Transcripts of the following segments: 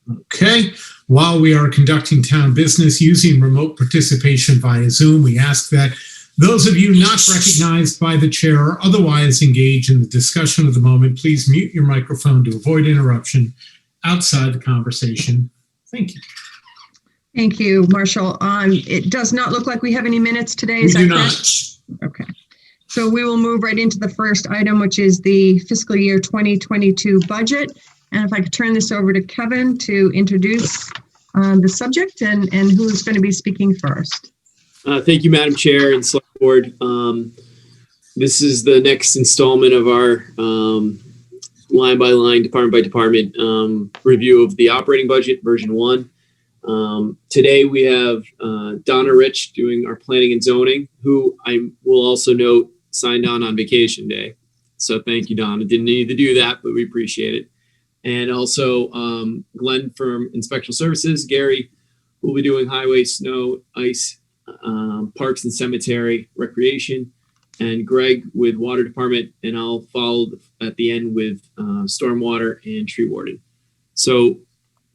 Okay. While we are conducting town business using remote participation via Zoom, we ask that those of you not recognized by the chair or otherwise engage in the discussion of the moment, please mute your microphone to avoid interruption outside the conversation. Thank you. Thank you, Marshall. It does not look like we have any minutes today. We do not. Okay. So we will move right into the first item, which is the fiscal year 2022 budget. And if I could turn this over to Kevin to introduce the subject and who's going to be speaking first. Thank you, Madam Chair and Select Board. This is the next installment of our line by line, department by department review of the operating budget, version 1. Today we have Donna Rich doing our planning and zoning, who I will also note signed on vacation day. So thank you, Donna. Didn't need to do that, but we appreciate it. And also Glenn from Inspection Services, Gary will be doing highway, snow, ice, parks and cemetery, recreation, and Greg with water department. And I'll follow at the end with stormwater and tree warden. So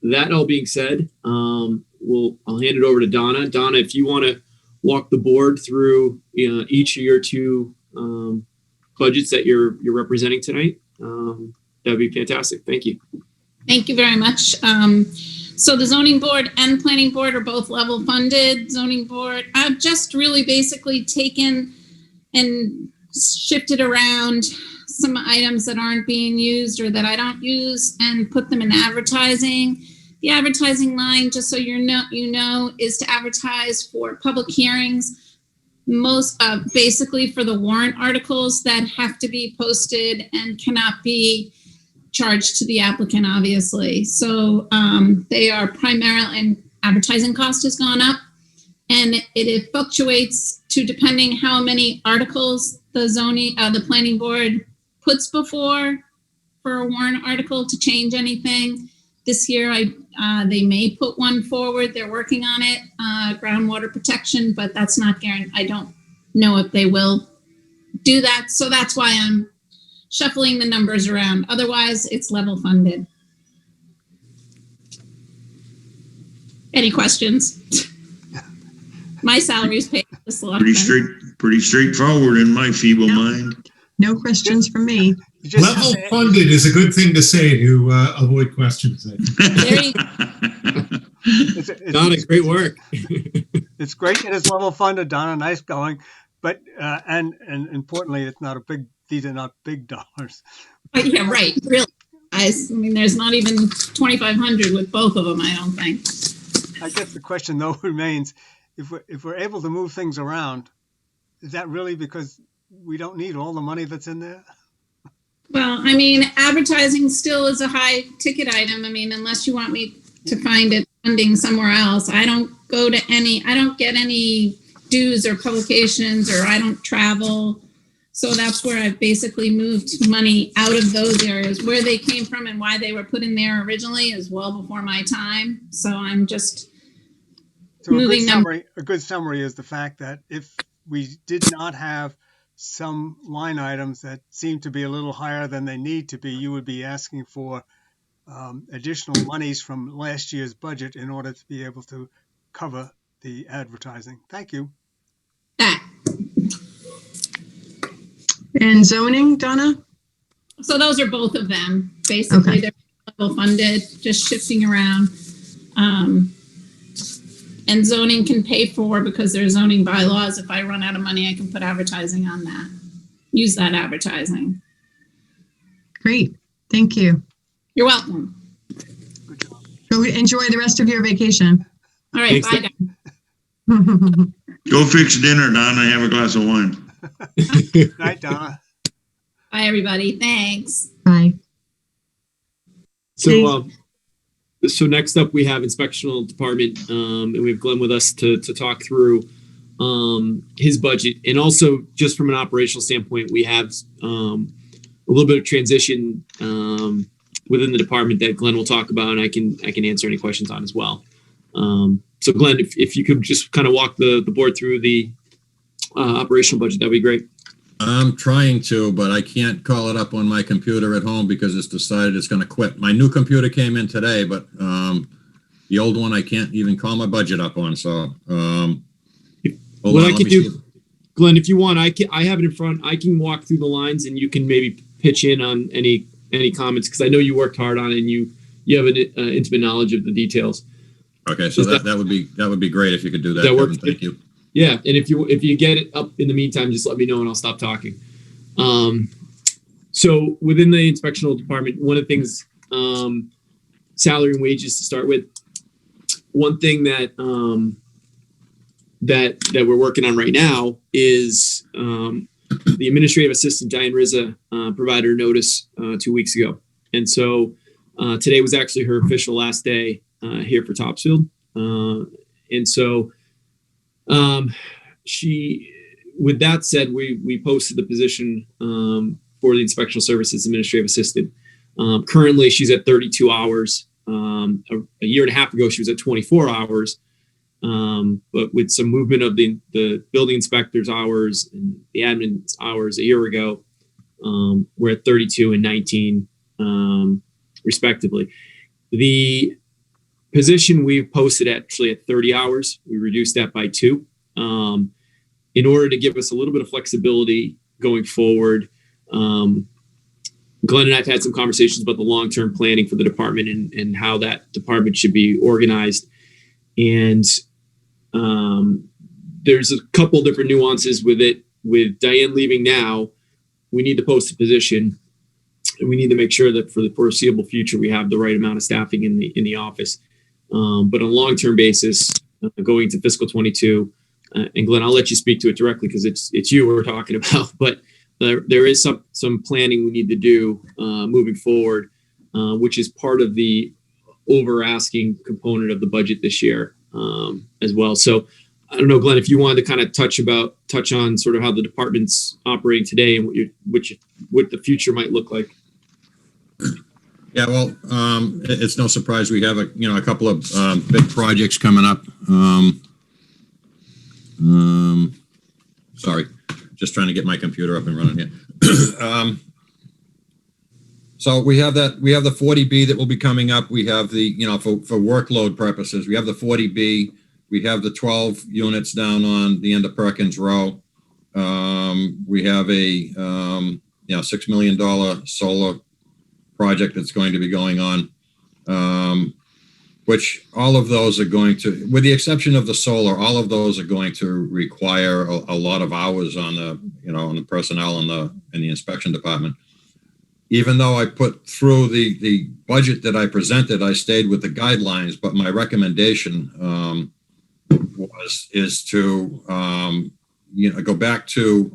that all being said, I'll hand it over to Donna. Donna, if you want to walk the board through each of your two budgets that you're representing tonight, that'd be fantastic. Thank you. Thank you very much. So the zoning board and planning board are both level funded. Zoning board, I've just really basically taken and shifted around some items that aren't being used or that I don't use and put them in advertising. The advertising line, just so you know, is to advertise for public hearings, most basically for the warrant articles that have to be posted and cannot be charged to the applicant, obviously. So they are primarily, and advertising cost has gone up, and it fluctuates to depending how many articles the planning board puts before for a warrant article to change anything. This year, they may put one forward. They're working on it, groundwater protection, but that's not guaranteed. I don't know if they will do that. So that's why I'm shuffling the numbers around. Otherwise, it's level funded. Any questions? My salary is paid to the selectmen. Pretty straightforward in my feeble mind. No questions from me. Level funded is a good thing to say to avoid questions. There you go. Donna, great work. It's great that it's level funded, Donna. Nice going, but and importantly, it's not a big. These are not big dollars. Yeah, right. Really, I mean, there's not even 2,500 with both of them. I don't think. I guess the question though remains: if we're able to move things around, is that really because we don't need all the money that's in there? Well, I mean, advertising still is a high ticket item. I mean, unless you want me to find it funding somewhere else, I don't get any dues or publications, or I don't travel. So that's where I've basically moved money out of those areas. Where they came from and why they were put in there originally is well before my time. So I'm just moving them. A good summary is the fact that if we did not have some line items that seem to be a little higher than they need to be, you would be asking for additional monies from last year's budget in order to be able to cover the advertising. Thank you. And zoning, Donna? So those are both of them. Basically, okay. They're level funded, just shifting around. And zoning can pay for, because there's zoning bylaws. If I run out of money, I can put advertising on that. Use that advertising. Great. Thank you. You're welcome. Good job. Go enjoy the rest of your vacation. All right. Thanks, bye, guys. Go fix dinner, Donna. Have a glass of wine. Night, Donna. Bye, everybody. Thanks. Bye. So next up we have inspectional department, and we have Glenn with us to talk through his budget, and also just from an operational standpoint, we have a little bit of transition within the department that Glenn will talk about, and I can answer any questions on as well. So Glenn, if you could just kind of walk the board through the operational budget, that'd be great. I'm trying to, but I can't call it up on my computer at home because it's decided it's going to quit. My new computer came in today, but The old one, I can't even call my budget up on, so, hold What on, I let could me do, see. Glenn, if you want, I have it in front. I can walk through the lines and you can maybe pitch in on any comments, because I know you worked hard on it and you have an intimate knowledge of the details. Okay, so Does that would be great if you could do that, that work? Kevin, thank you. Yeah, and if you get it up in the meantime, just let me know and I'll stop talking. So within the inspectional department, one of the things, salary and wages to start with. One thing that that we're working on right now is the administrative assistant Diane Rizza provided her notice 2 weeks ago, and so today was actually her official last day here for Topsfield, and so she. With that said, we posted the position for the inspectional services administrative assistant. Currently, she's at 32 hours. A year and a half ago, she was at 24 hours. But with some movement of the building inspector's hours and the admin's hours a year ago, we're at 32 and 19, respectively. The position we've posted actually at 30 hours. We reduced that by 2. In order to give us a little bit of flexibility going forward. Glenn and I have had some conversations about the long-term planning for the department and how that department should be organized. And there's a couple different nuances with it. With Diane leaving now, we need to post a position, and we need to make sure that for the foreseeable future, we have the right amount of staffing in the office. But on a long-term basis, going to fiscal 22, and Glenn, I'll let you speak to it directly because it's you we're talking about. But there is some planning we need to do moving forward, which is part of the over asking component of the budget this year as well. So I don't know, Glenn, if you wanted to kind of touch on sort of how the department's operating today and what the future might look like. Yeah, well, it's no surprise we have a couple of big projects coming up. Sorry, just trying to get my computer up and running here. So we have the 40B that will be coming up. We have the, for workload purposes, we have the 40B. We have the 12 units down on the end of Perkins Row. We have a, $6 million solar project that's going to be going on. Which all of those are going to, with the exception of the solar, all of those are going to require a lot of hours on the, on the personnel in the inspection department. Even though I put through the budget that I presented, I stayed with the guidelines, but my recommendation is to go back to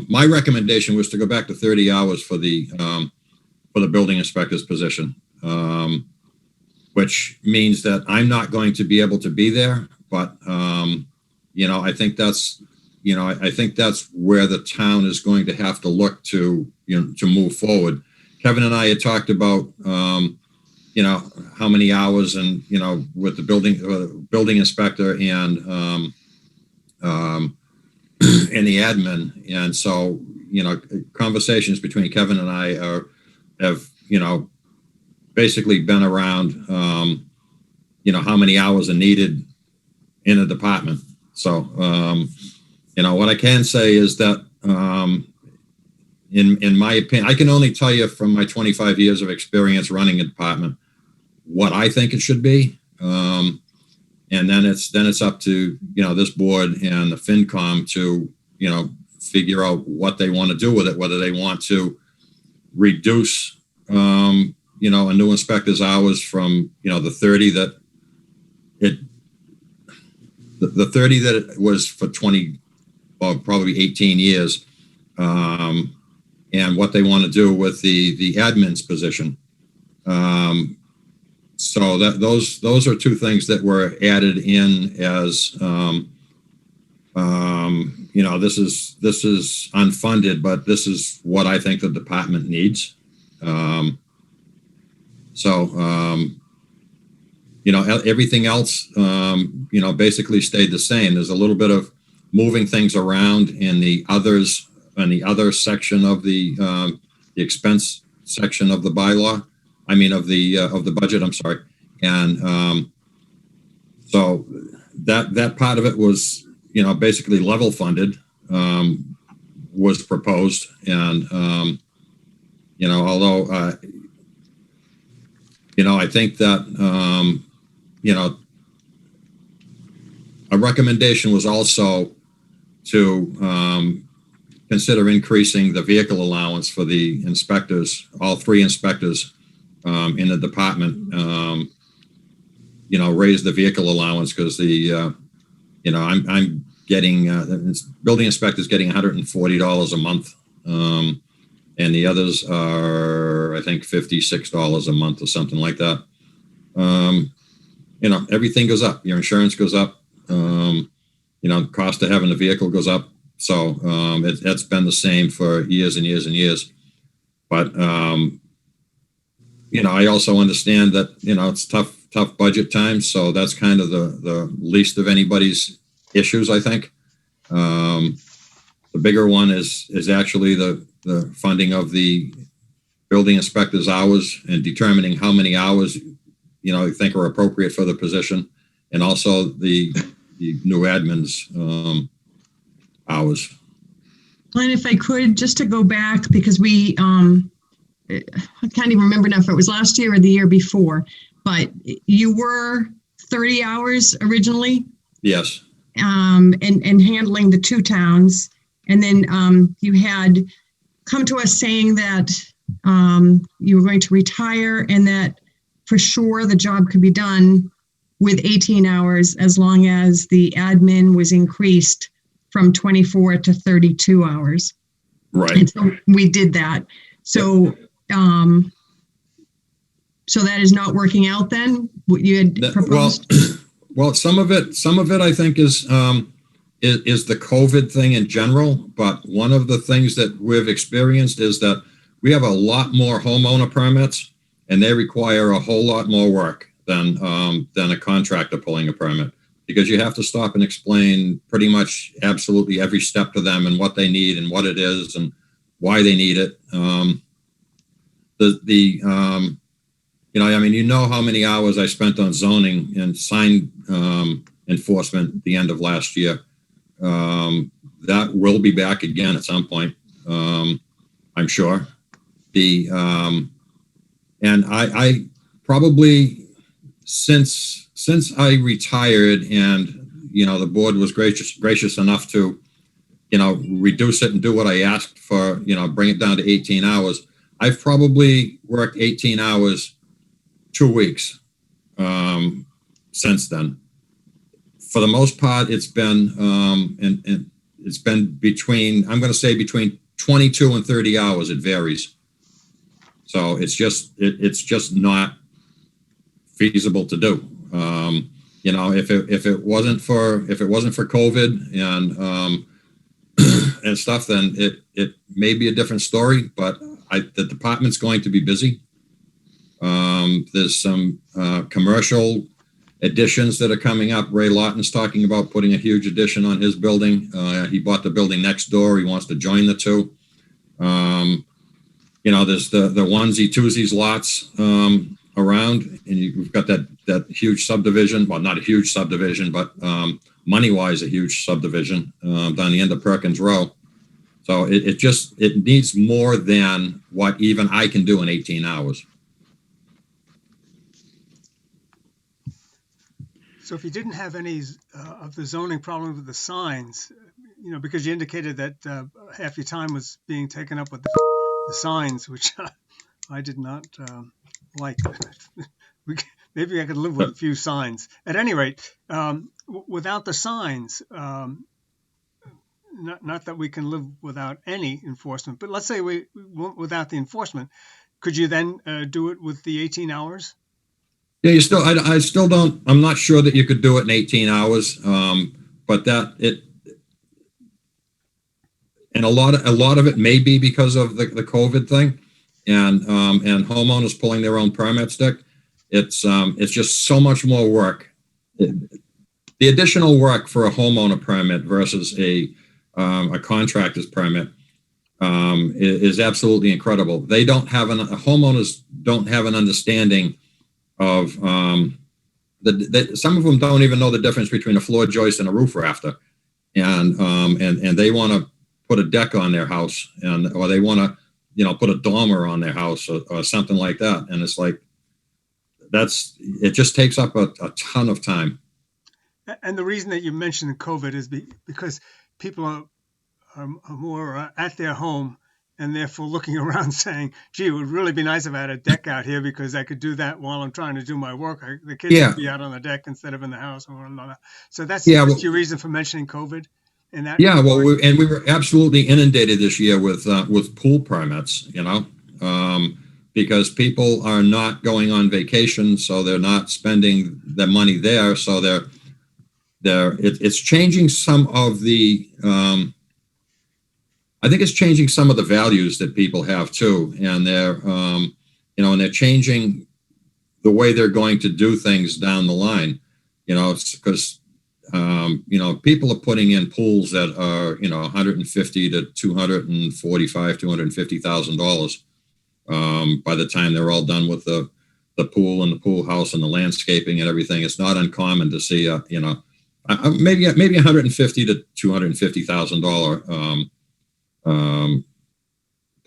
my recommendation was to go back to 30 hours for the building inspector's position. Which means that I'm not going to be able to be there, but I think that's where the town is going to have to look to move forward. Kevin and I had talked about how many hours and with the building inspector and the admin, and so conversations between Kevin and I have basically been around, how many hours are needed in a department. So, what I can say is that, in my opinion, I can only tell you from my 25 years of experience running a department, what I think it should be. And then it's up to, this board and the FinCom to, figure out what they want to do with it, whether they want to reduce, a new inspector's hours from, the 30 that the 30 that it was for 20, well, probably 18 years, and what they want to do with the admin's position. So that those are two things that were added in as, this is unfunded, but this is what I think the department needs. Everything else, basically stayed the same. There's a little bit of moving things around in the other section of the expense section of the bylaw. I mean, of the budget, I'm sorry. And, So that part of it was, basically level funded, was proposed. And, although, I think that, a recommendation was also to consider increasing the vehicle allowance for the inspectors, all 3 inspectors in the department, raise the vehicle allowance because I'm getting, building inspectors getting $140 a month. And the others are, I think, $56 a month or something like that. Everything goes up. Your insurance goes up. The cost of having a vehicle goes up. So it's been the same for years and years and years. But, I also understand that, it's tough budget times. So that's kind of the least of anybody's issues, I think. The bigger one is actually the funding of the building inspector's hours and determining how many hours, you think are appropriate for the position. And also the new admin's hours. And if I could, just to go back, because we, I can't even remember now if it was last year or the year before, but you were 30 hours originally. Yes. And handling the 2 towns. And then you had come to us saying that you were going to retire and that for sure the job could be done with 18 hours as long as the admin was increased from 24 to 32 hours. Right. And so we did that. So, so that is not working out then? What you had proposed? Well, some of it I think is the COVID thing in general. But one of the things that we've experienced is that we have a lot more homeowner permits, and they require a whole lot more work than a contractor pulling a permit, because you have to stop and explain pretty much absolutely every step to them and what they need and what it is and why they need it. How many hours I spent on zoning and sign enforcement at the end of last year. That will be back again at some point, I'm sure. And I probably, since I retired and, the board was gracious enough to, reduce it and do what I asked for, bring it down to 18 hours. I've probably worked 18 hours 2 weeks since then. For the most part, it's been and it's been between, I'm going to say between 22 and 30 hours. It varies. So it's just not feasible to do. If it wasn't for COVID and and stuff, then it may be a different story. But the department's going to be busy. There's some commercial additions that are coming up. Ray Lawton's talking about putting a huge addition on his building. He bought the building next door. He wants to join the 2. There's the onesie twosies lots around, and you've got that huge subdivision. Well, not a huge subdivision, but money-wise, a huge subdivision down the end of Perkins Row. So it needs more than what even I can do in 18 hours. So if you didn't have any of the zoning problems with the signs, because you indicated that half your time was being taken up with the signs, which I did not like. Maybe I could live with a few signs. At any rate, without the signs, not that we can live without any enforcement, but let's say we without the enforcement, could you then do it with the 18 hours? Yeah, I still don't, I'm not sure that you could do it in 18 hours. But and a lot of it may be because of the COVID thing and homeowners pulling their own permits, Dick. It's just so much more work. The additional work for a homeowner permit versus a contractor's permit is absolutely incredible. Homeowners don't have an understanding of some of them don't even know the difference between a floor joist and a roof rafter, and they want to put a deck on their house, or they want to, put a dormer on their house or something like that, and it's like it just takes up a ton of time. And the reason that you mentioned COVID is because people are more at their home and therefore looking around saying, gee, it would really be nice if I had a deck out here because I could do that while I'm trying to do my work. The kids would be out on the deck instead of in the house. So that's your reason for mentioning COVID in that regard? Well, we were absolutely inundated this year with pool permits, because people are not going on vacation, so they're not spending their money there. So it's changing some of the, I think it's changing some of the values that people have too. And they're, and they're changing the way they're going to do things down the line, because, people are putting in pools that are, $150 to $250,000 by the time they're all done with the pool and the pool house and the landscaping and everything. It's not uncommon to see, maybe $150 to $250,000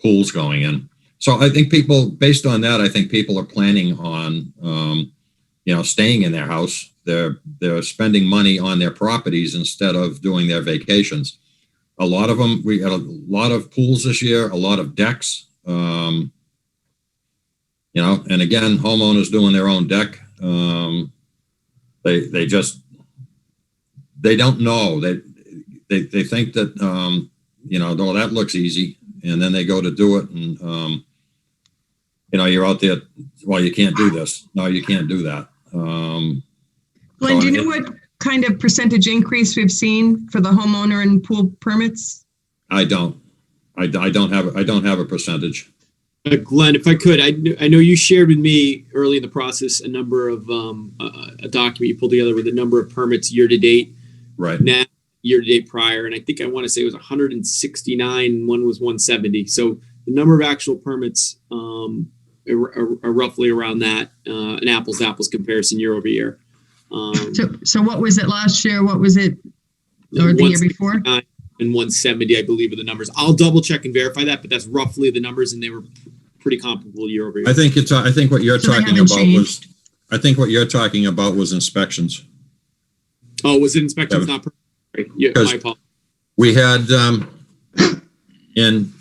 pools going in. So I think based on that, I think people are planning on, staying in their house. They're spending money on their properties instead of doing their vacations. A lot of them, we had a lot of pools this year, a lot of decks, and again, homeowners doing their own deck. They don't know. They think that, oh, that looks easy. And then they go to do it. And, you're out there, well, you can't do this. No, you can't do that. Glenn, do you know what kind of percentage increase we've seen for the homeowner and pool permits? I don't have a percentage. Glenn, if I could, I know you shared with me early in the process a number of a document you pulled together with a number of permits year to date. Right. Now, year to date prior, and I think I want to say it was 169. One was 170. So the number of actual permits are roughly around that, an apples to apples comparison year over year. So what was it last year? What was it, or the year before? And 170, I believe, are the numbers. I'll double check and verify that, but that's roughly the numbers, and they were pretty comparable year over year. I think what you're talking about was inspections. Oh, was it inspections? Not perfect? Yeah, my apologies. We had, and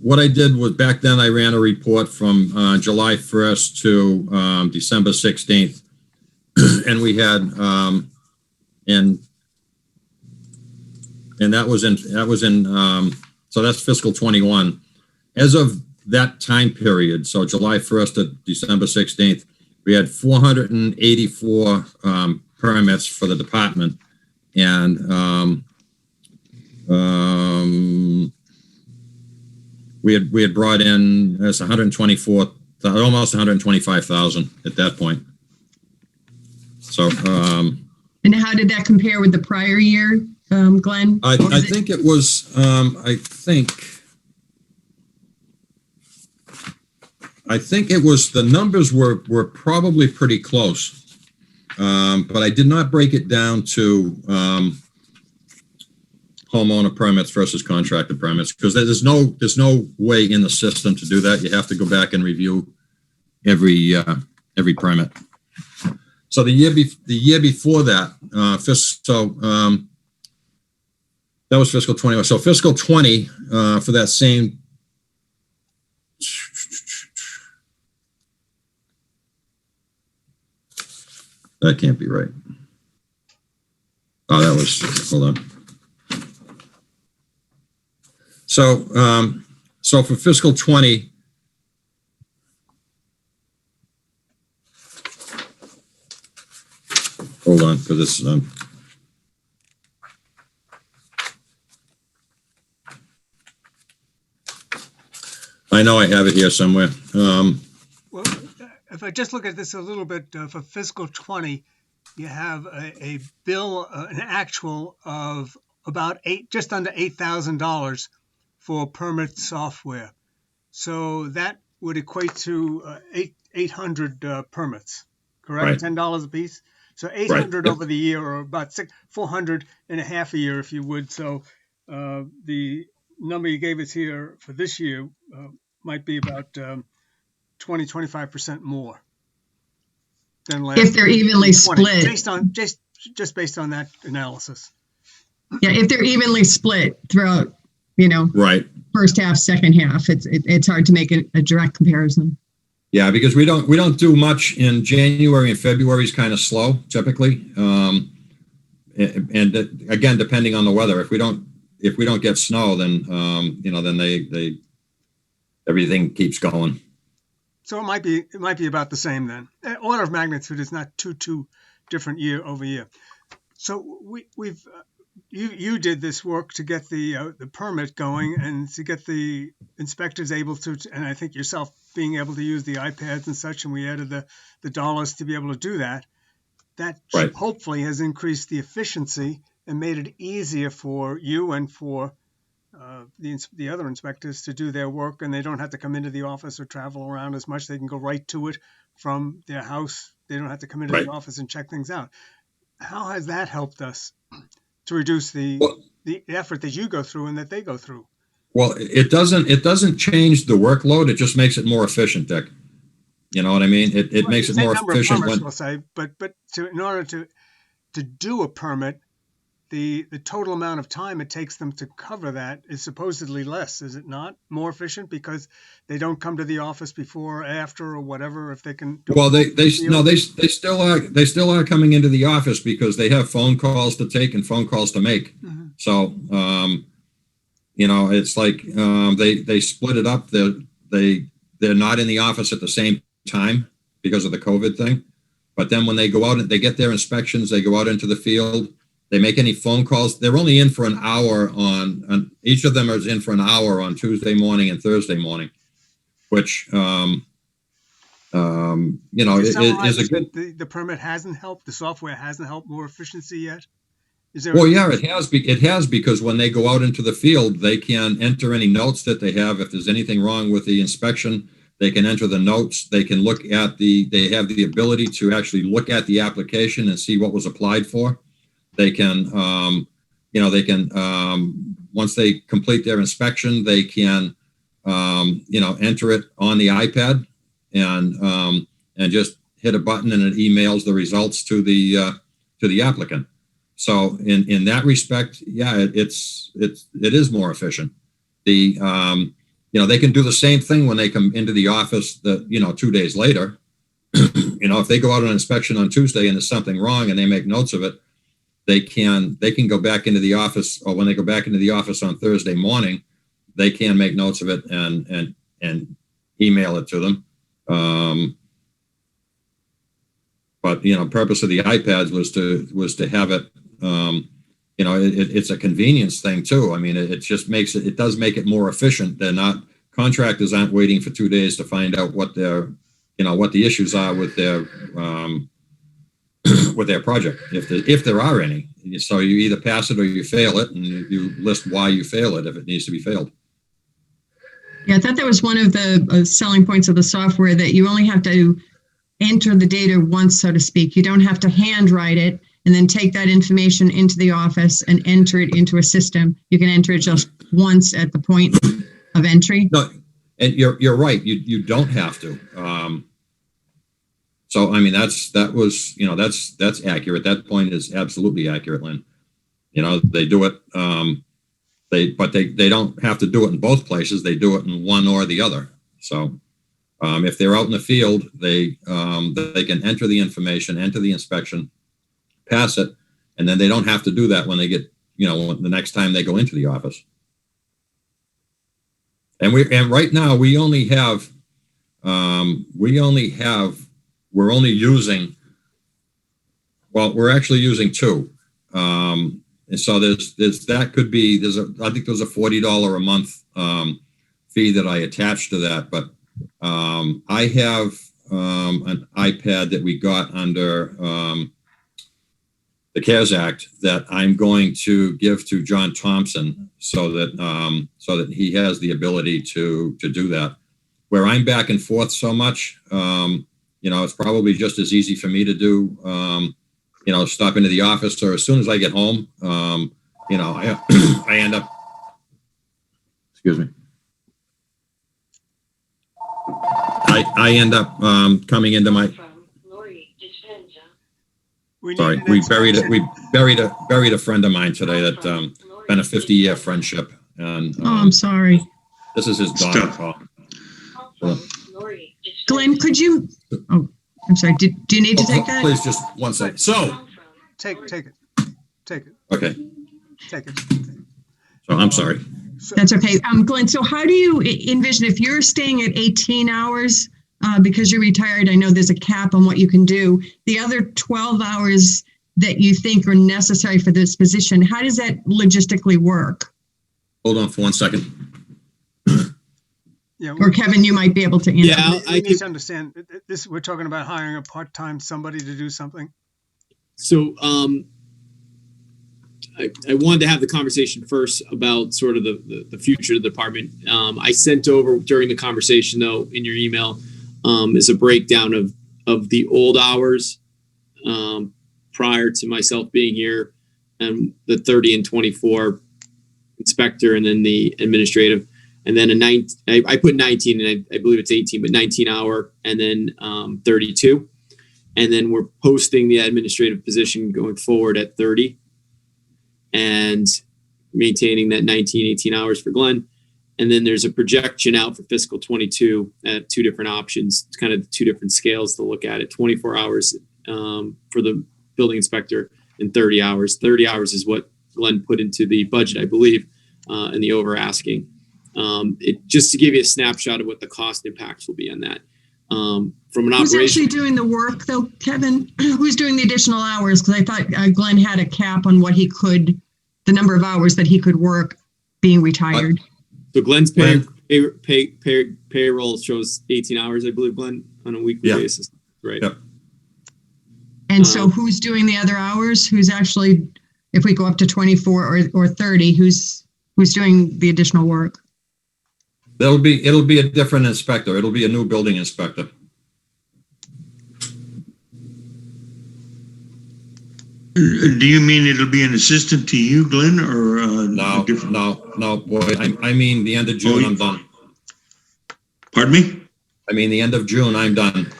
what I did was back then I ran a report from July 1st to December 16th. And we had, and that was in, so that's fiscal 21. As of that time period, so July 1st to December 16th, we had 484 permits for the department. And we had brought in as 124, almost 125,000 at that point. So, and how did that compare with the prior year, Glenn? I think it was, the numbers were probably pretty close. But I did not break it down to homeowner permits versus contractor permits, because there's no way in the system to do that. You have to go back and review every permit. So the year before that, that was fiscal 21. So fiscal 20 for that same. That can't be right. Oh, that was, hold on. So for fiscal 20, hold on, for this, I know I have it here somewhere. Well, if I just look at this a little bit, for fiscal 20, you have a bill, an actual of about just under $8,000 for permit software. So that would equate to 800 permits, correct? correct? Right. $10 a piece. So 800 Yep. over the year, or about 400 and a half a year, if you would. So the number you gave us here for this year might be about 25% more than last. If they're evenly 20, split. based on just based on that analysis. Yeah, if they're evenly split throughout, you know, Right. first half, second half, it's hard to make a direct comparison. Yeah, because we don't do much in January, and February is kind of slow typically. And again, depending on the weather, if we don't get snow, then then they everything keeps going. So it might be about the same then. Order of magnitude is not too different year over year. So we've you did this work to get the permit going and to get the inspectors able to, and I think yourself being able to use the iPads and such, and we added the dollars to be able to do that. That Right. hopefully has increased the efficiency and made it easier for you and for the other inspectors to do their work, and they don't have to come into the office or travel around as much. They can go right to it from their house. They don't have to come into Right. the office and check things out. How has that helped us to reduce the effort that you go through and that they go through? Well, it doesn't change the workload. It just makes it more efficient, Dick. You know what I mean? It makes it more efficient permits, when. we'll say, but in order to do a permit, the total amount of time it takes them to cover that is supposedly less, is it not? More efficient because they don't come to the office before or after or whatever. If they can do Well, they still are coming into the office because they have phone calls to take and phone calls to make. Mm-hmm. So it's like they split it up. They're not in the office at the same time because of the COVID thing. But then when they go out and they get their inspections, they go out into the field. They make any phone calls. They're only in for an hour on each of them is in for an hour on Tuesday morning and Thursday morning, which is a good. The permit hasn't helped. The software hasn't helped more efficiency yet. Is there? Well, yeah, it has. It has because when they go out into the field, they can enter any notes that they have. If there's anything wrong with the inspection, they can enter the notes. They can look at they have the ability to actually look at the application and see what was applied for. They can, once they complete their inspection, they can, enter it on the iPad and just hit a button and it emails the results to the applicant. So in that respect, yeah, it is more efficient. They can do the same thing when they come into the office 2 days later. If they go out on inspection on Tuesday and there's something wrong and they make notes of it, they can go back into the office, or when they go back into the office on Thursday morning, they can make notes of it and email it to them. But purpose of the iPads was to have it. It's a convenience thing too. I mean, it just it does make it more efficient. Contractors aren't waiting for 2 days to find out what what the issues are with their with their project, if there are any. So you either pass it or you fail it, and you list why you fail it if it needs to be failed. Yeah, I thought that was one of the selling points of the software, that you only have to enter the data once, so to speak. You don't have to handwrite it and then take that information into the office and enter it into a system. You can enter it just once at the point of entry. No, and you're right. You don't have to. So I mean, that's accurate. That point is absolutely accurate, Lynn. They do it. But they don't have to do it in both places. They do it in one or the other. So if they're out in the field, they can enter the information, enter the inspection, pass it, and then they don't have to do that when they get the next time they go into the office. And right now we're actually using two. And so I think there's a $40 a month fee that I attached to that. But I have an iPad that we got under the CARES Act that I'm going to give to John Thompson so that he has the ability to do that. Where I'm back and forth so much, it's probably just as easy for me to do, stop into the office, or as soon as I get home, I end up, excuse me. I end up coming into my, sorry, we buried a friend of mine today that been a 50-year friendship, and I'm sorry. this is his daughter. So, Glenn, could you, I'm sorry, do you need to take that? please, just one second. So, Take it. okay, Take it. so I'm sorry. That's okay. Glenn, so how do you envision if you're staying at 18 hours because you're retired? I know there's a cap on what you can do. The other 12 hours that you think are necessary for this position, how does that logistically work? Hold on for 1 second. Yeah. Or Kevin, you might be able to answer. Yeah, We need to understand this. We're talking about hiring a part-time somebody to do something. So I wanted to have the conversation first about sort of the future of the department. I sent over during the conversation, though, in your email, is a breakdown of the old hours prior to myself being here, and the 30 and 24 inspector, and then the administrative, and then I put 19, and I believe it's 18, but 19 hour, and then 32. And then we're posting the administrative position going forward at 30 and maintaining that 19, 18 hours for Glenn. And then there's a projection out for fiscal 22 at two different options. It's kind of two different scales to look at it. 24 hours for the building inspector and 30 hours. 30 hours is what Glenn put into the budget, I believe, and the over asking. Just to give you a snapshot of what the cost impacts will be on that. From an Who's operation. actually doing the work, though, Kevin? Who's doing the additional hours? Because I thought Glenn had a cap on what he could, the number of hours that he could work being retired. So Glenn's payroll shows 18 hours, I believe, Glenn, on a weekly basis, right? Yep. And so who's doing the other hours? Who's actually, if we go up to 24 or 30, who's doing the additional work? It'll be a different inspector. It'll be a new building inspector. Do you mean it'll be an assistant to you, Glenn, or No, boy. I mean, the end of June, I'm done. Pardon me? I mean, the end of June, I'm done.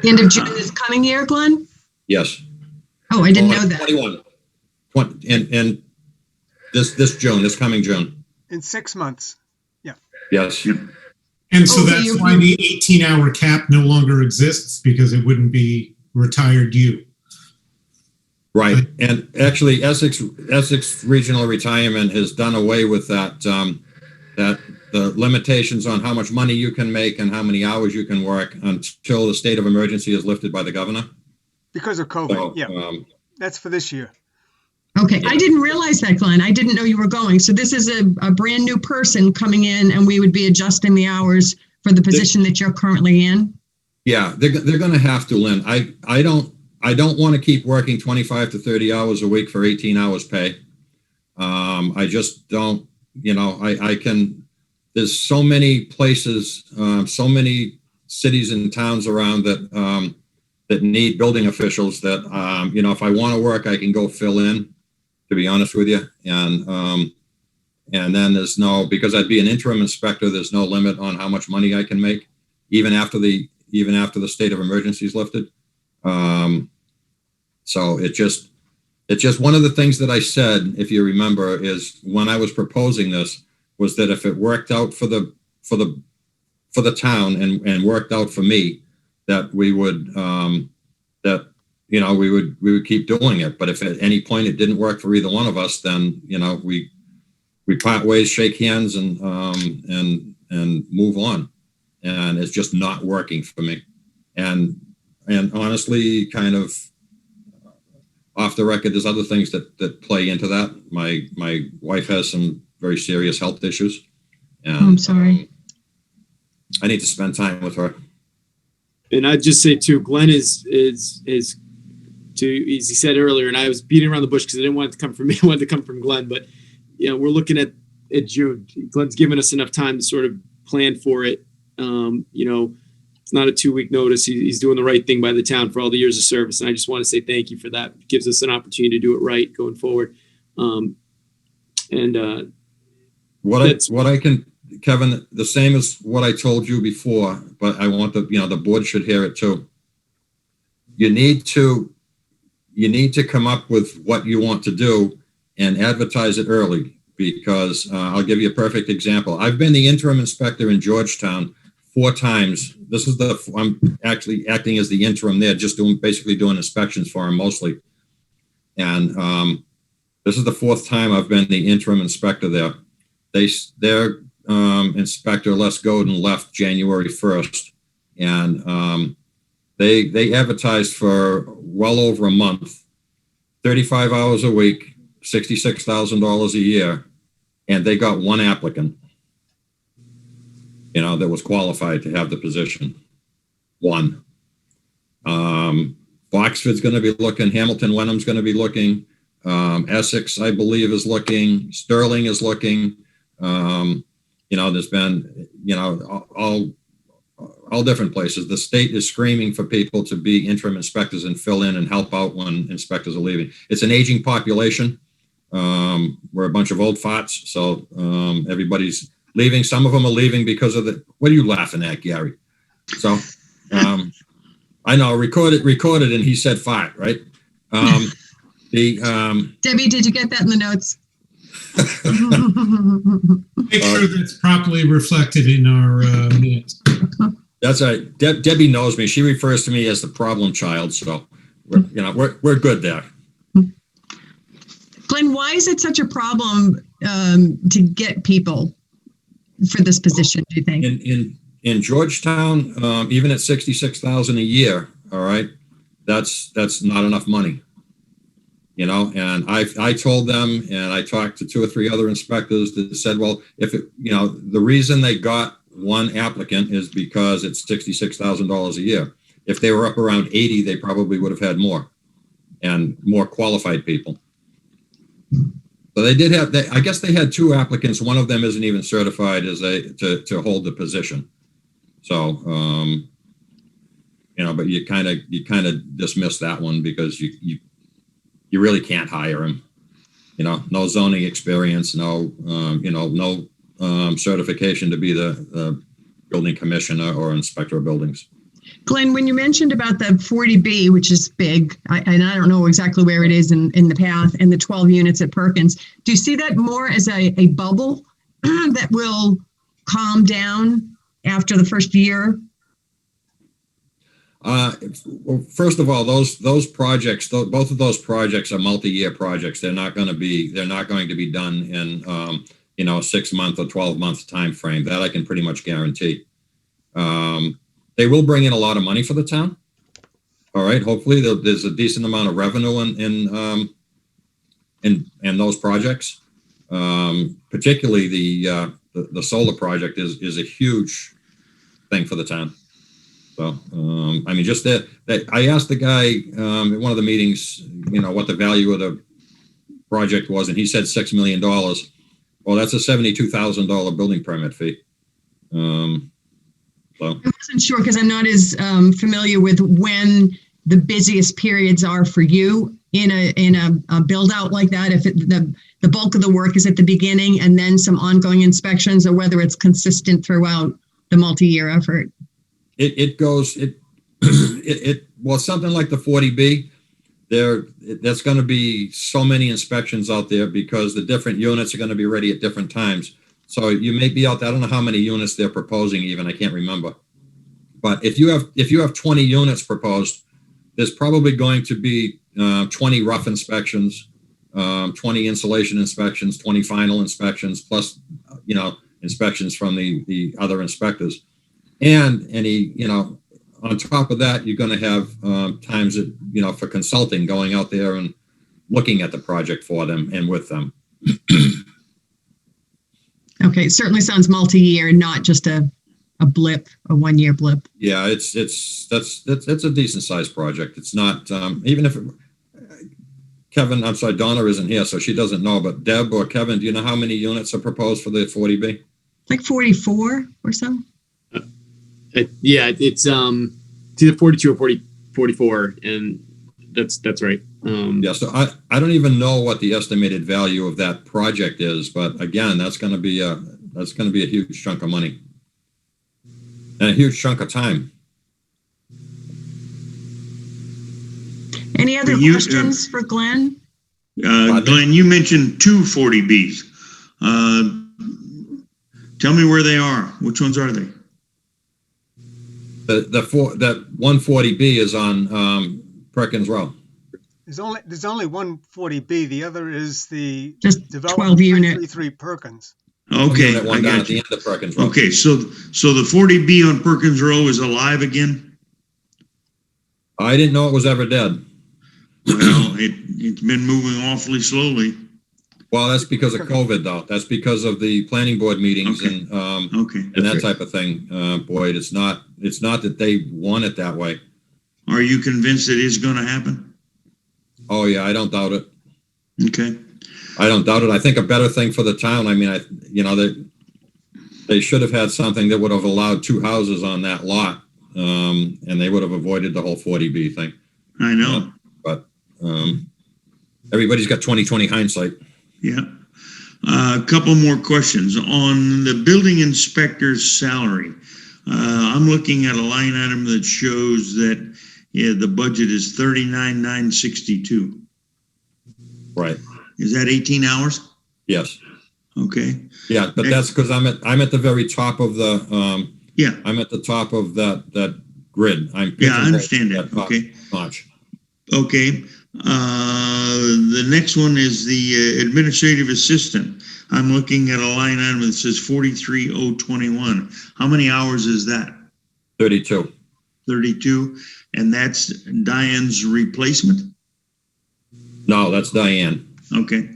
The end of June this coming year, Glenn? Yes. Oh, I didn't know that. 21. And this June, this coming June. In 6 months. Yes. And so Okay, that's why the 18-hour cap no longer exists, because it wouldn't be retired you. Right. And actually, Essex Regional Retirement has done away with that, that the limitations on how much money you can make and how many hours you can work until the state of emergency is lifted by the governor. Because of COVID. So, That's for this year. Okay, I didn't realize that, Glenn. I didn't know you were going. So this is a brand new person coming in, and we would be adjusting the hours for the position that you're currently in? Yeah, they're going to have to, Lynn. I don't want to keep working 25 to 30 hours a week for 18 hours pay. I just don't, I can, there's so many places, so many cities and towns around that, that need building officials that, if I want to work, I can go fill in, to be honest with you. And then there's no, because I'd be an interim inspector, there's no limit on how much money I can make, even after the state of emergency is lifted. So it's just one of the things that I said, if you remember, is when I was proposing this, was that if it worked out for the town and worked out for me, that we would, we would keep doing it. But if at any point it didn't work for either one of us, then, we part ways, shake hands, and move on. And it's just not working for me. And honestly, kind of off the record, there's other things that play into that. My wife has some very serious health issues. And I'm sorry. I need to spend time with her. And I'd just say too, Glenn is as he said earlier, and I was beating around the bush because I didn't want it to come from me. I wanted to come from Glenn, but we're looking at June. Glenn's given us enough time to sort of plan for it. It's not a 2-week notice. He's doing the right thing by the town for all the years of service. And I just want to say thank you for that. It gives us an opportunity to do it right going forward. Kevin, the same as what I told you before, but I want the board should hear it too. You need to come up with what you want to do and advertise it early, because I'll give you a perfect example. I've been the interim inspector in Georgetown 4 times. I'm actually acting as the interim there, just basically doing inspections for him mostly. And this is the 4th time I've been the interim inspector there. Their inspector Les Godin left January 1st, and they advertised for well over a month, 35 hours a week, $66,000 a year, and they got 1 applicant, that was qualified to have the position. 1. Boxford's going to be looking. Hamilton Wenham's going to be looking. Essex, I believe, is looking. Sterling is looking. There's been, all different places. The state is screaming for people to be interim inspectors and fill in and help out when inspectors are leaving. It's an aging population. We're a bunch of old farts, so everybody's leaving. Some of them are leaving because of what are you laughing at, Gary? So I know, recorded, and he said fart, right? Debbie, did you get that in the notes? Make sure that's properly reflected in our minutes. That's right. Debbie knows me. She refers to me as the problem child, so we're good there. Glenn, why is it such a problem to get people for this position, do you think? In Georgetown, even at $66,000 a year, all right, that's not enough money. And I told them, and I talked to 2 or 3 other inspectors that said, well, the reason they got 1 applicant is because it's $66,000 a year. If they were up around 80, they probably would have had more and more qualified people. So they did have, I guess they had 2 applicants. One of them isn't even certified to hold the position. So, but you kind of dismiss that one because you really can't hire him. No zoning experience, no certification to be the building commissioner or inspector of buildings. Glenn, when you mentioned about the 40B, which is big, and I don't know exactly where it is in the path, and the 12 units at Perkins, do you see that more as a bubble that will calm down after the first year? Well, first of all, those projects, both of those projects are multi-year projects. They're not going to be done in a 6-month or 12-month time frame. That I can pretty much guarantee. They will bring in a lot of money for the town. All right. Hopefully, there's a decent amount of revenue in those projects. Particularly the solar project is a huge thing for the town. So, just that I asked the guy at one of the meetings, what the value of the project was, and he said $6 million. Well, that's a $72,000 building permit fee. So I wasn't sure because I'm not as familiar with when the busiest periods are for you in a build out like that. If the bulk of the work is at the beginning and then some ongoing inspections, or whether it's consistent throughout the multi-year effort. Well, something like the 40B, there's going to be so many inspections out there because the different units are going to be ready at different times. So you may be out there. I don't know how many units they're proposing even. I can't remember. But if you have 20 units proposed, there's probably going to be 20 rough inspections, 20 insulation inspections, 20 final inspections, plus, inspections from the other inspectors. And any, on top of that, you're going to have times that, for consulting, going out there and looking at the project for them and with them. Okay, it certainly sounds multi-year, not just a blip, a 1-year blip. Yeah, that's a decent sized project. It's not even if Kevin, I'm sorry, Donna isn't here, so she doesn't know. But Deb or Kevin, do you know how many units are proposed for the 40B? Like 44 or so. Yeah, it's either 42 or 44, and that's right. Yeah, so I don't even know what the estimated value of that project is, but again, that's going to be a huge chunk of money and a huge chunk of time. Any other You- questions for Glenn? Glenn, you mentioned two 40Bs. Tell me where they are. Which ones are they? That 140B is on Perkins Row. There's only one 40B. The other is the Just development 12 unit. 333 Perkins. Okay, That I one down got at the you. end of Perkins Row. Okay, so the 40B on Perkins Row is alive again? I didn't know it was ever dead. Well, it's been moving awfully slowly. Well, that's because of COVID, though. That's because of the planning board meetings Okay. Okay. and that type of thing. Boyd, it's not that they want it that way. Are you convinced it is going to happen? Oh yeah, I don't doubt it. Okay. I don't doubt it. I think a better thing for the town. I mean, they should have had something that would have allowed two houses on that lot, and they would have avoided the whole 40B thing. I know. But everybody's got 20/20 hindsight. Yeah. A couple more questions on the building inspector's salary. I'm looking at a line item that shows that the budget is 39,962. Right. Is that 18 hours? Yes. Okay. Yeah, but that's because I'm at the very top of the Yeah. I'm at the top of that grid. Yeah, I understand that. top Okay. notch. Okay. The next one is the administrative assistant. I'm looking at a line item that says 43,021. How many hours is that? 32. 32. And that's Diane's replacement? No, that's Diane. Okay.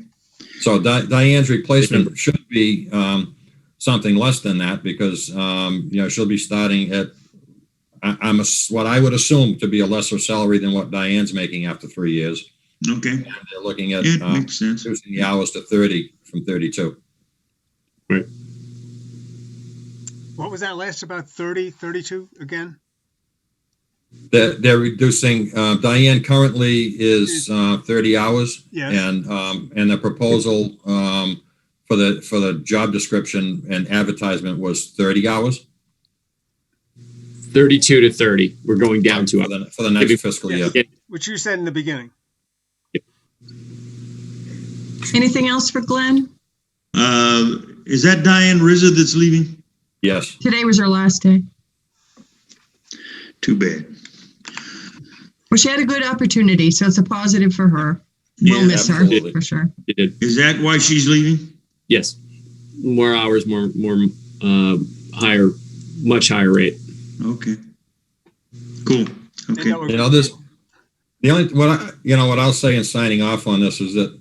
So Diane's replacement should be something less than that because she'll be starting at what I would assume to be a lesser salary than what Diane's making after 3 years. Okay. And they're looking at It makes sense. reducing the hours to 30 from 32. Right. What was that last about 30, 32 again? They're reducing. Diane currently is 30 hours, Yes. and the proposal for the job description and advertisement was 30 hours 32 to 30. We're going down to for the next fiscal year. Yeah. Which you said in the beginning. Anything else for Glenn? Is that Diane Rizza that's leaving? Yes. Today was her last day. Too bad. Well, she had a good opportunity, so it's a positive for her. We'll Yeah, miss absolutely. her for sure. It did. Is that why she's leaving? Yes. More hours, more higher, much higher rate. Okay. Cool. Okay. This the only what I'll say in signing off on this is that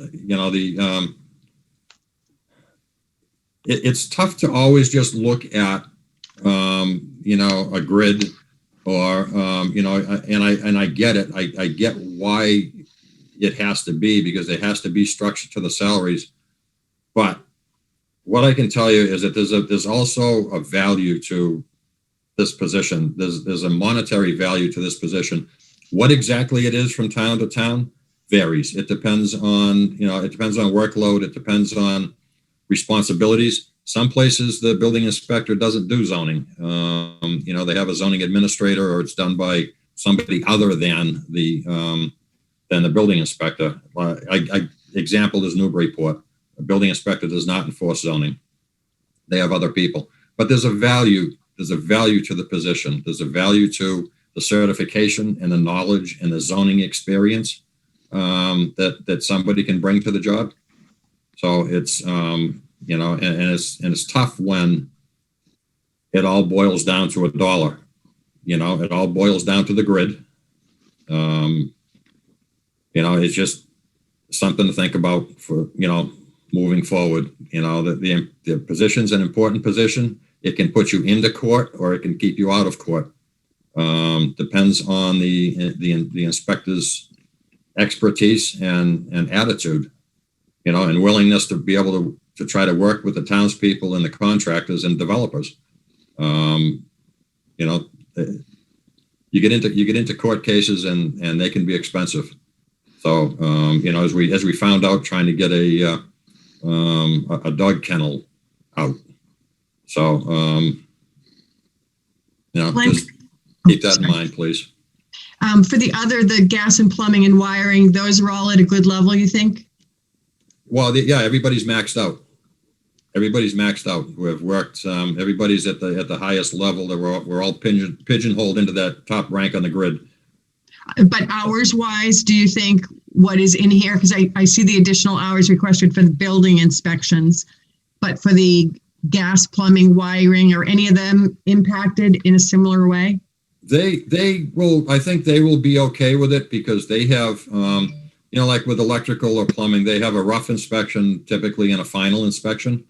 it's tough to always just look at a grid or and I get it. I get why it has to be because it has to be structured to the salaries. But what I can tell you is that there's also a value to this position. There's a monetary value to this position. What exactly it is from town to town varies. It depends on workload. It depends on responsibilities. Some places the building inspector doesn't do zoning. They have a zoning administrator, or it's done by somebody other than the building inspector. Example is Newburyport. The building inspector does not enforce zoning. They have other people, but there's a value. There's a value to the position. There's a value to the certification and the knowledge and the zoning experience that somebody can bring to the job. So it's it's tough when it all boils down to $1. It all boils down to the grid. It's just something to think about for moving forward. The position's an important position. It can put you into court or it can keep you out of court. Depends on the inspector's expertise and attitude, and willingness to be able to try to work with the townspeople and the contractors and developers. you know, you get into court cases and they can be expensive. So, you know, as we found out trying to get a dog kennel out. So, you know, Glenn? just keep that in mind, please. For the gas and plumbing and wiring, those are all at a good level, you think? Well, yeah, everybody's maxed out. Everybody's maxed out. We've worked. Everybody's at the highest level. We're all pigeonholed into that top rank on the grid. But hours wise, do you think what is in here? Because I see the additional hours requested for the building inspections, but for the gas, plumbing, wiring, are any of them impacted in a similar way? They will. I think they will be okay with it because they have. You know, like with electrical or plumbing, they have a rough inspection typically and a final inspection.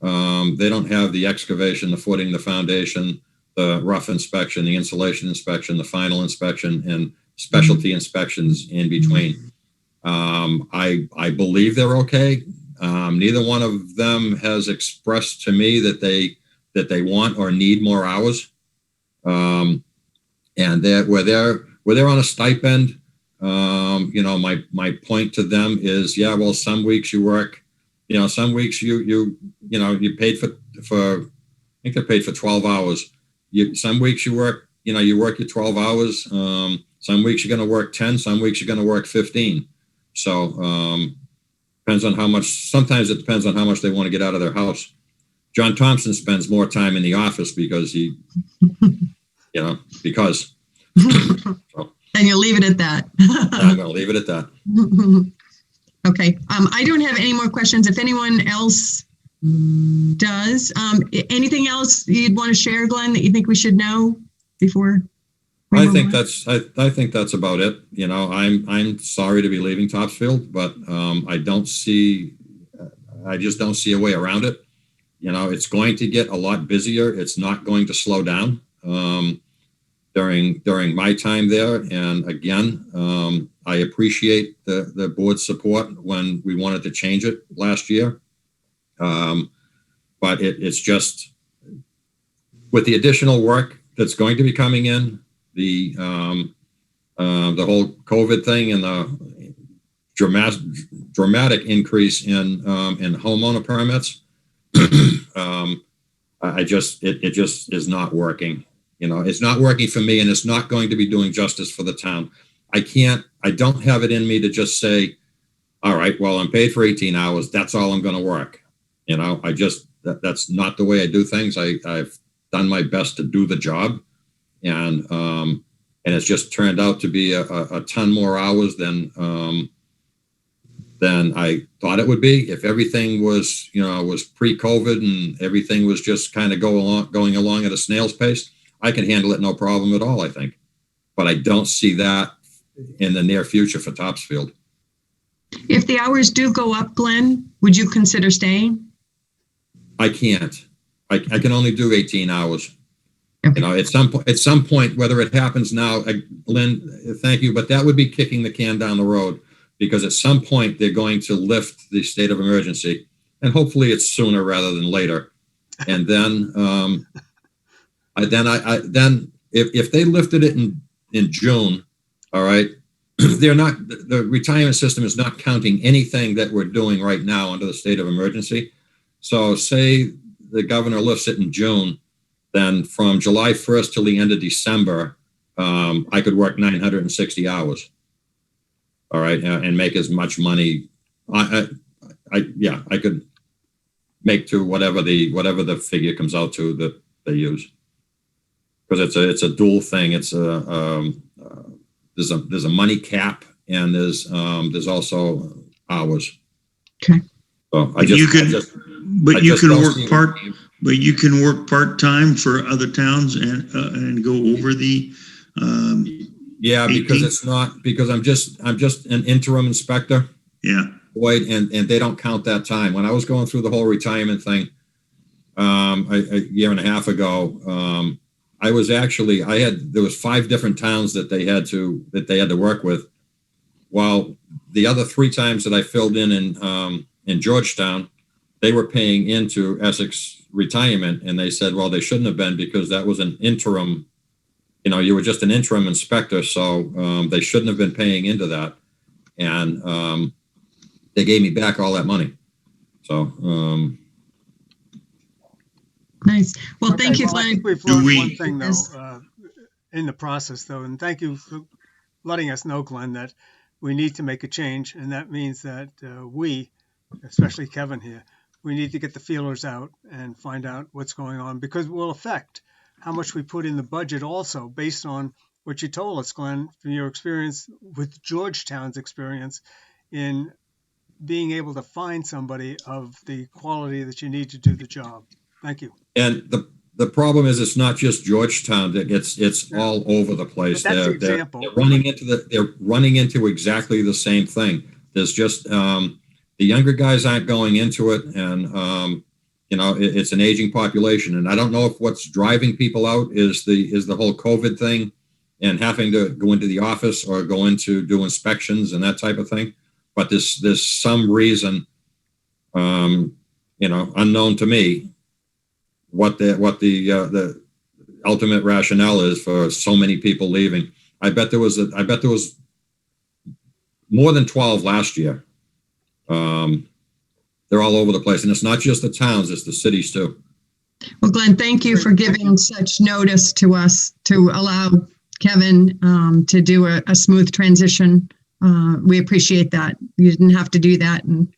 They don't have the excavation, the footing, the foundation, the rough inspection, the insulation inspection, the final inspection, and specialty inspections in between. I believe they're okay. Neither one of them has expressed to me that they want or need more hours. And where they're on a stipend. You know, my point to them is, yeah, well, some weeks you work, you know, some weeks you paid for, I think they're paid for 12 hours. Some weeks you work your 12 hours. Some weeks you're going to work 10, some weeks you're going to work 15. So, depends on how much, sometimes it depends on how much they want to get out of their house. John Thompson spends more time in the office because he, you know, because. So. And you'll leave it at that. I'm going to leave it at that. Okay. I don't have any more questions. If anyone else does, anything else you'd want to share, Glenn, that you think we should know before? I think that's about it. You know, I'm sorry to be leaving Topsfield, but I just don't see a way around it. You know, it's going to get a lot busier. It's not going to slow down. During my time there. And again, I appreciate the board's support when we wanted to change it last year. But it's just with the additional work that's going to be coming in, the whole COVID thing and the dramatic increase in homeowner permits. It just is not working. You know, it's not working for me, and it's not going to be doing justice for the town. I don't have it in me to just say, all right, well, I'm paid for 18 hours. That's all I'm going to work. You know, that's not the way I do things. I've done my best to do the job. And it's just turned out to be a ton more hours than I thought it would be. If everything was pre-COVID and everything was just kind of going along at a snail's pace, I can handle it no problem at all, I think. But I don't see that in the near future for Topsfield. If the hours do go up, Glenn, would you consider staying? I can't. I can only do 18 hours. Okay. You know, at some point, whether it happens now, Lynn, thank you, but that would be kicking the can down the road, because at some point they're going to lift the state of emergency, and hopefully it's sooner rather than later. And then, if they lifted it in June, all right, the retirement system is not counting anything that we're doing right now under the state of emergency. So say the governor lifts it in June, then from July 1st till the end of December, I could work 960 hours. All right, and make as much money. I could make to whatever the figure comes out to that they use. Because it's a dual thing. It's there's a money cap, and there's also hours. Okay. So you can work part-time for other towns and go over the. Yeah, 18? because I'm just an interim inspector. Yeah. Boyd, and they don't count that time. When I was going through the whole retirement thing, a year and a half ago. There was 5 different towns that they had to work with. While the other 3 times that I filled in Georgetown, they were paying into Essex retirement, and they said, well, they shouldn't have been because that was an interim, you were just an interim inspector, so they shouldn't have been paying into that. And they gave me back all that money. So, Nice. Well, Okay, thank you, well, I Glenn. think we've Do learned we- one thing, Yes. though, in the process, though, and thank you for letting us know, Glenn, that we need to make a change, and that means that we, especially Kevin here, we need to get the feelers out and find out what's going on, because it will affect how much we put in the budget also, based on what you told us, Glenn, from your experience with Georgetown's experience in being able to find somebody of the quality that you need to do the job. Thank you. and the problem is, it's not just Georgetown. It's all over the place. But that's the They're example. they're running into exactly the same thing. There's just the younger guys aren't going into it, and it's an aging population. And I don't know if what's driving people out is the whole COVID thing, and having to go into the office or go into do inspections and that type of thing. But there's some reason, unknown to me, what the ultimate rationale is for so many people leaving. I bet there was more than 12 last year. They're all over the place, and it's not just the towns; it's the cities too. Well, Glenn, thank you for giving such notice to us to allow Kevin to do a smooth transition. We appreciate that. You didn't have to do that. And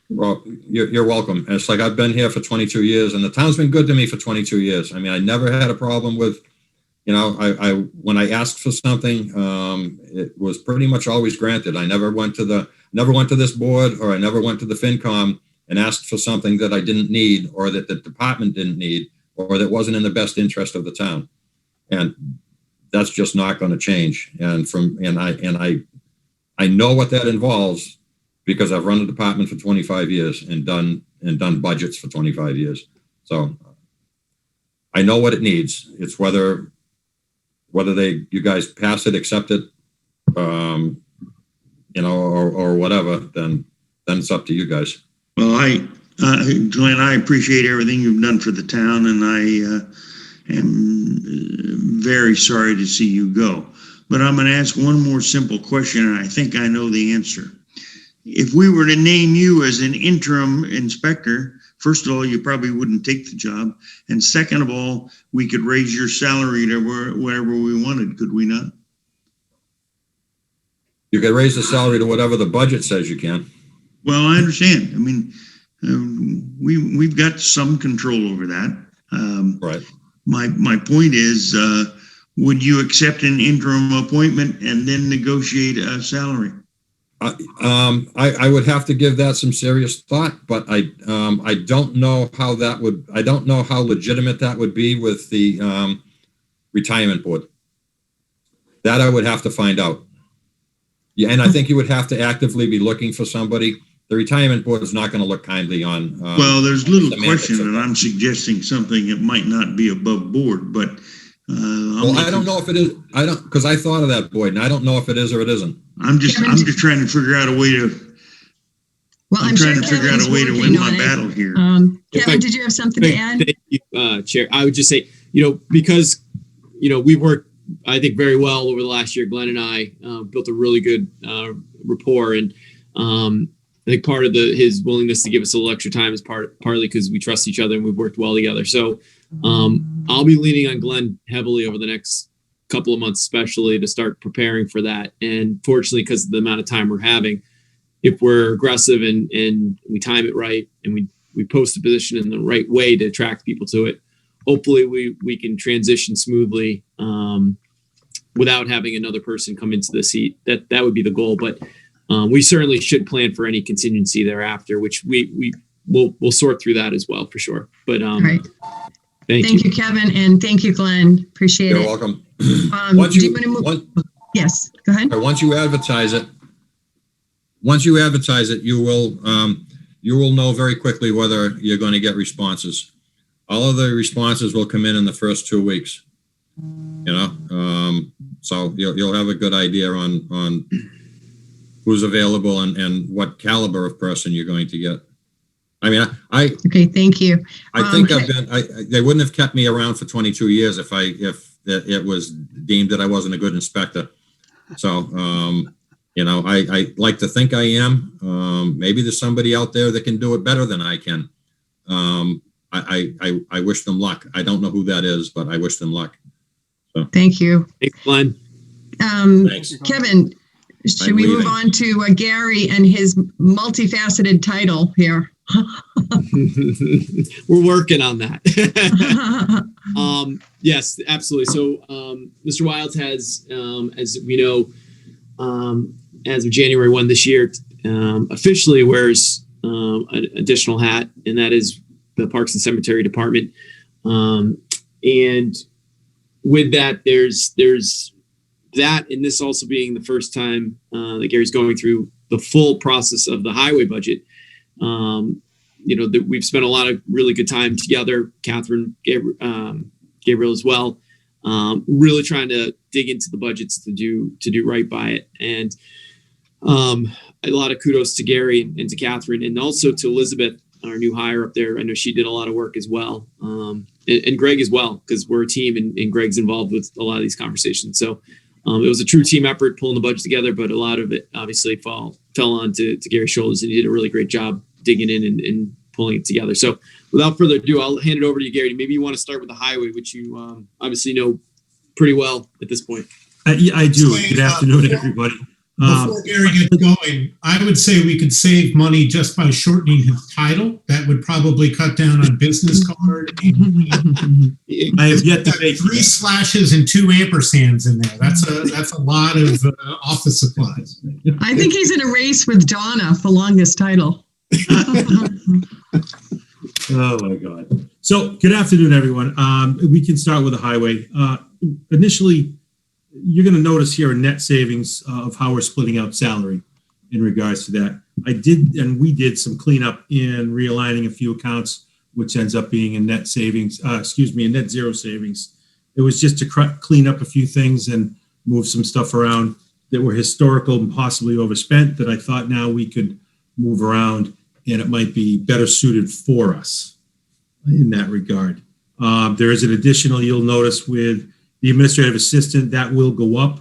Well, you're welcome. It's like I've been here for 22 years, and the town's been good to me for 22 years. I mean, I never had a problem with, I when I asked for something, it was pretty much always granted. I never went to this board, or I never went to the FinCom and asked for something that I didn't need, or that the department didn't need, or that wasn't in the best interest of the town. And that's just not going to change. And I know what that involves, because I've run a department for 25 years and done budgets for 25 years. So I know what it needs. It's whether you guys pass it, accept it, or whatever, then it's up to you guys. Well, Glenn, I appreciate everything you've done for the town, and I am very sorry to see you go. But I'm going to ask one more simple question, and I think I know the answer. If we were to name you as an interim inspector, first of all, you probably wouldn't take the job. And second of all, we could raise your salary to wherever we wanted, could we not? You can raise the salary to whatever the budget says you can. Well, I understand. I mean, we've got some control over that. Right. My point is, would you accept an interim appointment and then negotiate a salary? I would have to give that some serious thought, but I don't know how that would. I don't know how legitimate that would be with the retirement board. That I would have to find out. Yeah, and I think you would have to actively be looking for somebody. The retirement board is not going to look kindly on. Well, there's little semantics question of that I'm suggesting something that might not be above board, but. Well, I don't know if it is. I don't, because I thought of that, Boyd, and I don't know if it is or it isn't. I'm just trying to figure out a way to. well, I'm sure trying to figure out Kevin's a way to working win my on it. battle here. Kevin, did you have something to add? Thank you, Chair. I would just say, because, we worked, I think, very well over the last year. Glenn and I built a really good rapport, and I think part of his willingness to give us a little extra time is partly because we trust each other and we've worked well together. So I'll be leaning on Glenn heavily over the next couple of months, especially to start preparing for that. And fortunately, because of the amount of time we're having, if we're aggressive and we time it right and we post the position in the right way to attract people to it, hopefully we can transition smoothly without having another person come into the seat. That would be the goal. But we certainly should plan for any contingency thereafter, which we'll sort through that as well for sure. But Right. thank Thank you, Kevin, and thank you, Glenn. Appreciate You're it. welcome. Do Once you want to move? Yes, go ahead. once you advertise it, you will know very quickly whether you're going to get responses. All of the responses will come in the first 2 weeks. So you'll have a good idea on who's available and what caliber of person you're going to get. I mean, Okay, thank you. I think they wouldn't have kept me around for 22 years if it was deemed that I wasn't a good inspector. So, I like to think I am. Maybe there's somebody out there that can do it better than I can. I wish them luck. I don't know who that is, but I wish them luck. So. Thank you. Thanks, Glenn. Thanks. Kevin, should we move on to Gary and his multifaceted title here? We're working on that. Yes, absolutely. So, Mr. Wilds has, as we know, as of January 1 this year, officially wears an additional hat, and that is the Parks and Cemetery Department. And with that, there's that, and this also being the first time that Gary's going through the full process of the highway budget. That we've spent a lot of really good time together, Catherine, Gabriel as well, really trying to dig into the budgets to do right by it. And a lot of kudos to Gary and to Catherine, and also to Elizabeth, our new hire up there. I know she did a lot of work as well, and Greg as well, because we're a team, and Greg's involved with a lot of these conversations. So it was a true team effort pulling the budget together, but a lot of it obviously fell onto Gary's shoulders, and he did a really great job digging in and pulling it together. So without further ado, I'll hand it over to you, Gary. Maybe you want to start with the highway, which you obviously know pretty well at this point. I do. Good afternoon, everybody. Before Gary gets going, I would say we could save money just by shortening his title. That would probably cut down on business card. I have yet to make 3 slashes and 2 ampersands in there. That's a lot of office supplies. I think he's in a race with Donna for longest title. Oh my God. So good afternoon, everyone. We can start with the highway. Initially, you're going to notice here a net savings of how we're splitting out salary in regards to that. We did some cleanup in realigning a few accounts, which ends up being a net savings, a net zero savings. It was just to clean up a few things and move some stuff around that were historical and possibly overspent that I thought now we could move around, and it might be better suited for us in that regard. There is an additional, you'll notice, with the administrative assistant, that will go up.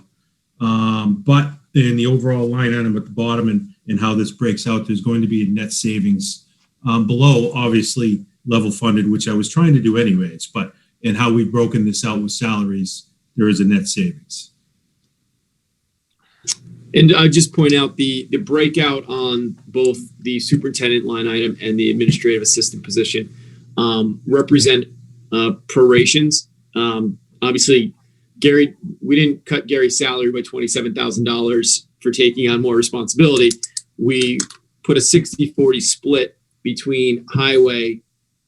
But in the overall line item at the bottom and how this breaks out, there's going to be a net savings below, obviously, level funded, which I was trying to do anyways. But in how we've broken this out with salaries, there is a net savings. And I just point out the breakout on both the superintendent line item and the administrative assistant position represent prorations. Obviously, Gary, we didn't cut Gary's salary by $27,000 for taking on more responsibility. We put a 60-40 split between highway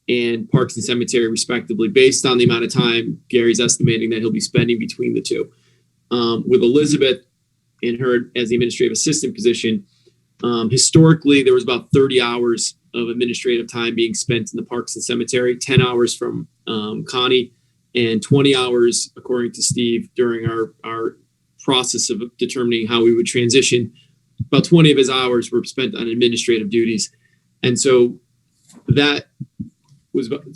and parks and cemetery, respectively, based on the amount of time Gary's estimating that he'll be spending between the two. With Elizabeth in her as the administrative assistant position, historically, there was about 30 hours of administrative time being spent in the parks and cemetery, 10 hours from Connie, and 20 hours, according to Steve, during our process of determining how we would transition. About 20 of his hours were spent on administrative duties. And so that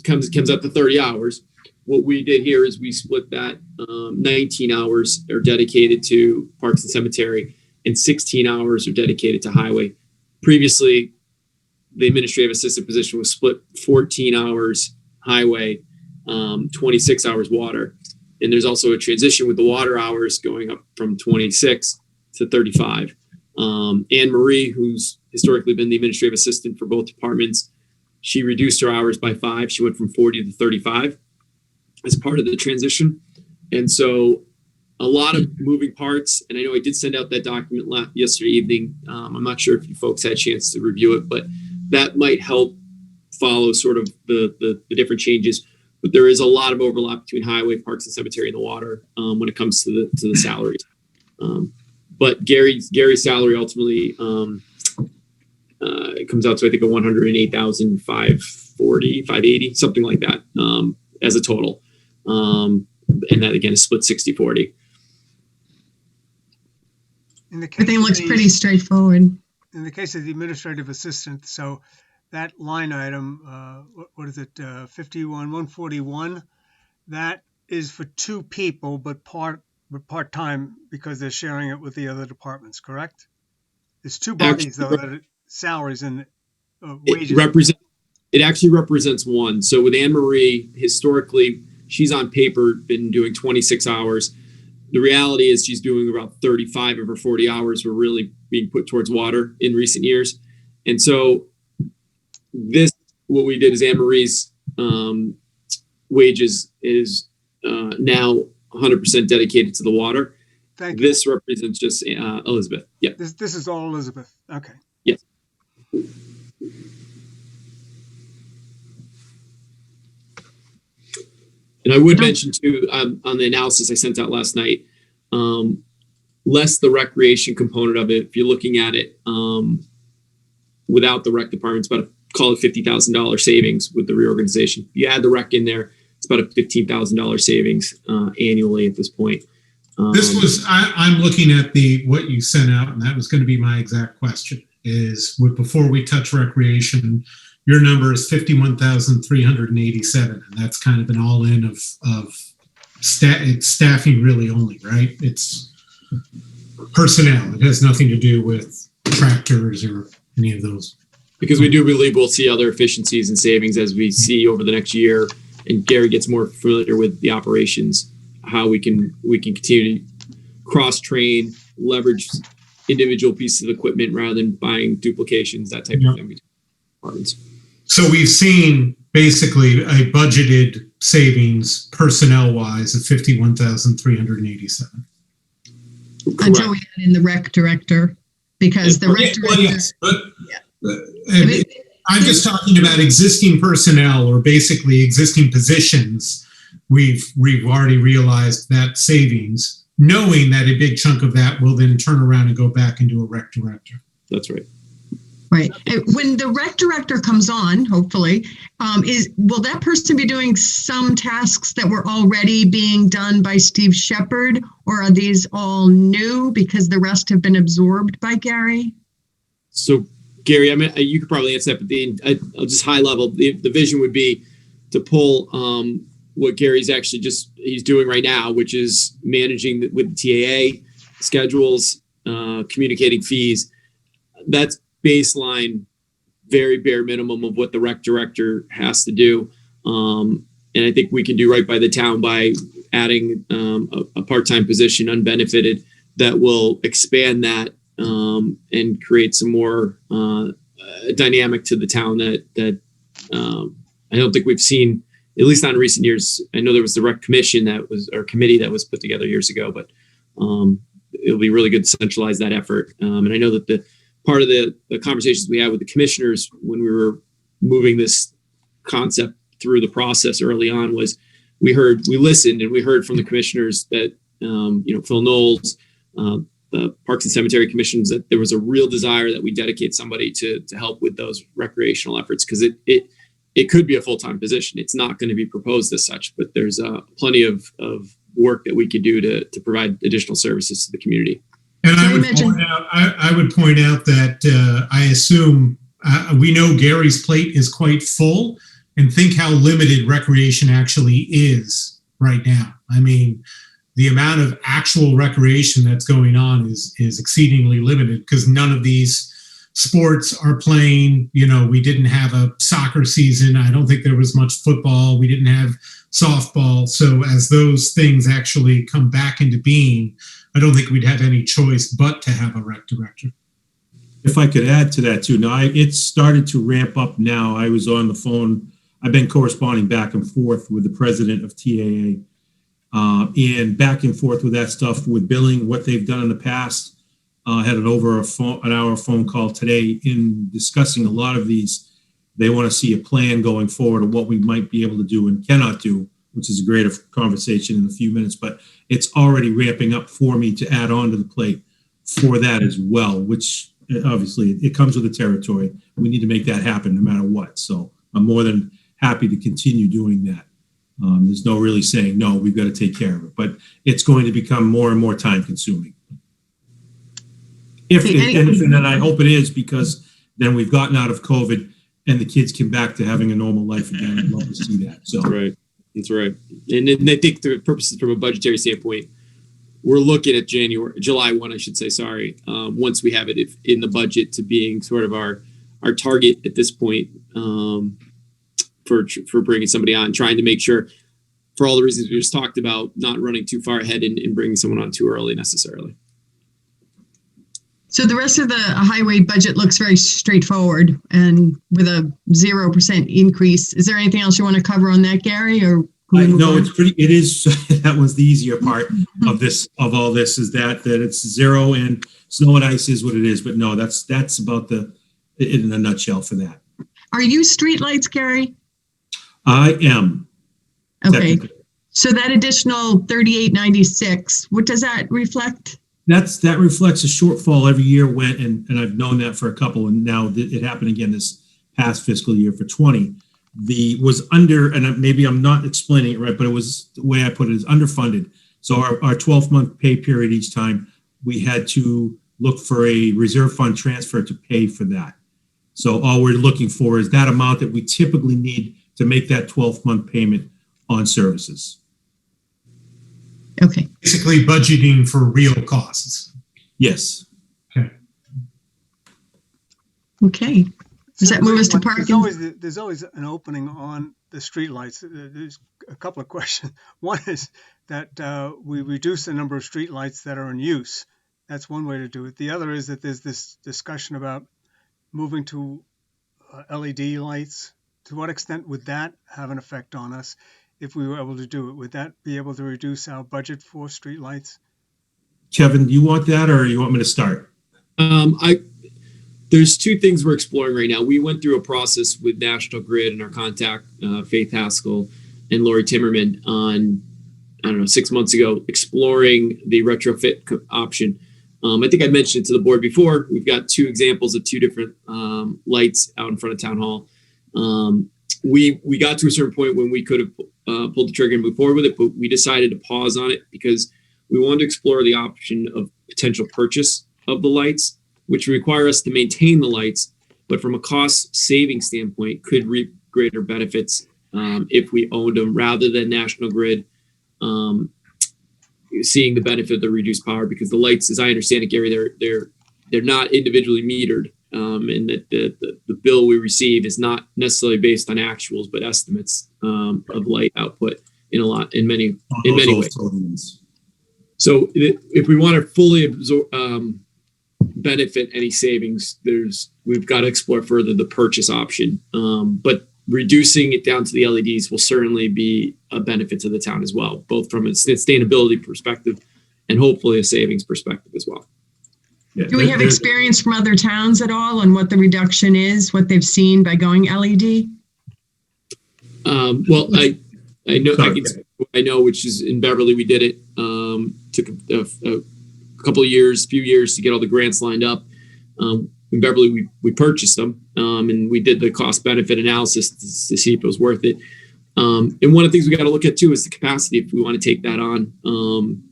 comes up to 30 hours. What we did here is we split that 19 hours are dedicated to parks and cemetery, and 16 hours are dedicated to highway. Previously, the administrative assistant position was split 14 hours highway, 26 hours water. And there's also a transition with the water hours going up from 26 to 35. Anne Marie, who's historically been the administrative assistant for both departments, she reduced her hours by 5. She went from 40 to 35 as part of the transition. And so a lot of moving parts. And I know I did send out that document yesterday evening. I'm not sure if you folks had a chance to review it, but that might help follow sort of the different changes. But there is a lot of overlap between highway, parks and cemetery, and the water when it comes to the salaries. But Gary's salary ultimately it comes out to, I think, a $108,540, 580, something like that as a total. And that again is split 60-40. Everything looks pretty straightforward. In the case of the administrative assistant, so that line item, what is it, 141, that is for two people, but part-time because they're sharing it with the other departments, correct? There's two bodies, though, that are salaries and wages. It actually represents one. So with Anne Marie, historically, she's on paper been doing 26 hours. The reality is she's doing about 35 of her 40 hours were really being put towards water in recent years. And so what we did is Anne Marie's wages is now 100% dedicated to the water. Thank you. This represents just Elizabeth. Yeah. This is all Elizabeth. Okay. Yes. And I would mention too, on the analysis I sent out last night, less the recreation component of it. If you're looking at it without the rec department, it's about call it $50,000 savings with the reorganization. If you add the rec in there, it's about a $15,000 savings annually at this point. I'm looking at what you sent out, and that was going to be my exact question. Before we touch recreation, your number is 51,387, and that's kind of an all-in of it's staffing really only, right? It's personnel. It has nothing to do with tractors or any of those. Because we do believe we'll see other efficiencies and savings as we see over the next year, and Gary gets more familiar with the operations, how we can continue to cross-train, leverage individual pieces of equipment rather than buying duplications, that type of thing between departments. So we've seen basically a budgeted savings personnel-wise of 51,387. Until we add in the rec director, because the rec director. Yes, but I'm just talking about existing personnel or basically existing positions. We've already realized that savings, knowing that a big chunk of that will then turn around and go back into a rec director. That's right. Right. When the rec director comes on, hopefully, will that person be doing some tasks that were already being done by Steve Shepard, or are these all new because the rest have been absorbed by Gary? So, Gary, I mean, you could probably answer that, but I'll just high level. The vision would be to pull what Gary's actually he's doing right now, which is managing with the TAA schedules, communicating fees. That's baseline, very bare minimum of what the rec director has to do. And I think we can do right by the town by adding a part-time position, unbenefited, that will expand that and create some more dynamic to the town that I don't think we've seen, at least not in recent years. I know there was the rec commission or committee that was put together years ago, but it'll be really good to centralize that effort. And I know that the part of the conversations we had with the commissioners when we were moving this concept through the process early on was we listened and we heard from the commissioners that, Phil Knowles, the Parks and Cemetery Commissions, that there was a real desire that we dedicate somebody to help with those recreational efforts, because it could be a full-time position. It's not going to be proposed as such, but there's plenty of work that we could do to provide additional services to the community. And I would point out that I assume we know Gary's plate is quite full, and think how limited recreation actually is right now. I mean, the amount of actual recreation that's going on is exceedingly limited, because none of these sports are playing. We didn't have a soccer season. I don't think there was much football. We didn't have softball. So as those things actually come back into being, I don't think we'd have any choice but to have a rec director. If I could add to that too, now it's started to ramp up now. I was on the phone. I've been corresponding back and forth with the president of TAA and back and forth with that stuff with billing, what they've done in the past. Had an hour phone call today in discussing a lot of these. They want to see a plan going forward of what we might be able to do and cannot do, which is a greater conversation in a few minutes, but it's already ramping up for me to add on to the plate for that as well, which obviously it comes with the territory. We need to make that happen no matter what. So I'm more than happy to continue doing that. There's no really saying, no, we've got to take care of it, but it's going to become more and more time consuming. And then I hope it is, because then we've gotten out of COVID and the kids come back to having a normal life again. I'd love to see that. So Right. That's right. And I think the purposes from a budgetary standpoint, we're looking at July 1, I should say, sorry. Once we have it in the budget to being sort of our target at this point, for bringing somebody on, trying to make sure, for all the reasons we just talked about, not running too far ahead and bringing someone on too early necessarily. So the rest of the highway budget looks very straightforward and with a 0% increase. Is there anything else you want to cover on that, Gary? Or no, it is. That was the easier part of all this is that it's zero and snow and ice is what it is. But no, that's about in a nutshell for that. Are you streetlights, Gary? I am. Okay. So that additional 3896, what does that reflect? That reflects a shortfall every year and I've known that for a couple, and now it happened again this past fiscal year for 20. Was under, and maybe I'm not explaining it right, but it was the way I put it is underfunded. So our 12-month pay period each time, we had to look for a reserve fund transfer to pay for that. So all we're looking for is that amount that we typically need to make that 12-month payment on services. Okay. Basically budgeting for real costs. Yes. Okay. Does that move us to parking? There's always an opening on the streetlights. There's a couple of questions. One is that we reduce the number of streetlights that are in use. That's one way to do it. The other is that there's this discussion about moving to LED lights. To what extent would that have an effect on us if we were able to do it? Would that be able to reduce our budget for streetlights? Kevin, do you want that or you want me to start? There's two things we're exploring right now. We went through a process with National Grid and our contact, Faith Haskell and Lori Timmerman on, 6 months ago, exploring the retrofit option. I think I mentioned it to the board before. We've got two examples of two different lights out in front of Town Hall. We got to a certain point when we could have pulled the trigger and moved forward with it, but we decided to pause on it because we wanted to explore the option of potential purchase of the lights, which require us to maintain the lights, but from a cost saving standpoint, could reap greater benefits if we owned them rather than National Grid seeing the benefit of the reduced power. Because the lights, as I understand it, Gary, they're not individually metered, and that the bill we receive is not necessarily based on actuals, but estimates of light output in many ways. So if we want to fully absorb. Benefit any savings, we've got to explore further the purchase option, but reducing it down to the LEDs will certainly be a benefit to the town as well, both from a sustainability perspective and hopefully a savings perspective as well. Yeah, do we have experience from other towns at all on what the reduction is, what they've seen by going LED? Well, I know I know, which is in Beverly we did it. Took a couple of years, few years to get all the grants lined up. In Beverly, we purchased them, and we did the cost benefit analysis to see if it was worth it. And one of the things we got to look at too is the capacity if we want to take that on,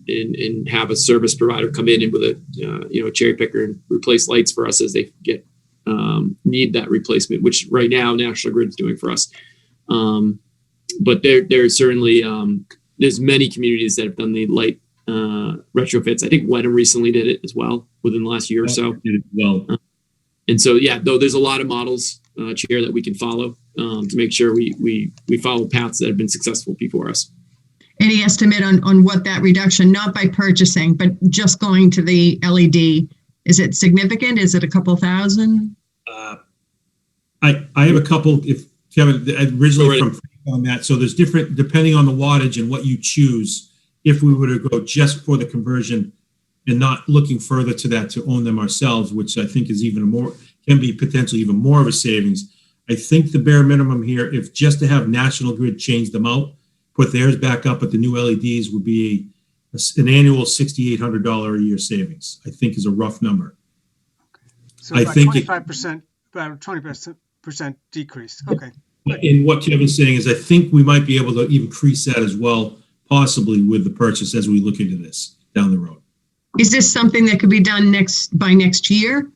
and have a service provider come in and with a cherry picker and replace lights for us as they get need that replacement, which right now National Grid is doing for us. But there's certainly there's many communities that have done the light retrofits. I think Wenham recently did it as well within the last year or so. And so, yeah, though there's a lot of models, Chair, that we can follow to make sure we follow paths that have been successful before us. Any estimate on what that reduction, not by purchasing, but just going to the LED, is it significant? Is it a couple thousand? I have a couple, if Kevin, originally from on that. So there's different, depending on the wattage and what you choose. If we were to go just for the conversion and not looking further to that to own them ourselves, which I think is can be potentially even more of a savings. I think the bare minimum here, if just to have National Grid change them out, put theirs back up at the new LEDs would be an annual $6,800 a year savings, I think is a rough number. So I think 25%, about 20% decrease. Okay. And what Kevin's saying is I think we might be able to increase that as well, possibly with the purchase as we look into this down the road. Is this something that could be done by next year?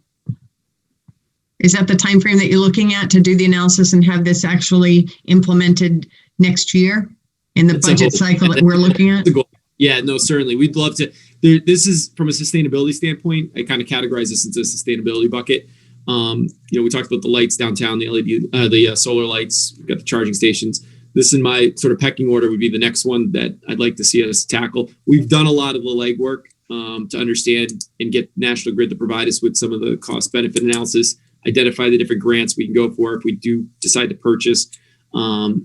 Is that the time frame that you're looking at to do the analysis and have this actually implemented next year in the That's a budget hope. cycle that we're looking at? The goal. Yeah, no, certainly. We'd love to. This is from a sustainability standpoint. I kind of categorize this into a sustainability bucket. We talked about the lights downtown, the LED, the solar lights. We've got the charging stations. This in my sort of pecking order would be the next one that I'd like to see us tackle. We've done a lot of the legwork to understand and get National Grid to provide us with some of the cost benefit analysis, identify the different grants we can go for if we do decide to purchase. There's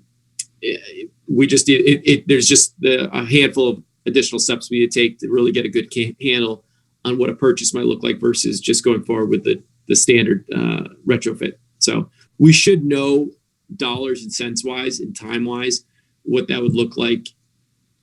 just a handful of additional steps we need to take to really get a good handle on what a purchase might look like versus just going forward with the standard retrofit. So we should know dollars and cents wise and time wise what that would look like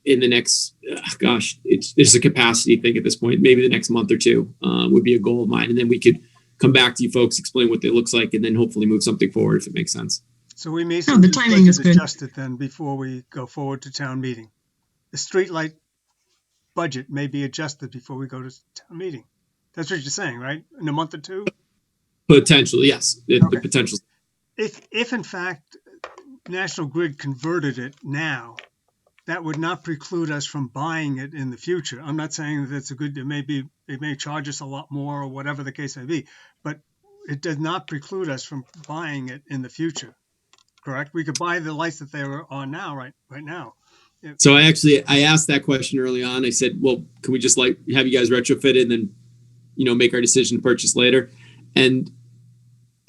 in the next, it's a capacity thing at this point. Maybe the next month or two would be a goal of mine. And then we could come back to you folks, explain what it looks like, and then hopefully move something forward if it makes sense. So we may the timing is good. Adjusted then before we go forward to town meeting. The streetlight budget may be adjusted before we go to town meeting. That's what you're saying, right? In a month or two? Potentially, yes. The potential. If in fact National Grid converted it now, that would not preclude us from buying it in the future. I'm not saying that it's a good, it may charge us a lot more or whatever the case may be, but it does not preclude us from buying it in the future. Correct? We could buy the lights that they were on now, right now. So I asked that question early on. I said, well, can we just have you guys retrofit it and then, make our decision to purchase later? And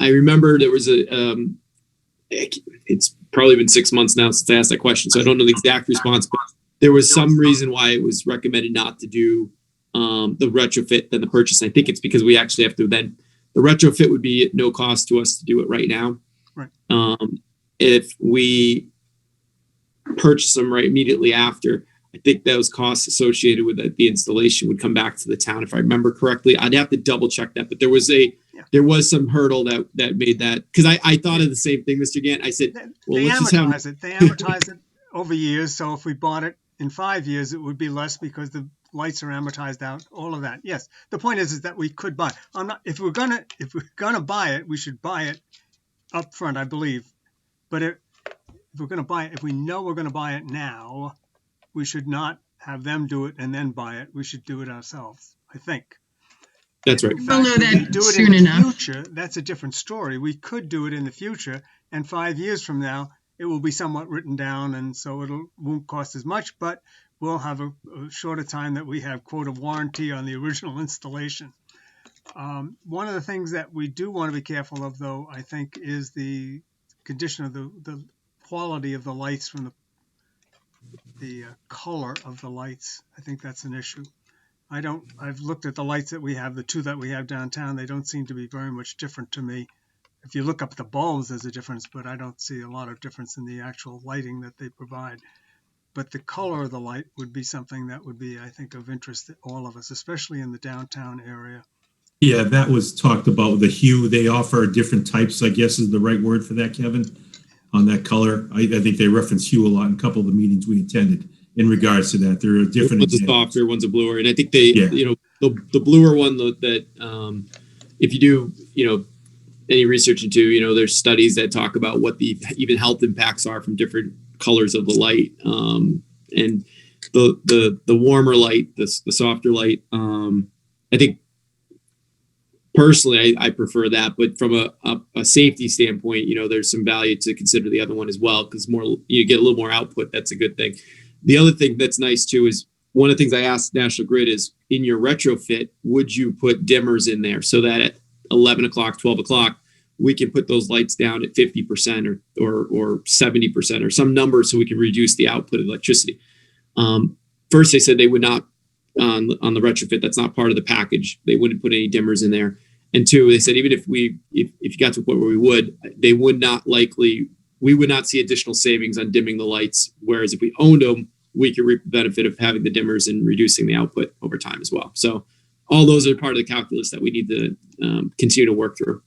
I remember there was it's probably been 6 months now since I asked that question, so I don't know the exact response, but there was some reason why it was recommended not to do the retrofit than the purchase. I think it's because we actually have to then, the retrofit would be at no cost to us to do it right now. Right. If we purchase them right immediately after, I think those costs associated with the installation would come back to the town, if I remember correctly. I'd have to double check that, but there was some hurdle that made that, because I thought of the same thing, Mr. Gant. I said, well, they let's just have it. They amortize it over years. So if we bought it in 5 years, it would be less because the lights are amortized out. All of that. Yes. The point is that we could buy. If we're gonna buy it, we should buy it up front, I believe. But if we're gonna buy it, if we know we're gonna buy it now, we should not have them do it and then buy it. We should do it ourselves, I think. That's right. We'll know that do it soon in the enough. future, that's a different story. We could do it in the future, and 5 years from now, it will be somewhat written down, and so it won't cost as much, but we'll have a shorter time that we have, quote, a warranty on the original installation. One of the things that we do want to be careful of, though, I think, is the condition of the quality of the lights from the color of the lights. I think that's an issue. I've looked at the lights that we have, the two that we have downtown. They don't seem to be very much different to me. If you look up at the bulbs, there's a difference, but I don't see a lot of difference in the actual lighting that they provide. But the color of the light would be something that would be, I think, of interest to all of us, especially in the downtown area. Yeah, that was talked about, the hue. They offer different types, I guess is the right word for that, Kevin, on that color. I think they reference hue a lot in a couple of the meetings we attended in regards to that. There are different one's examples. a softer, one's a bluer, and I think the bluer one that if you do any research into, there's studies that talk about what the even health impacts are from different colors of the light, and the warmer light, the softer light. I think personally I prefer that, but from a safety standpoint, there's some value to consider the other one as well, because you get a little more output. That's a good thing. The other thing that's nice too is, one of the things I asked National Grid is, in your retrofit, would you put dimmers in there so that at 11 o'clock, 12 o'clock, we can put those lights down at 50% or 70% or some number so we can reduce the output of electricity. First, they said they would not, on the retrofit, that's not part of the package. They wouldn't put any dimmers in there. And two, they said even if you got to a point where we would not see additional savings on dimming the lights. Whereas if we owned them, we could reap the benefit of having the dimmers and reducing the output over time as well. So all those are part of the calculus that we need to continue to work through.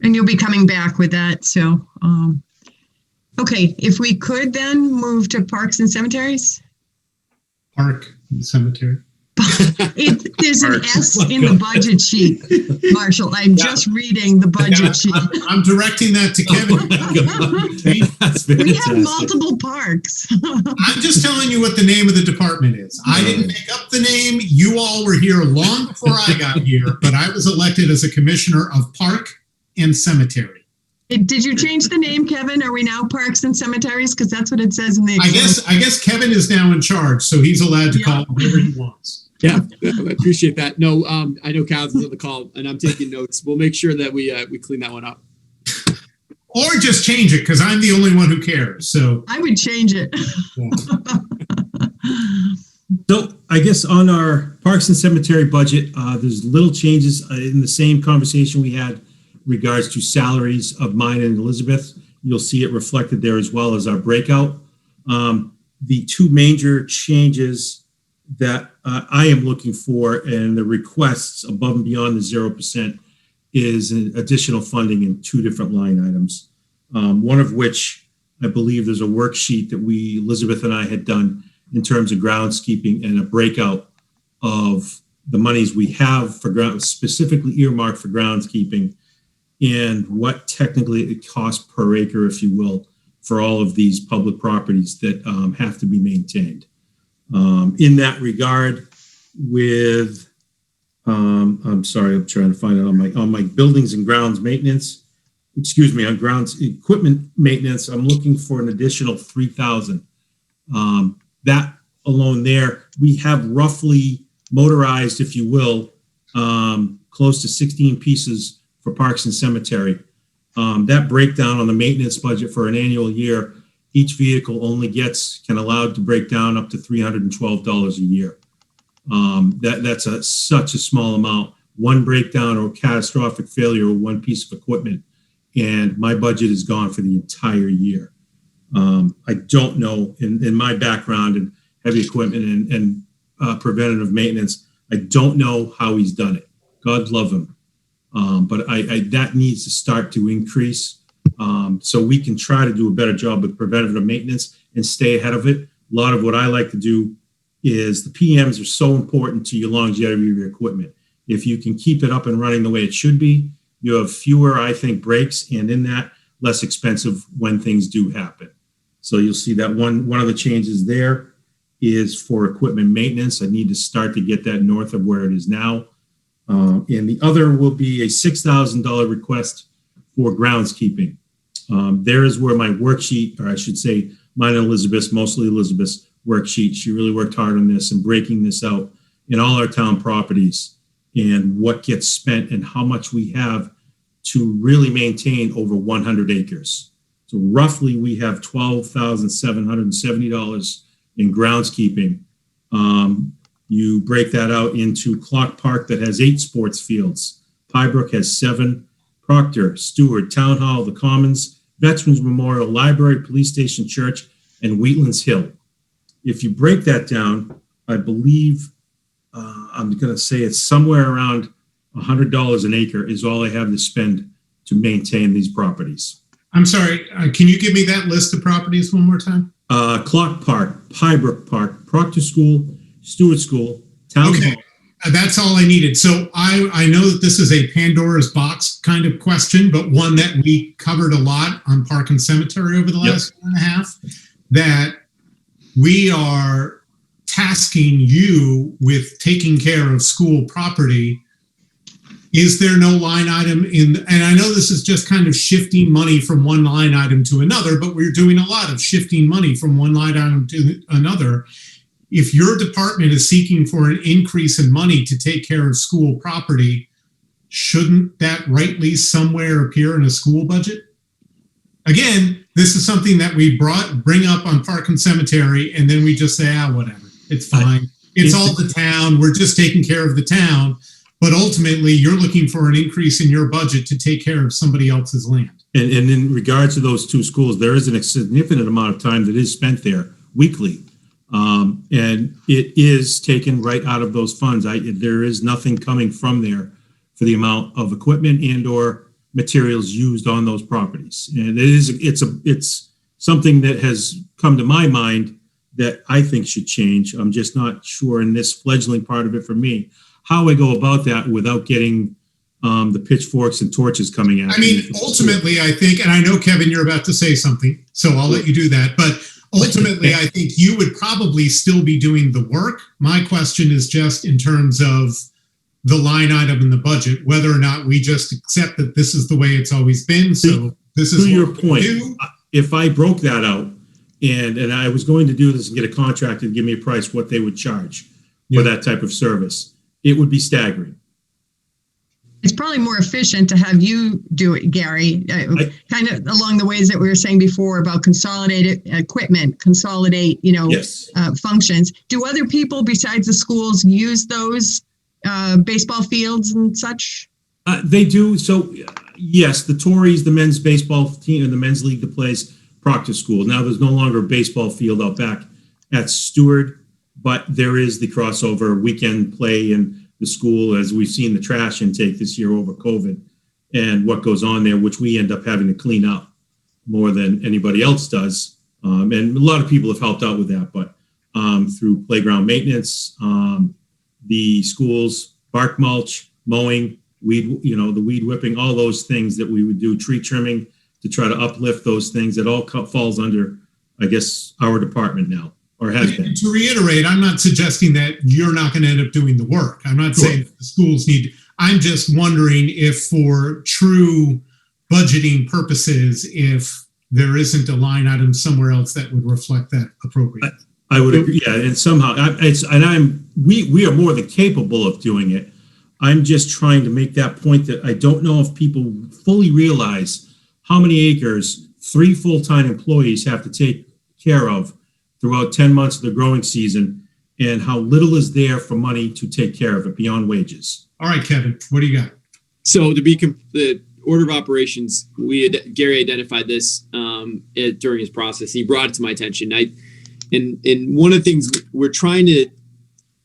And you'll be coming back with that. So, okay, if we could then move to parks and cemeteries. Park and cemetery. There's an S in the budget sheet, Marshall. I'm just reading the budget sheet. I'm directing that to Kevin. That's We have fantastic. multiple parks. I'm just telling you what the name of the department is. I didn't make up the name. You all were here long before I got here, but I was elected as a commissioner of Park and Cemetery. Did you change the name, Kevin? Are we now Parks and Cemeteries? Because that's what it says in the. I guess Kevin is now in charge, so he's allowed to Yeah. call whatever he wants. Yeah, I appreciate that. No, I know Cal's on the call, and I'm taking notes. We'll make sure that we clean that one up. Or just change it, because I'm the only one who cares. So I would change it. So I guess on our Parks and Cemetery budget, there's little changes in the same conversation we had regards to salaries of mine and Elizabeth. You'll see it reflected there as well as our breakout. The two major changes that I am looking for and the requests above and beyond the 0% is an additional funding in two different line items. One of which I believe there's a worksheet that Elizabeth and I had done in terms of groundskeeping and a breakout of the monies we have for specifically earmarked for groundskeeping and what technically it costs per acre, if you will, for all of these public properties that have to be maintained. In that regard, I'm sorry, I'm trying to find it on my buildings and grounds maintenance. Excuse me, on grounds equipment maintenance, I'm looking for an additional 3,000. That alone there, we have roughly motorized, if you will, close to 16 pieces for Parks and Cemetery. That breakdown on the maintenance budget for an annual year, each vehicle only can allowed to break down up to $312 a year. That's such a small amount. One breakdown or catastrophic failure of one piece of equipment, and my budget is gone for the entire year. I don't know, in my background in heavy equipment and preventative maintenance, I don't know how he's done it. God love him. But that needs to start to increase so we can try to do a better job with preventative maintenance and stay ahead of it. A lot of what I like to do is the PMs are so important to your longevity of your equipment. If you can keep it up and running the way it should be, you have fewer, I think, breaks, and in that, less expensive when things do happen. So you'll see that one of the changes there is for equipment maintenance. I need to start to get that north of where it is now. And the other will be a $6,000 request for groundskeeping. There is where my worksheet, or I should say mine and Elizabeth's, mostly Elizabeth's worksheet. She really worked hard on this and breaking this out in all our town properties and what gets spent and how much we have to really maintain over 100 acres. So roughly we have $12,770 in groundskeeping. You break that out into Clock Park that has 8 sports fields. Pybrook has 7. Proctor, Stewart, Town Hall, the Commons, Veterans Memorial, Library, Police Station, Church, and Wheatlands Hill. If you break that down, I believe I'm going to say it's somewhere around $100 an acre is all I have to spend to maintain these properties. I'm sorry, can you give me that list of properties one more time? Clock Park, Pybrook Park, Proctor School, Stewart School, Town Hall. That's all I needed. So I know that this is a Pandora's box kind of question, but one that we covered a lot on Park and Cemetery over the last year and a half, that we are tasking you with taking care of school property. Is there no line item and I know this is just kind of shifting money from one line item to another, but we're doing a lot of shifting money from one line item to another. If your department is seeking for an increase in money to take care of school property, shouldn't that rightly somewhere appear in a school budget? Again, this is something that we bring up on Park and Cemetery, and then we just say, whatever, it's fine. It's all the town. We're just taking care of the town. But ultimately, you're looking for an increase in your budget to take care of somebody else's land. And in regards to those two schools, there is a significant amount of time that is spent there weekly. And it is taken right out of those funds. There is nothing coming from there for the amount of equipment and or materials used on those properties. And it's something that has come to my mind that I think should change. I'm just not sure in this fledgling part of it for me, how I go about that without getting the pitchforks and torches coming at I mean, me. ultimately, I think, and I know, Kevin, you're about to say something, so I'll let you do that. But ultimately, I think you would probably still be doing the work. My question is just in terms of the line item in the budget, whether or not we just accept that this is the way it's always been. So this is to your what we point. do. If I broke that out and I was going to do this and get a contractor to give me a price, what they would charge for that type of service, it would be staggering. It's probably more efficient to have you do it, Gary, kind of along the ways that we were saying before about consolidated equipment, consolidate, Yes. functions. Do other people besides the schools use those baseball fields and such? They do. So, yes, the Tories, the men's baseball team, and the men's league that plays Proctor School. Now, there's no longer a baseball field out back at Stewart, but there is the crossover weekend play in the school, as we've seen the trash intake this year over COVID and what goes on there, which we end up having to clean up more than anybody else does. And a lot of people have helped out with that, but through playground maintenance, the schools, bark mulch, mowing, weed, the weed whipping, all those things that we would do, tree trimming to try to uplift those things. It all falls under, I guess, our department now, or has been. To reiterate, I'm not suggesting that you're not going to end up doing the work. I'm not saying that the schools need. I'm just wondering if, for true budgeting purposes, if there isn't a line item somewhere else that would reflect that appropriately. I would agree. Yeah, and somehow we are more than capable of doing it. I'm just trying to make that point that I don't know if people fully realize how many acres 3 full-time employees have to take care of throughout 10 months of the growing season, and how little is there for money to take care of it beyond wages. All right, Kevin, what do you got? So to be the order of operations, Gary identified this during his process. He brought it to my attention. And one of the things we're trying to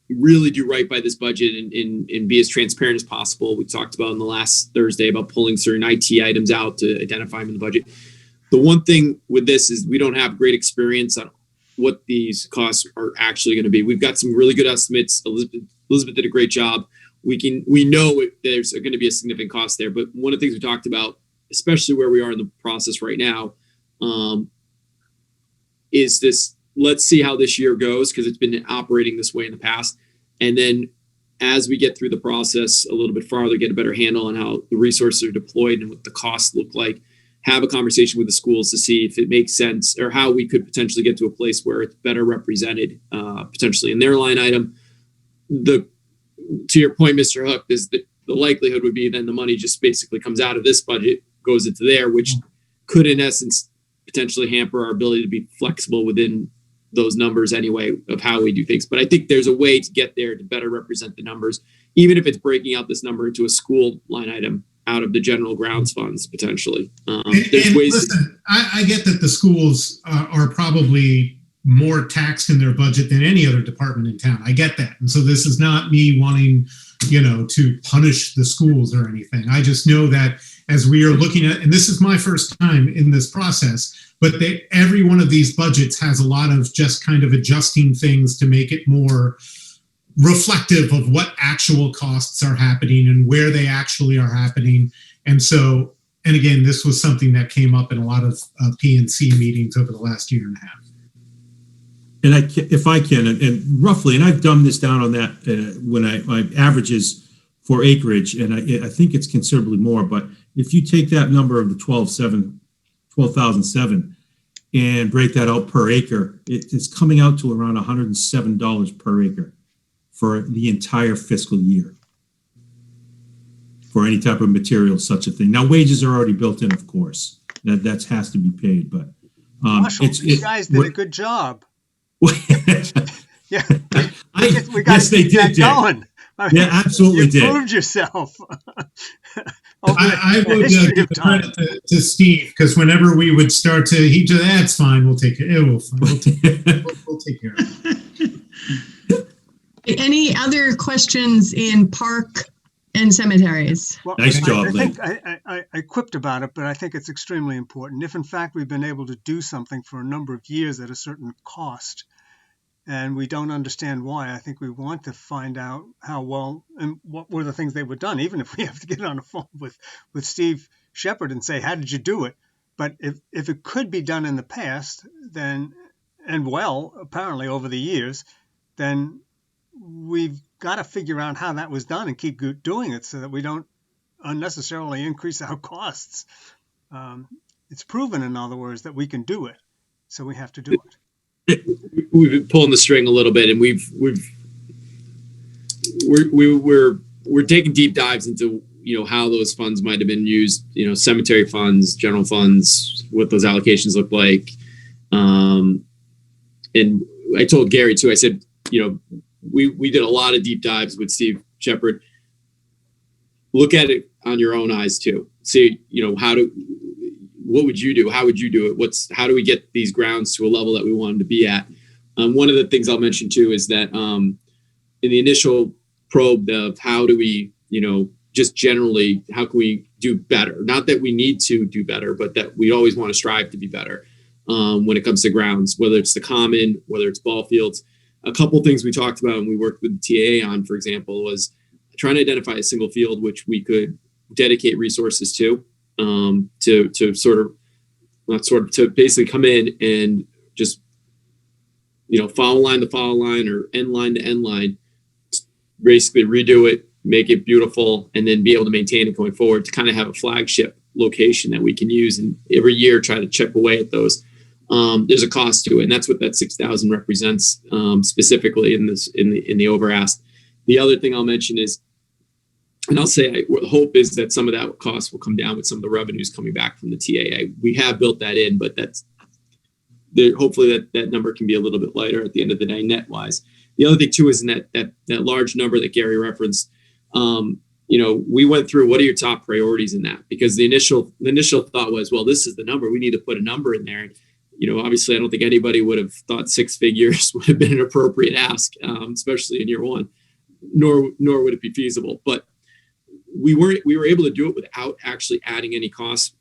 really do right by this budget and be as transparent as possible. We talked about on the last Thursday about pulling certain IT items out to identify them in the budget. The one thing with this is we don't have great experience on what these costs are actually going to be. We've got some really good estimates. Elizabeth did a great job. We know there's going to be a significant cost there, but one of the things we talked about, especially where we are in the process right now, is this, let's see how this year goes, because it's been operating this way in the past. And then as we get through the process a little bit farther, get a better handle on how the resources are deployed and what the costs look like, have a conversation with the schools to see if it makes sense or how we could potentially get to a place where it's better represented potentially in their line item. To your point, Mr. Hook, is that the likelihood would be then the money just basically comes out of this budget, goes into there, which could in essence potentially hamper our ability to be flexible within those numbers anyway of how we do things. But I think there's a way to get there to better represent the numbers, even if it's breaking out this number into a school line item out of the general grounds funds potentially. There's ways. Listen, I get that the schools are probably more taxed in their budget than any other department in town. I get that. And so this is not me wanting, to punish the schools or anything. I just know that as we are looking at, and this is my first time in this process, but every one of these budgets has a lot of just kind of adjusting things to make it more reflective of what actual costs are happening and where they actually are happening. And so, and again, this was something that came up in a lot of PNC meetings over the last year and a half. And if I can, and roughly, and I've dumbed this down on that when my averages for acreage, and I think it's considerably more, but if you take that number of the 12,007 and break that out per acre, it's coming out to around $107 per acre for the entire fiscal year for any type of material, such a thing. Now, wages are already built in, of course. That has to be paid, but Marshall, you guys did a good job. Yeah, yes, they did. Going. Yeah, absolutely did. You proved yourself. I would give credit to Steve, because whenever we would start to, he just, that's fine, we'll take it. We'll take care of it. Any other questions in park and cemeteries? Well, nice job, I think I quipped about it, but I think it's extremely important. If in fact we've been able to do something for a number of years at a certain cost, and we don't understand why. I think we want to find out how well and what were the things they were done, even if we have to get on the phone with Steve Shepherd and say, how did you do it? But if it could be done in the past, then, and well, apparently over the years, then we've got to figure out how that was done and keep doing it so that we don't unnecessarily increase our costs. It's proven, in other words, that we can do it. So we have to do it. We've been pulling the string a little bit, and we're taking deep dives into, how those funds might have been used, cemetery funds, general funds, what those allocations look like. And I told Gary too, I said, we did a lot of deep dives with Steve Shepherd. Look at it on your own eyes too. See, what would you do? How would you do it? How do we get these grounds to a level that we want them to be at? One of the things I'll mention too is that in the initial probe of how do we, just generally, how can we do better? Not that we need to do better, but that we always want to strive to be better when it comes to grounds, whether it's the common, whether it's ball fields. A couple things we talked about and we worked with the TAA on, for example, was trying to identify a single field which we could dedicate resources to basically come in and just, foul line to foul line or end line to end line, basically redo it, make it beautiful, and then be able to maintain it going forward to kind of have a flagship location that we can use and every year try to chip away at those. There's a cost to it, and that's what that 6,000 represents specifically in the over ask. The other thing I'll mention is, and I'll say, the hope is that some of that cost will come down with some of the revenues coming back from the TAA. We have built that in, but hopefully that number can be a little bit lighter at the end of the day, net wise. The other thing too is in that large number that Gary referenced. We went through what are your top priorities in that, because the initial thought was, well, this is the number, we need to put a number in there. Obviously I don't think anybody would have thought 6 figures would have been an appropriate ask, especially in year one, nor would it be feasible. But we were able to do it without actually adding any costs.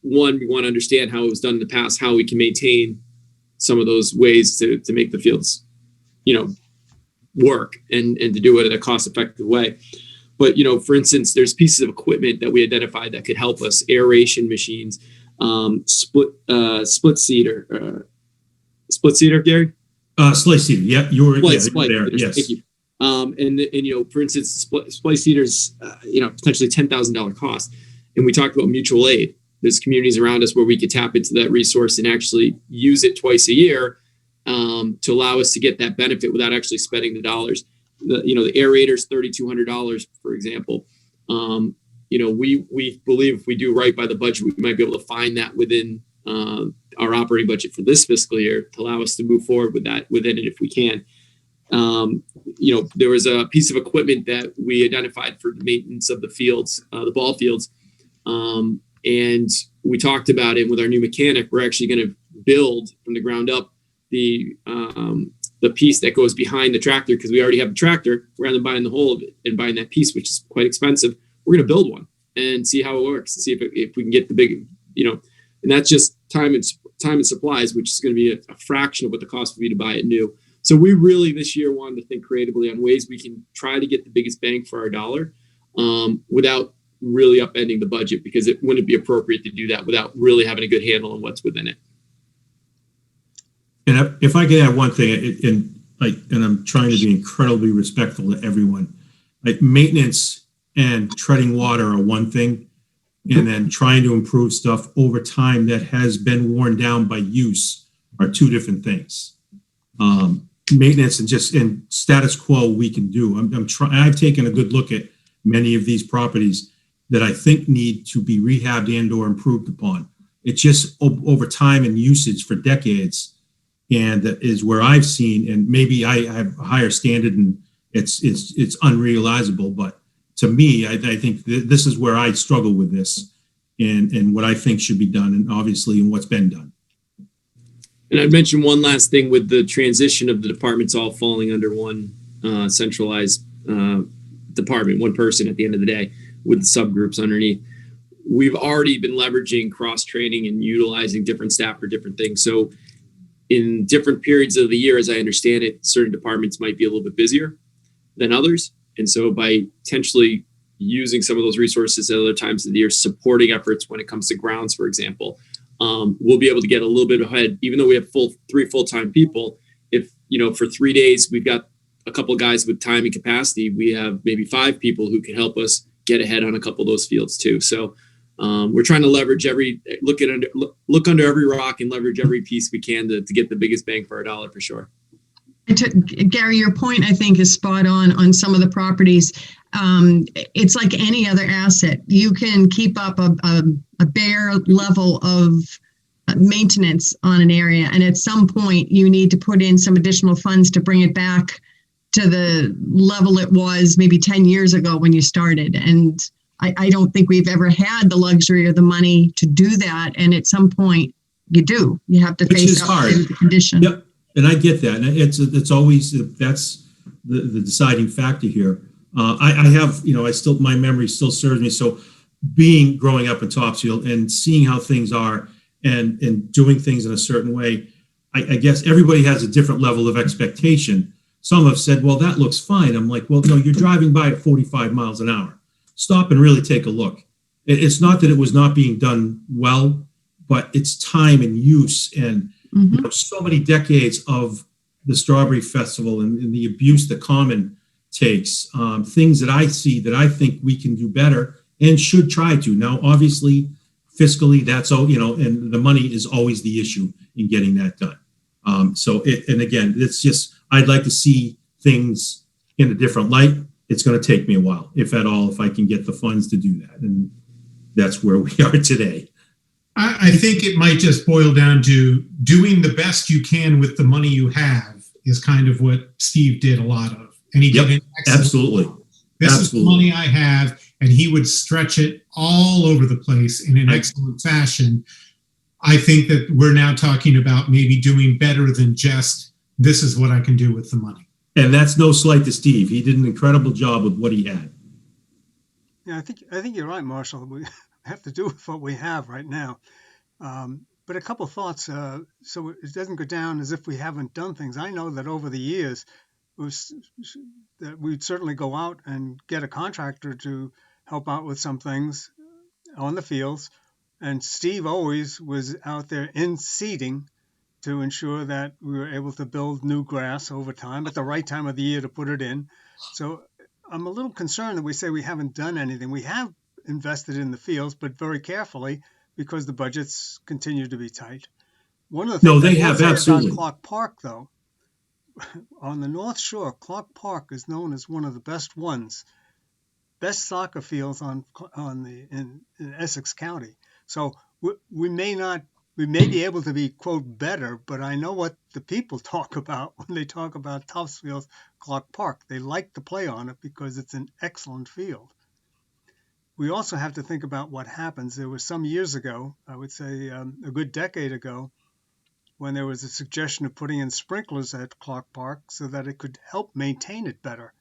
One, we want to understand how it was done in the past, how we can maintain some of those ways to make the fields, work and to do it in a cost effective way. But, for instance, there's pieces of equipment that we identified that could help us: aeration machines, split seeder, Gary? Slice seeder. Yeah, you were there. Yes. Thank you. And for instance, splice seeders, potentially $10,000 cost. And we talked about mutual aid. There's communities around us where we could tap into that resource and actually use it twice a year to allow us to get that benefit without actually spending the dollars. The aerator's $3,200, for example. We believe if we do right by the budget, we might be able to find that within our operating budget for this fiscal year to allow us to move forward with that within it if we can. There was a piece of equipment that we identified for the maintenance of the fields, the ball fields. And we talked about it with our new mechanic. We're actually going to build from the ground up the piece that goes behind the tractor, because we already have the tractor. Rather than buying the whole of it and buying that piece, which is quite expensive, we're going to build one and see how it works, and see if we can get the big, and that's just time and supplies, which is going to be a fraction of what the cost would be to buy it new. So we really this year wanted to think creatively on ways we can try to get the biggest bang for our dollar without really upending the budget, because it wouldn't be appropriate to do that without really having a good handle on what's within it. And if I could add one thing, and I'm trying to be incredibly respectful to everyone, like maintenance and treading water are one thing, and then trying to improve stuff over time that has been worn down by use are two different things. Maintenance and just in status quo we can do. I've taken a good look at many of these properties that I think need to be rehabbed and or improved upon. It's just over time and usage for decades, and that is where I've seen, and maybe I have a higher standard and it's unrealizable, but to me, I think this is where I struggle with this and what I think should be done, and obviously in what's been done. And I'd mention one last thing with the transition of the departments all falling under one centralized department, one person at the end of the day with the subgroups underneath. We've already been leveraging cross-training and utilizing different staff for different things. So in different periods of the year, as I understand it, certain departments might be a little bit busier than others. And so by potentially using some of those resources at other times of the year, supporting efforts when it comes to grounds, for example, we'll be able to get a little bit ahead, even though we have three full-time people. If, for 3 days, we've got a couple of guys with time and capacity, we have maybe 5 people who can help us get ahead on a couple of those fields too. So we're trying to leverage look under every rock and leverage every piece we can to get the biggest bang for our dollar, for sure. Gary, your point, I think, is spot on some of the properties. It's like any other asset. You can keep up a bare level of maintenance on an area, and at some point you need to put in some additional funds to bring it back to the level it was maybe 10 years ago when you started. And I don't think we've ever had the luxury or the money to do that. And at some point you do. You have to face up to the condition. Yep. And I get that. And it's always, that's the deciding factor here. I have, my memory still serves me. So growing up in Topsfield and seeing how things are and doing things in a certain way, I guess everybody has a different level of expectation. Some have said, well, that looks fine. I'm like, well, no, you're driving by at 45 miles an hour. Stop and really take a look. It's not that it was not being done well, but it's time and use and so many decades of the Strawberry Festival and the abuse that Common takes, things that I see that I think we can do better and should try to. Now, obviously, fiscally, that's all, and the money is always the issue in getting that done. And again, it's just, I'd like to see things in a different light. It's going to take me a while, if at all, if I can get the funds to do that. And that's where we are today. I think it might just boil down to doing the best you can with the money you have is kind of what Steve did a lot of. And he did an excellent absolutely. job. This is the money I have, and he would stretch it all over the place in an excellent fashion. I think that we're now talking about maybe doing better than just, this is what I can do with the money. And that's no slight to Steve. He did an incredible job with what he had. Yeah, I think you're right, Marshall. We have to do with what we have right now. But a couple thoughts, so it doesn't go down as if we haven't done things. I know that over the years, that we'd certainly go out and get a contractor to help out with some things on the fields. And Steve always was out there in seeding to ensure that we were able to build new grass over time at the right time of the year to put it in. So I'm a little concerned that we say we haven't done anything. We have invested in the fields, but very carefully because the budgets continue to be tight. One of the things they have absolutely about Clark Park, though, on the North Shore, Clark Park is known as one of the best ones, best soccer fields in Essex County. So we may be able to be, quote, better, but I know what the people talk about when they talk about Topsfield Select Park. They like to play on it because it's an excellent field. We also have to think about what happens. There was some years ago, I would say a good decade ago, when there was a suggestion of putting in sprinklers at Clark Park so that it could help maintain it better.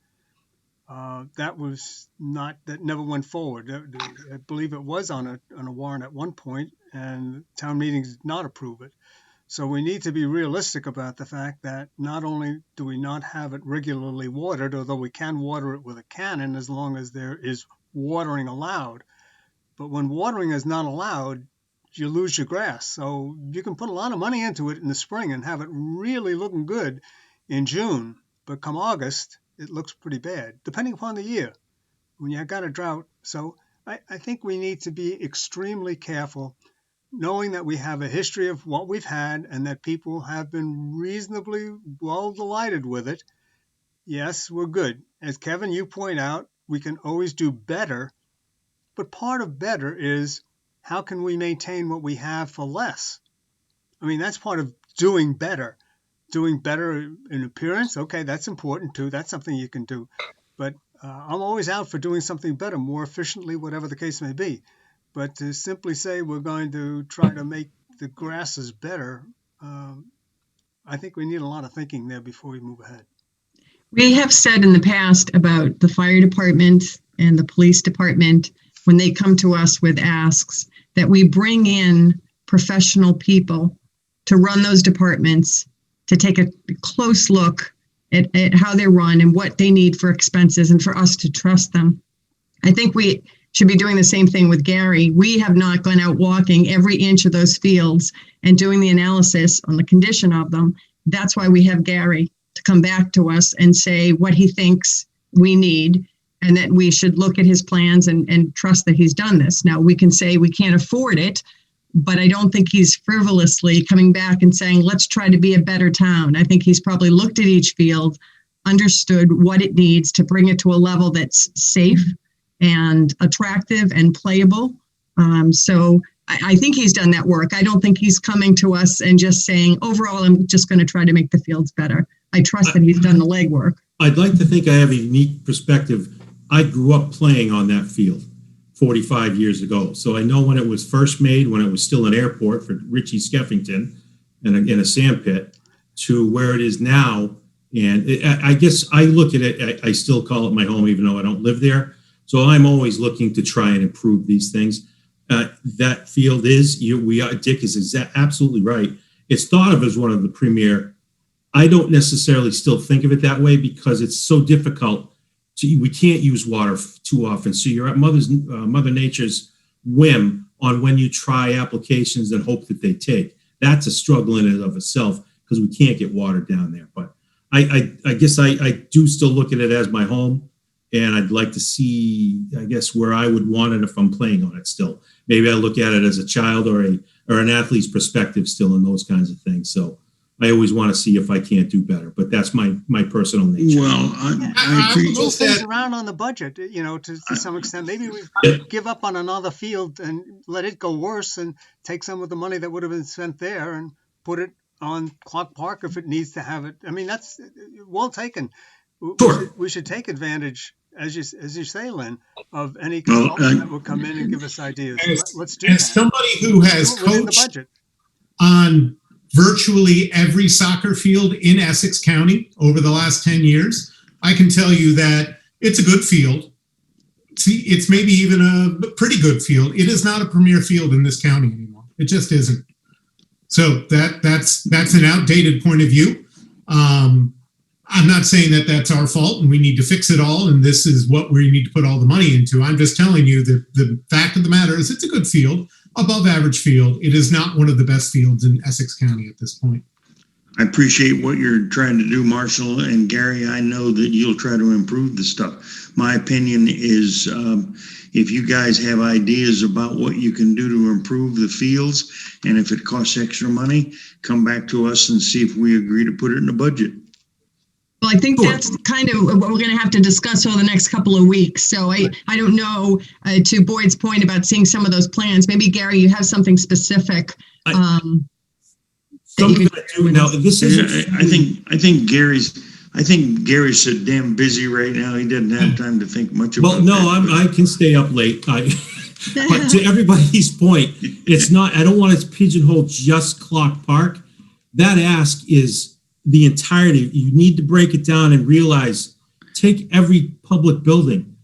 That never went forward. I believe it was on a warrant at one point, and town meetings did not approve it. So we need to be realistic about the fact that not only do we not have it regularly watered, although we can water it with a cannon as long as there is watering allowed, but when watering is not allowed, you lose your grass. So you can put a lot of money into it in the spring and have it really looking good in June, but come August, it looks pretty bad, depending upon the year, when you got a drought. So I think we need to be extremely careful, knowing that we have a history of what we've had and that people have been reasonably well delighted with it. Yes, we're good. As Kevin, you point out, we can always do better, but part of better is how can we maintain what we have for less? I mean, that's part of doing better. Doing better in appearance, okay, that's important too. That's something you can do. But I'm always out for doing something better, more efficiently, whatever the case may be. But to simply say we're going to try to make the grasses better, I think we need a lot of thinking there before we move ahead. We have said in the past about the fire department and the police department, when they come to us with asks, that we bring in professional people to run those departments, to take a close look at how they're run and what they need for expenses and for us to trust them. I think we should be doing the same thing with Gary. We have not gone out walking every inch of those fields and doing the analysis on the condition of them. That's why we have Gary to come back to us and say what he thinks we need, and that we should look at his plans and trust that he's done this. Now, we can say we can't afford it, but I don't think he's frivolously coming back and saying, let's try to be a better town. I think he's probably looked at each field, understood what it needs to bring it to a level that's safe and attractive and playable. So I think he's done that work. I don't think he's coming to us and just saying, overall, I'm just going to try to make the fields better. I trust that he's done the legwork. I'd like to think I have a unique perspective. I grew up playing on that field 45 years ago. So I know when it was first made, when it was still an airport for Richie Skeffington and a sand pit, to where it is now. And I guess I look at it, I still call it my home, even though I don't live there. So I'm always looking to try and improve these things. That field Dick is absolutely right. It's thought of as one of the premier. I don't necessarily still think of it that way because it's so difficult. We can't use water too often. So you're at Mother Nature's whim on when you try applications and hope that they take. That's a struggle in and of itself because we can't get water down there. But I guess I do still look at it as my home. And I'd like to see, I guess, where I would want it if I'm playing on it still. Maybe I look at it as a child or an athlete's perspective still in those kinds of things. So I always want to see if I can't do better, but that's my personal nature. Well, I agree. Move things around on the budget, to some extent. Maybe we give up on another field and let it go worse and take some of the money that would have been spent there and put it on Clark Park if it needs to have it. I mean, that's well taken. Sure. We should take advantage, as you say, Lynn, of any consultant that will come in and give us ideas. Let's do that. As somebody who has within the coached budget on virtually every soccer field in Essex County over the last 10 years, I can tell you that it's a good field. It's maybe even a pretty good field. It is not a premier field in this county anymore. It just isn't. So that's an outdated point of view. I'm not saying that that's our fault and we need to fix it all and this is what we need to put all the money into. I'm just telling you that the fact of the matter is it's a good field, above average field. It is not one of the best fields in Essex County at this point. I appreciate what you're trying to do, Marshall, and Gary. I know that you'll try to improve the stuff. My opinion is if you guys have ideas about what you can do to improve the fields, and if it costs extra money, come back to us and see if we agree to put it in the budget. Well, I think that's kind of what we're going to have to discuss over the next couple of weeks. So I don't know, to Boyd's point about seeing some of those plans, maybe Gary, you have something specific. Something I do now. This is. I think Gary's so damn busy right now. He doesn't have time to think much about. Well, no, I can stay up late. But to everybody's point, it's not. I don't want to pigeonhole just Clark Park. That ask is the entirety. You need to break it down and realize, take every public building.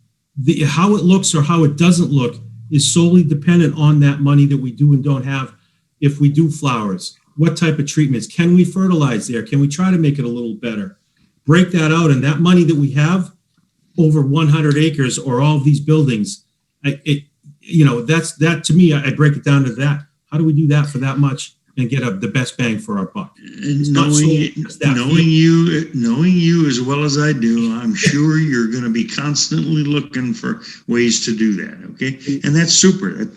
How it looks or how it doesn't look is solely dependent on that money that we do and don't have. If we do flowers, what type of treatments? Can we fertilize there? Can we try to make it a little better? Break that out, and that money that we have, over 100 acres or all of these buildings, that's that to me. I break it down to that. How do we do that for that much and get the best bang for our buck? Knowing you as well as I do, I'm sure you're going to be constantly looking for ways to do that. Okay, and that's super.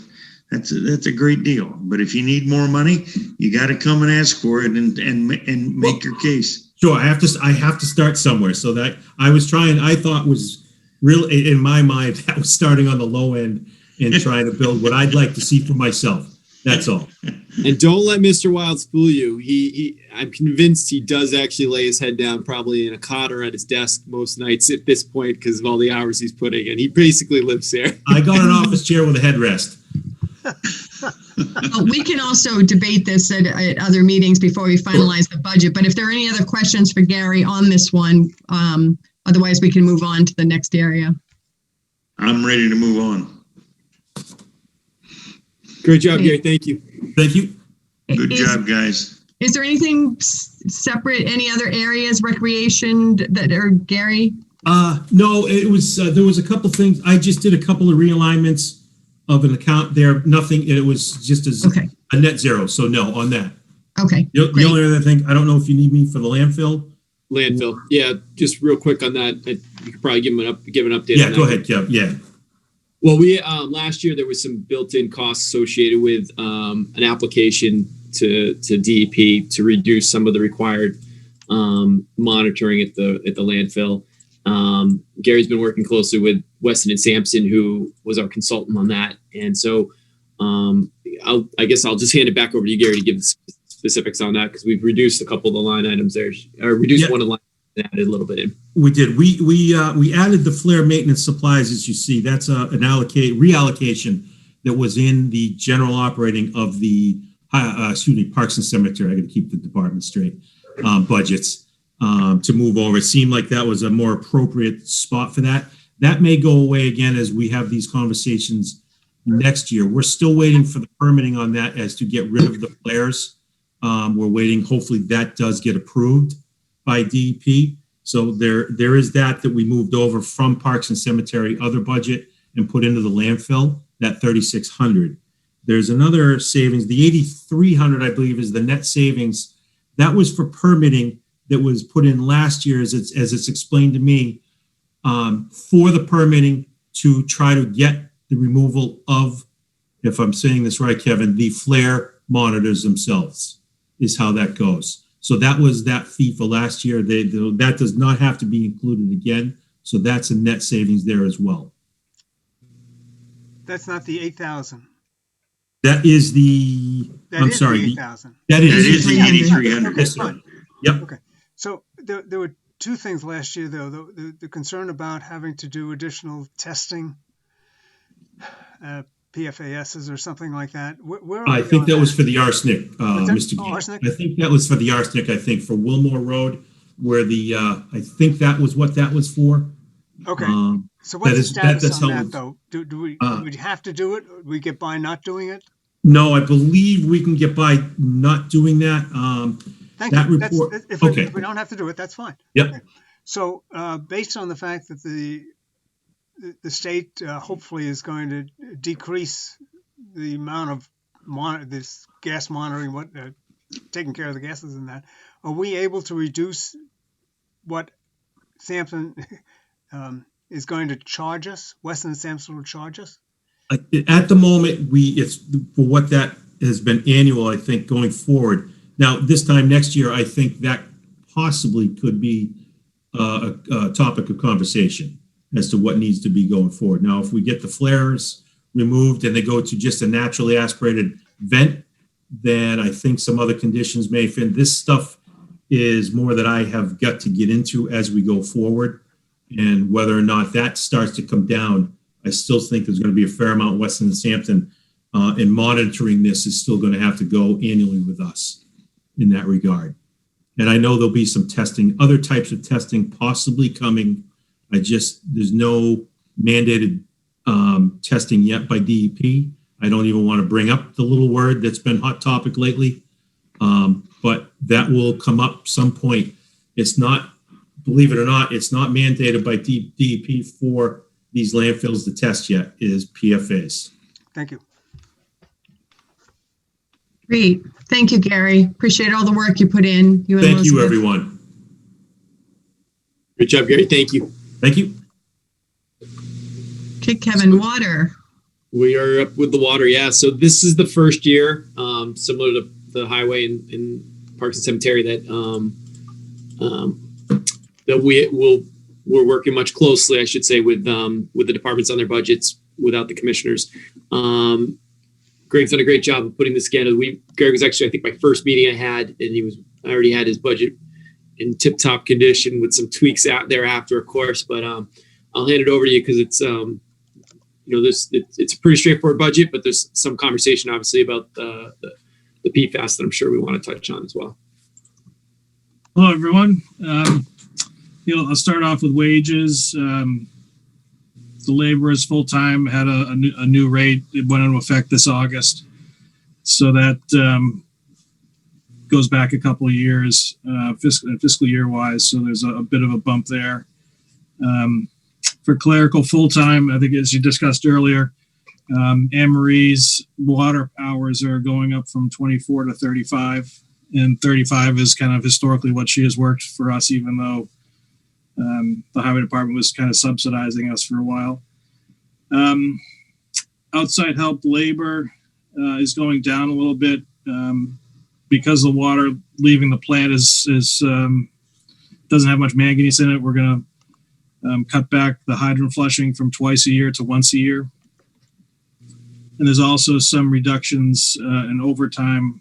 That's a great deal. But if you need more money, you got to come and ask for it and make your case. Sure, I have to start somewhere. So that I thought was real in my mind. That was starting on the low end and trying to build what I'd like to see for myself. That's all. And don't let Mr. Wilds fool you. I'm convinced he does actually lay his head down, probably in a cot or at his desk most nights at this point because of all the hours he's putting in. He basically lives there. I got an office chair with a headrest. We can also debate this at other meetings before we finalize the budget. But if there are any other questions for Gary on this one, otherwise we can move on to the next area. I'm ready to move on. Great job, Gary. Thank you. Thank you. Good job, guys. Is there anything separate, any other areas, recreation that are, Gary? No, it was, there was a couple things. I just did a couple of realignments of an account there. Nothing, it was just Okay. a net zero. So no, on that. Okay. The great. only other thing, I don't know if you need me for the landfill. Landfill. Yeah, just real quick on that. You could probably give an update. Yeah, on go that. ahead, Kev. Yeah. Well, we last year there was some built-in costs associated with an application to DEP to reduce some of the required monitoring at the landfill. Gary's been working closely with Weston and Sampson, who was our consultant on that, and so I guess I'll just hand it back over to you, Gary, to give the specifics on that, because we've reduced a couple of the line items there, or reduced one of the line and added a little bit in. We did. We added the flare maintenance supplies, as you see. That's an reallocation that was in the general operating of the Parks and Cemetery. I got to keep the department straight. Budgets to move over. It seemed like that was a more appropriate spot for that. That may go away again as we have these conversations next year. We're still waiting for the permitting on that as to get rid of the flares. We're waiting. Hopefully that does get approved by DEP. So there is that we moved over from Parks and Cemetery other budget and put into the landfill, that 3,600. There's another savings. The 8,300, I believe, is the net savings. That was for permitting that was put in last year, as it's explained to me, for the permitting to try to get the removal of, if I'm saying this right, Kevin, the flare monitors themselves is how that goes. So that was that fee for last year. That does not have to be included again. So that's a net savings there as well. That's not the 8,000. That is the, I'm sorry. The 8,000. That is the 8,300. Okay, fine. Yep. Okay. So there were two things last year, though. The concern about having to do additional testing, PFASs or something like that. Where are I think that was for the arsenic, Mr. Gale. Arsenic? I think that was for the arsenic, I think, for Wilmore Road, where I think that was what that was for. Okay. So what's the status on that, though? Do we have to do it? Or do we get by not doing it? No, I believe we can get by not doing that. Thank that you. report. If we don't have to do it, that's fine. Yep. Okay. So based on the fact that the state hopefully is going to decrease the amount of this gas monitoring, taking care of the gases and that, are we able to reduce what Sampson is going to charge us? Weston and Sampson will charge us? At the moment, it's for what that has been annual, I think, going forward. Now, this time next year, I think that possibly could be a topic of conversation as to what needs to be going forward. Now, if we get the flares removed and they go to just a naturally aspirated vent, then I think some other conditions may fit. This stuff is more that I have got to get into as we go forward, and whether or not that starts to come down, I still think there's going to be a fair amount Weston and Sampson and monitoring this is still going to have to go annually with us in that regard. And I know there'll be some testing, other types of testing possibly coming. There's no mandated testing yet by DEP. I don't even want to bring up the little word that's been hot topic lately, but that will come up some point. It's not, believe it or not, it's not mandated by DEP for these landfills to test yet, is PFAS. Thank you. Great. Thank you, Gary. Appreciate all the work you put in. You and Thank you, Elizabeth. everyone. Good job, Gary. Thank you. Thank you. Okay, Kevin, water. We are up with the water. Yeah. So this is the first year, similar to the highway in Parks and Cemetery, that we're working much closely, I should say, with the departments on their budgets without the commissioners. Greg's done a great job of putting this together. Greg was actually, I think, my first meeting I had, and I already had his budget in tip-top condition with some tweaks out thereafter, of course. But I'll hand it over to you because it's it's a pretty straightforward budget, but there's some conversation obviously about the PFAS that I'm sure we want to touch on as well. Hello, everyone. I'll start off with wages. The laborers full-time had a new rate. It went into effect this August. So that goes back a couple of years, fiscal year wise. So there's a bit of a bump there. For clerical full-time, I think as you discussed earlier, Anne Marie's water hours are going up from 24 to 35, and 35 is kind of historically what she has worked for us, even though the highway department was kind of subsidizing us for a while. Outside help labor is going down a little bit because the water leaving the plant doesn't have much manganese in it. We're going to cut back the hydrant flushing from twice a year to once a year. And there's also some reductions in overtime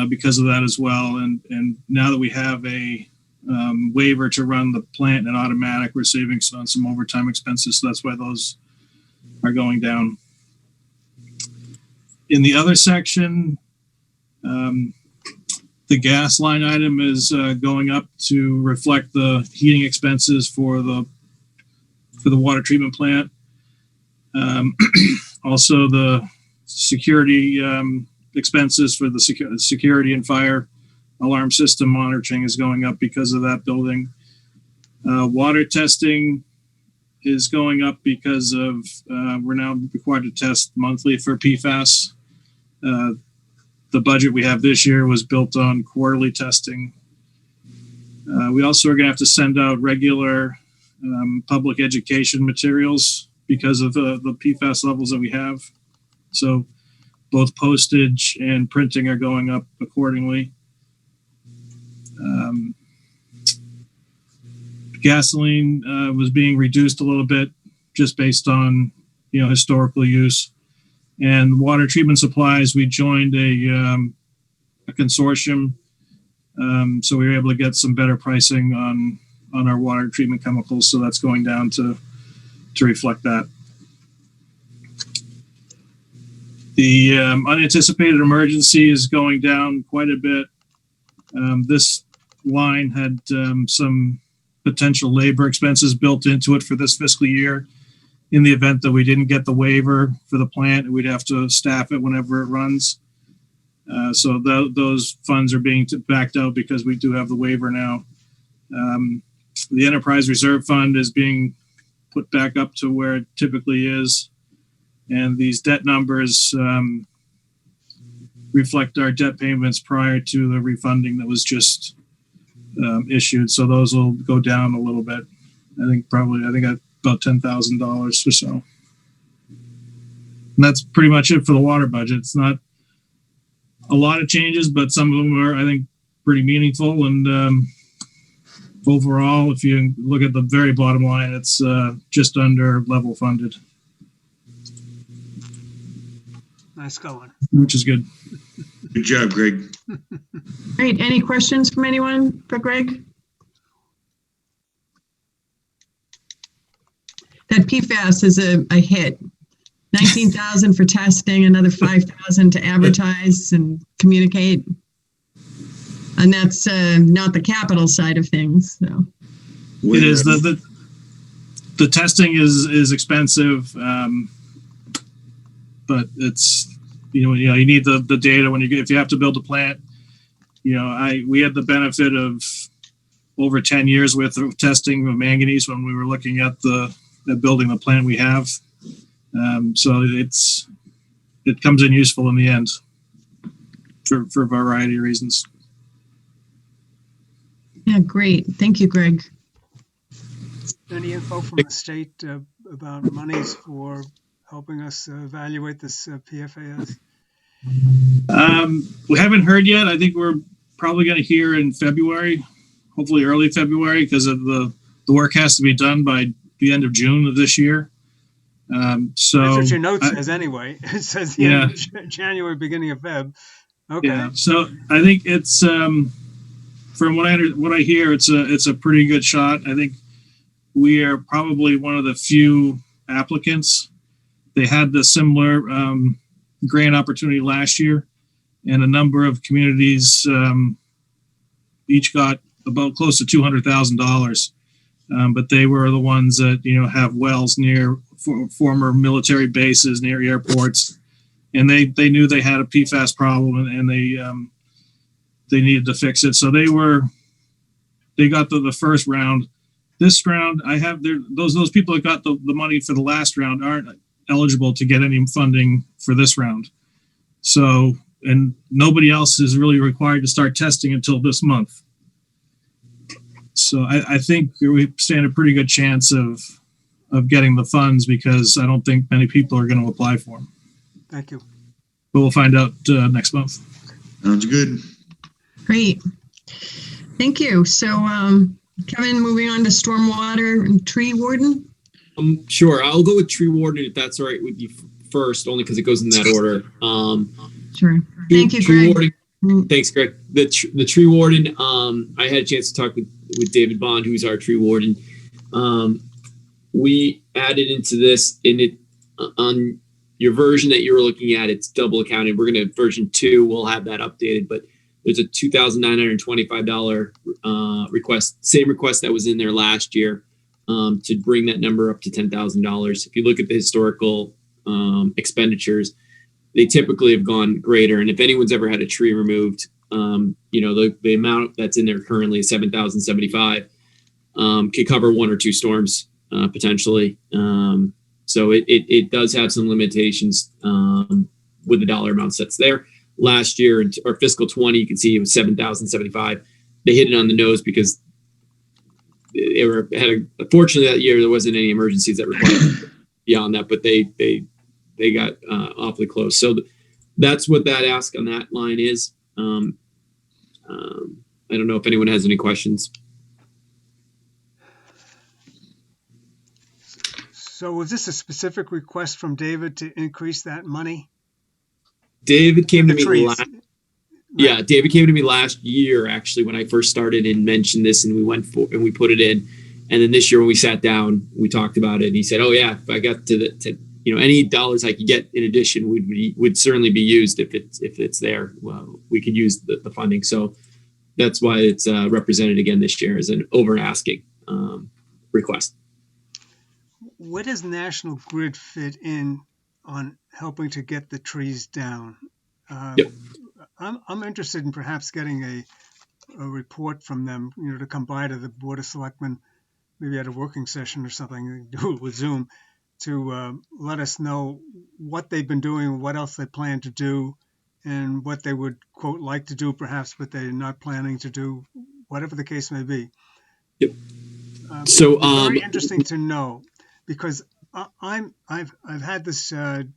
because of that as well. And now that we have a waiver to run the plant in automatic, we're saving on some overtime expenses. So that's why those are going down. In the other section, the gas line item is going up to reflect the heating expenses for the water treatment plant. Also, the security expenses for the security and fire alarm system monitoring is going up because of that building. Water testing is going up because of we're now required to test monthly for PFAS. The budget we have this year was built on quarterly testing. We also are going to have to send out regular public education materials because of the PFAS levels that we have. So both postage and printing are going up accordingly. Gasoline was being reduced a little bit just based on historical use. And water treatment supplies, we joined a consortium, so we were able to get some better pricing on our water treatment chemicals. So that's going down to reflect that. The unanticipated emergency is going down quite a bit. This line had some potential labor expenses built into it for this fiscal year. In the event that we didn't get the waiver for the plant, we'd have to staff it whenever it runs. So those funds are being backed out because we do have the waiver now. The Enterprise Reserve Fund is being put back up to where it typically is. And these debt numbers reflect our debt payments prior to the refunding that was just issued. So those will go down a little bit. I think about $10,000 or so. And that's pretty much it for the water budget. It's not a lot of changes, but some of them are, I think, pretty meaningful. And overall, if you look at the very bottom line, it's just under level funded. Nice going. Which is good. Good job, Greg. Great. Any questions from anyone for Greg? That PFAS is a hit. 19,000 for testing, another 5,000 to advertise and communicate. And that's not the capital side of things. So. It is the testing is expensive, but it's you need the data if you have to build a plant. We had the benefit of over 10 years worth of testing of manganese when we were looking at building the plant we have. So it comes in useful in the end for a variety of reasons. Yeah, great. Thank you, Greg. Any info from the state about monies for helping us evaluate this PFAS? We haven't heard yet. I think we're probably going to hear in February, hopefully early February, because of the work has to be done by the end of June of this year. So that's what your note says anyway. It says the end of January, beginning of Feb. Okay. Yeah. So I think it's from what I hear, it's a pretty good shot. I think we are probably one of the few applicants. They had the similar grant opportunity last year, and a number of communities each got about close to $200,000. But they were the ones that have wells near former military bases, near airports, and they knew they had a PFAS problem, and they needed to fix it. So they got the first round. This round, I have those people that got the money for the last round aren't eligible to get any funding for this round. So, and nobody else is really required to start testing until this month. So I think we stand a pretty good chance of getting the funds, because I don't think many people are going to apply for them. Thank you. But we'll find out next month. Sounds good. Great. Thank you. So, Kevin, moving on to stormwater and tree warden. Sure. I'll go with tree warden if that's all right with you first, only because it goes in that order. Sure. Thank you, tree Greg. Warden, thanks, Greg. The tree warden, I had a chance to talk with David Bond, who's our tree warden. We added into this, in it on your version that you were looking at, it's double accounted. We're going to version 2. We'll have that updated, but there's a $2,925 request, same request that was in there last year, to bring that number up to $10,000. If you look at the historical expenditures, they typically have gone greater. And if anyone's ever had a tree removed, the amount that's in there currently is $7,075, could cover 1 or 2 storms potentially. So it does have some limitations with the dollar amounts that's there. Last year, or fiscal 20, you can see it was $7,075. They hit it on the nose because fortunately that year there wasn't any emergencies that required beyond that, but they got awfully close. So that's what that ask on that line is. I don't know if anyone has any questions. So was this a specific request from David to increase that money? David came to me trees. Yeah, David came to me last year, actually, when I first started, and mentioned this, and we put it in. And then this year when we sat down, we talked about it, and he said, "Oh yeah, if I got to any dollars I could get in addition would certainly be used if it's there. Well, we could use the funding." So that's why it's represented again this year as an over asking request. Where does National Grid fit in on helping to get the trees down? Yep. I'm interested in perhaps getting a report from them, to come by to the Board of Selectmen, maybe at a working session or something, do it with Zoom, to let us know what they've been doing, what else they plan to do, and what they would, quote, like to do perhaps, but they're not planning to do, whatever the case may be. Yep. So very interesting to know, because I've had this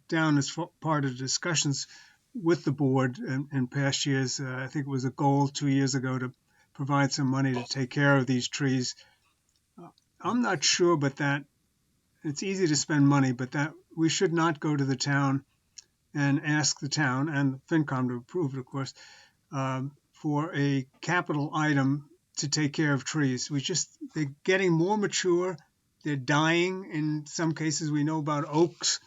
down as part of discussions with the board in past years. I think it was a goal 2 years ago to provide some money to take care of these trees. I'm not sure, but that it's easy to spend money, but that we should not go to the town and ask the town and FinCom to approve it, of course, for a capital item to take care of trees. They're getting more mature. They're dying. In some cases, we know about oaks.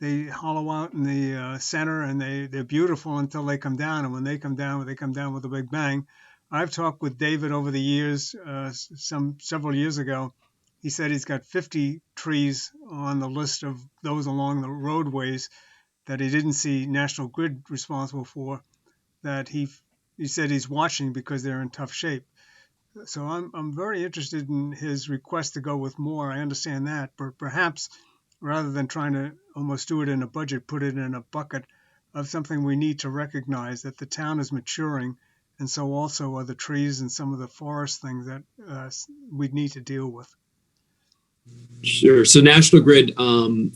They hollow out in the center, and they're beautiful until they come down. And when they come down with a big bang. I've talked with David over the years, several years ago. He said he's got 50 trees on the list of those along the roadways that he didn't see National Grid responsible for, that he said he's watching because they're in tough shape. So I'm very interested in his request to go with more. I understand that, but perhaps rather than trying to almost do it in a budget, put it in a bucket of something we need to recognize that the town is maturing, and so also are the trees and some of the forest things that we need to deal with. Sure. So National Grid, in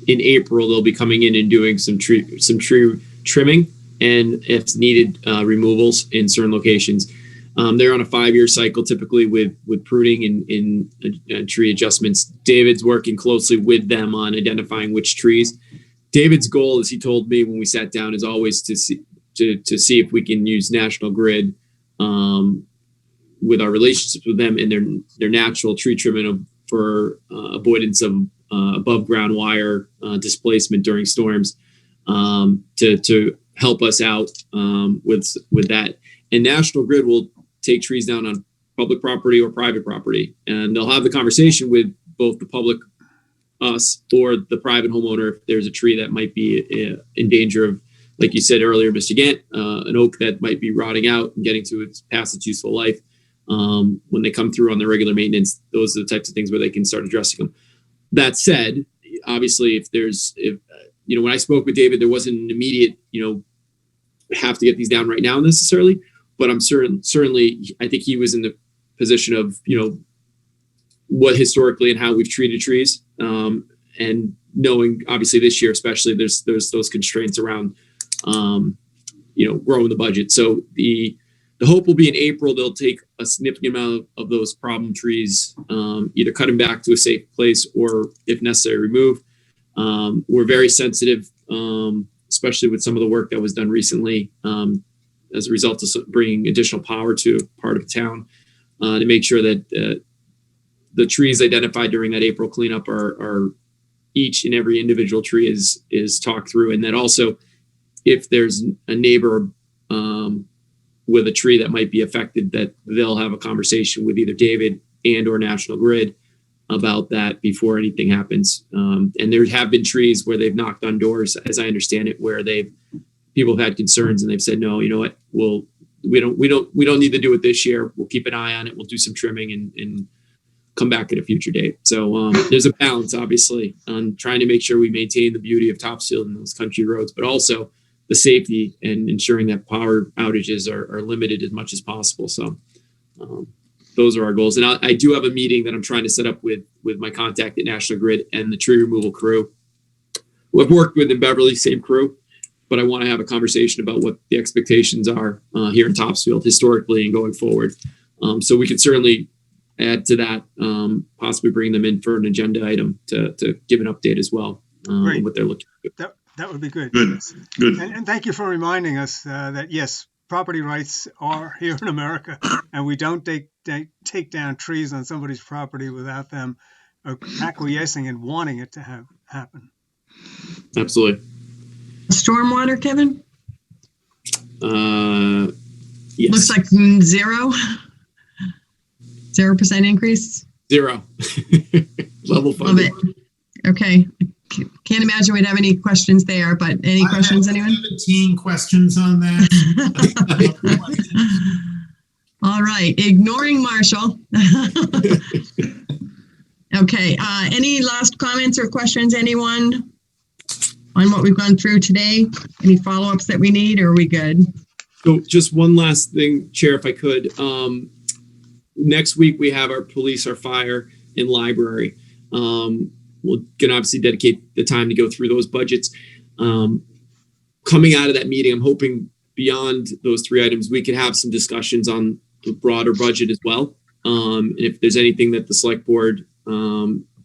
April, they'll be coming in and doing some tree trimming, and if needed, removals in certain locations. They're on a 5-year cycle, typically with pruning and tree adjustments. David's working closely with them on identifying which trees. David's goal, as he told me when we sat down, is always to see if we can use National Grid with our relationships with them and their natural tree trimming for avoidance of above ground wire displacement during storms, to help us out with that. And National Grid will take trees down on public property or private property, and they'll have the conversation with both the public, us, or the private homeowner if there's a tree that might be in danger of like you said earlier, Mr. Gant, an oak that might be rotting out and getting to past its useful life. When they come through on their regular maintenance, those are the types of things where they can start addressing them. That said, obviously, if when I spoke with David, there wasn't an immediate, have to get these down right now necessarily, but I'm certainly, I think he was in the position of, what historically and how we've treated trees, and knowing obviously this year, especially there's those constraints around, growing the budget. So the hope will be in April, they'll take a significant amount of those problem trees, either cut them back to a safe place or if necessary, remove. We're very sensitive, especially with some of the work that was done recently, as a result of bringing additional power to part of town, to make sure that the trees identified during that April cleanup are each and every individual tree is talked through. And that also, if there's a neighbor with a tree that might be affected, that they'll have a conversation with either David and or National Grid about that before anything happens. And there have been trees where they've knocked on doors, as I understand it, where people have had concerns and they've said, no, you know what, we don't need to do it this year. We'll keep an eye on it. We'll do some trimming and come back at a future date. So there's a balance, obviously, on trying to make sure we maintain the beauty of Topsfield and those country roads, but also the safety and ensuring that power outages are limited as much as possible. So those are our goals. And I do have a meeting that I'm trying to set up with my contact at National Grid and the tree removal crew, who I've worked with in Beverly, same crew, but I want to have a conversation about what the expectations are here in Topsfield historically and going forward. So we could certainly add to that, possibly bring them in for an agenda item to give an update as well, on what they're looking at. That would be good. Good, Yes. good. And thank you for reminding us that, yes, property rights are here in America, and we don't take down trees on somebody's property without them acquiescing and wanting it to happen. Absolutely. Stormwater, Kevin? Yes. Looks like 0% increase. 0. Level Love funded. it. Okay. Can't imagine we'd have any questions there, but any questions, anyone? 17 questions on that. All right. Ignoring Marshall. Okay. Any last comments or questions, anyone, on what we've gone through today? Any follow-ups that we need, or are we good? So just one last thing, Chair, if I could. Next week, we have our police, our fire, and library. We're going to obviously dedicate the time to go through those budgets. Coming out of that meeting, I'm hoping beyond those 3 items, we can have some discussions on the broader budget as well. And if there's anything that the select board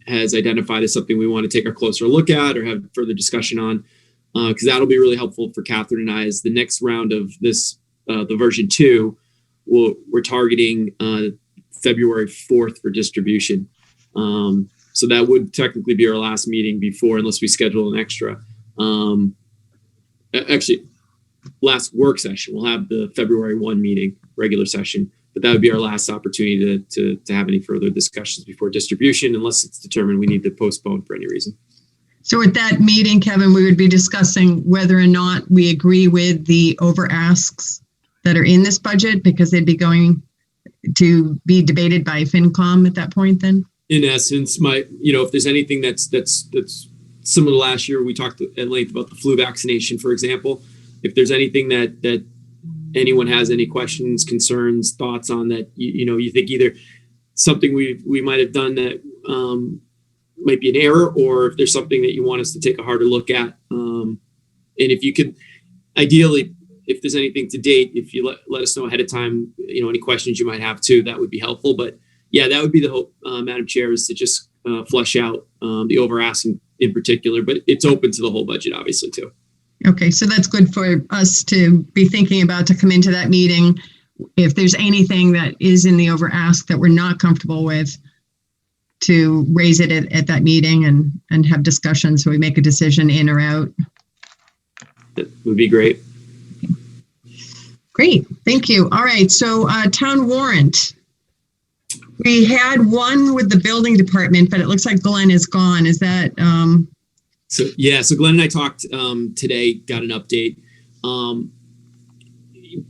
has identified as something we want to take a closer look at or have further discussion on, because that'll be really helpful for Catherine and I as the next round of this, the version 2, we're targeting February 4th for distribution. So that would technically be our last meeting before, unless we schedule an extra. Actually, last work session. We'll have the February 1 meeting, regular session, but that would be our last opportunity to have any further discussions before distribution, unless it's determined we need to postpone for any reason. So at that meeting, Kevin, we would be discussing whether or not we agree with the over asks that are in this budget, because they'd be going to be debated by FinCom at that point then? In essence, if there's anything that's similar to last year, we talked at length about the flu vaccination, for example. If there's anything that anyone has any questions, concerns, thoughts on that, you think either something we might have done that might be an error, or if there's something that you want us to take a harder look at. And if you could, ideally, if there's anything to date, if you let us know ahead of time, any questions you might have too, that would be helpful. But yeah, that would be the hope, Madam Chair, is to just flush out the over asking in particular, but it's open to the whole budget, obviously, too. Okay, so that's good for us to be thinking about, to come into that meeting. If there's anything that is in the over ask that we're not comfortable with, to raise it at that meeting and have discussions so we make a decision in or out. That would be great. Great, thank you. All right, so town warrant. We had one with the building department, but it looks like Glenn is gone. Is that? So Glenn and I talked today, got an update.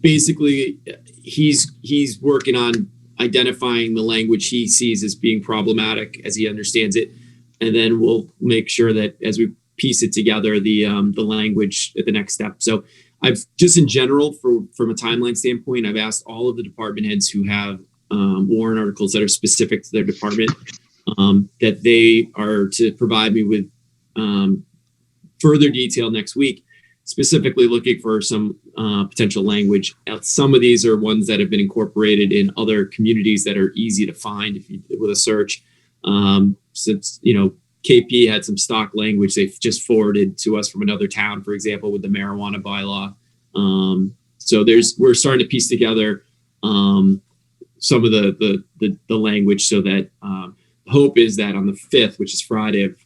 basically he's working on identifying the language he sees as being problematic as he understands it, and then we'll make sure that as we piece it together, the language at the next step. So I've just in general, from a timeline standpoint, I've asked all of the department heads who have warrant articles that are specific to their department that they are to provide me with further detail next week, specifically looking for some potential language. Some of these are ones that have been incorporated in other communities that are easy to find with a search. Since, KP had some stock language they've just forwarded to us from another town, for example, with the marijuana bylaw. So we're starting to piece together some of the language so that hope is that on the 5th, which is Friday of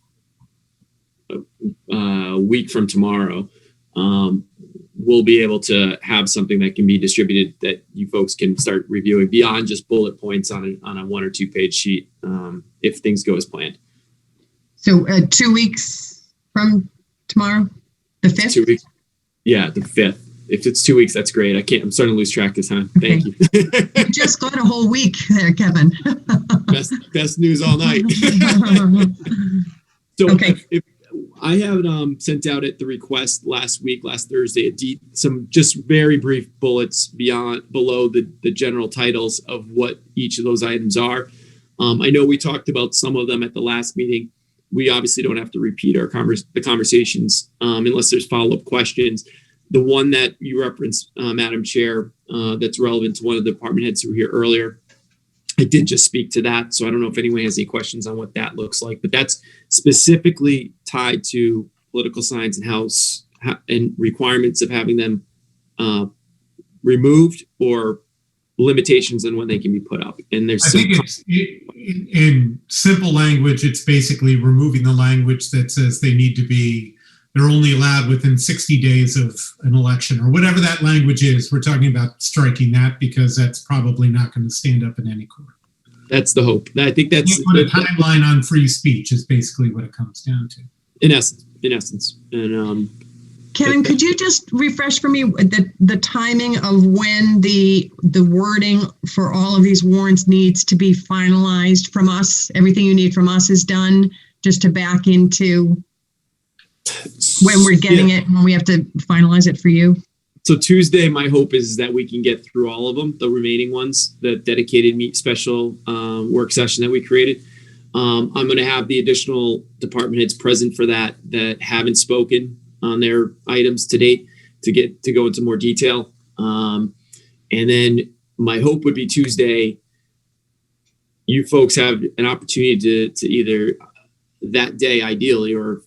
a week from tomorrow, we'll be able to have something that can be distributed that you folks can start reviewing beyond just bullet points on a 1 or 2 page sheet if things go as planned. So 2 weeks from tomorrow, the 5th? 2 weeks. Yeah, the 5th. If it's 2 weeks, that's great. I'm starting to lose track this time. Okay. Thank you. You just got a whole week there, Kevin. best news all night. So Okay. if I have sent out at the request last Thursday, some just very brief bullets below the general titles of what each of those items are. I know we talked about some of them at the last meeting. We obviously don't have to repeat the conversations unless there's follow-up questions. The one that you referenced, Madam Chair, that's relevant to one of the department heads who were here earlier, I did just speak to that. So I don't know if anyone has any questions on what that looks like, but that's specifically tied to political signs and requirements of having them removed or limitations on when they can be put up. And there's I think it's in simple language, it's basically removing the language that says they're only allowed within 60 days of an election or whatever that language is. We're talking about striking that because that's probably not going to stand up in any court. That's the hope. I think that's you put a timeline on free speech is basically what it comes down to. In essence. And Kevin, could you just refresh for me the timing of when the wording for all of these warrants needs to be finalized from us? Everything you need from us is done, just to back into when we're getting it, when we have to finalize it for you. So Tuesday, my hope is that we can get through all of them, the remaining ones, the dedicated special work session that we created. I'm going to have the additional department heads present for that haven't spoken on their items to date to go into more detail. And then my hope would be Tuesday, you folks have an opportunity to either that day ideally, or,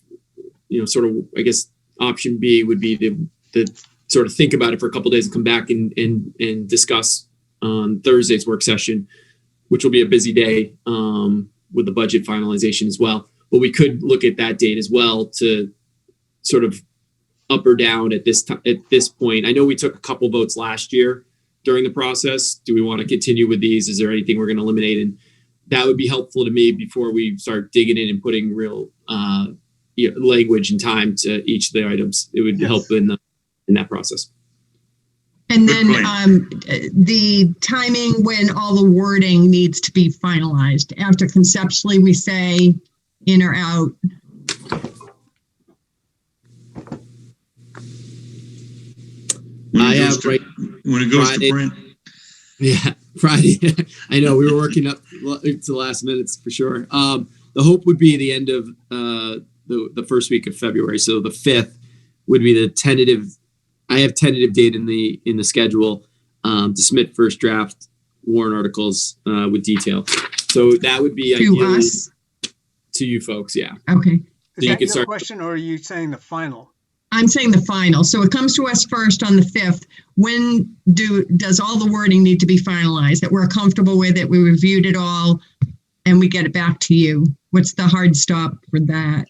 sort of, I guess option B would be to sort of think about it for a couple of days and come back and discuss on Thursday's work session, which will be a busy day with the budget finalization as well. But we could look at that date as well to sort of up or down at this point. I know we took a couple votes last year during the process. Do we want to continue with these? Is there anything we're going to eliminate? And that would be helpful to me before we start digging in and putting real language and time to each of the items. It would help in that process. And then the timing when all the wording needs to be finalized. After conceptually we say in or out. When it goes Friday, to print. Yeah, Friday. I know we were working up to the last minutes for sure. The hope would be the end of the first week of February. So the 5th would be the tentative. I have tentative date in the schedule to submit first draft warrant articles with detail. So that would be to us, to you folks. Yeah. Okay. Is that your question, or are you saying the final? I'm saying the final. So it comes to us first on the 5th. When does all the wording need to be finalized, that we're comfortable with it, we reviewed it all, and we get it back to you? What's the hard stop for that?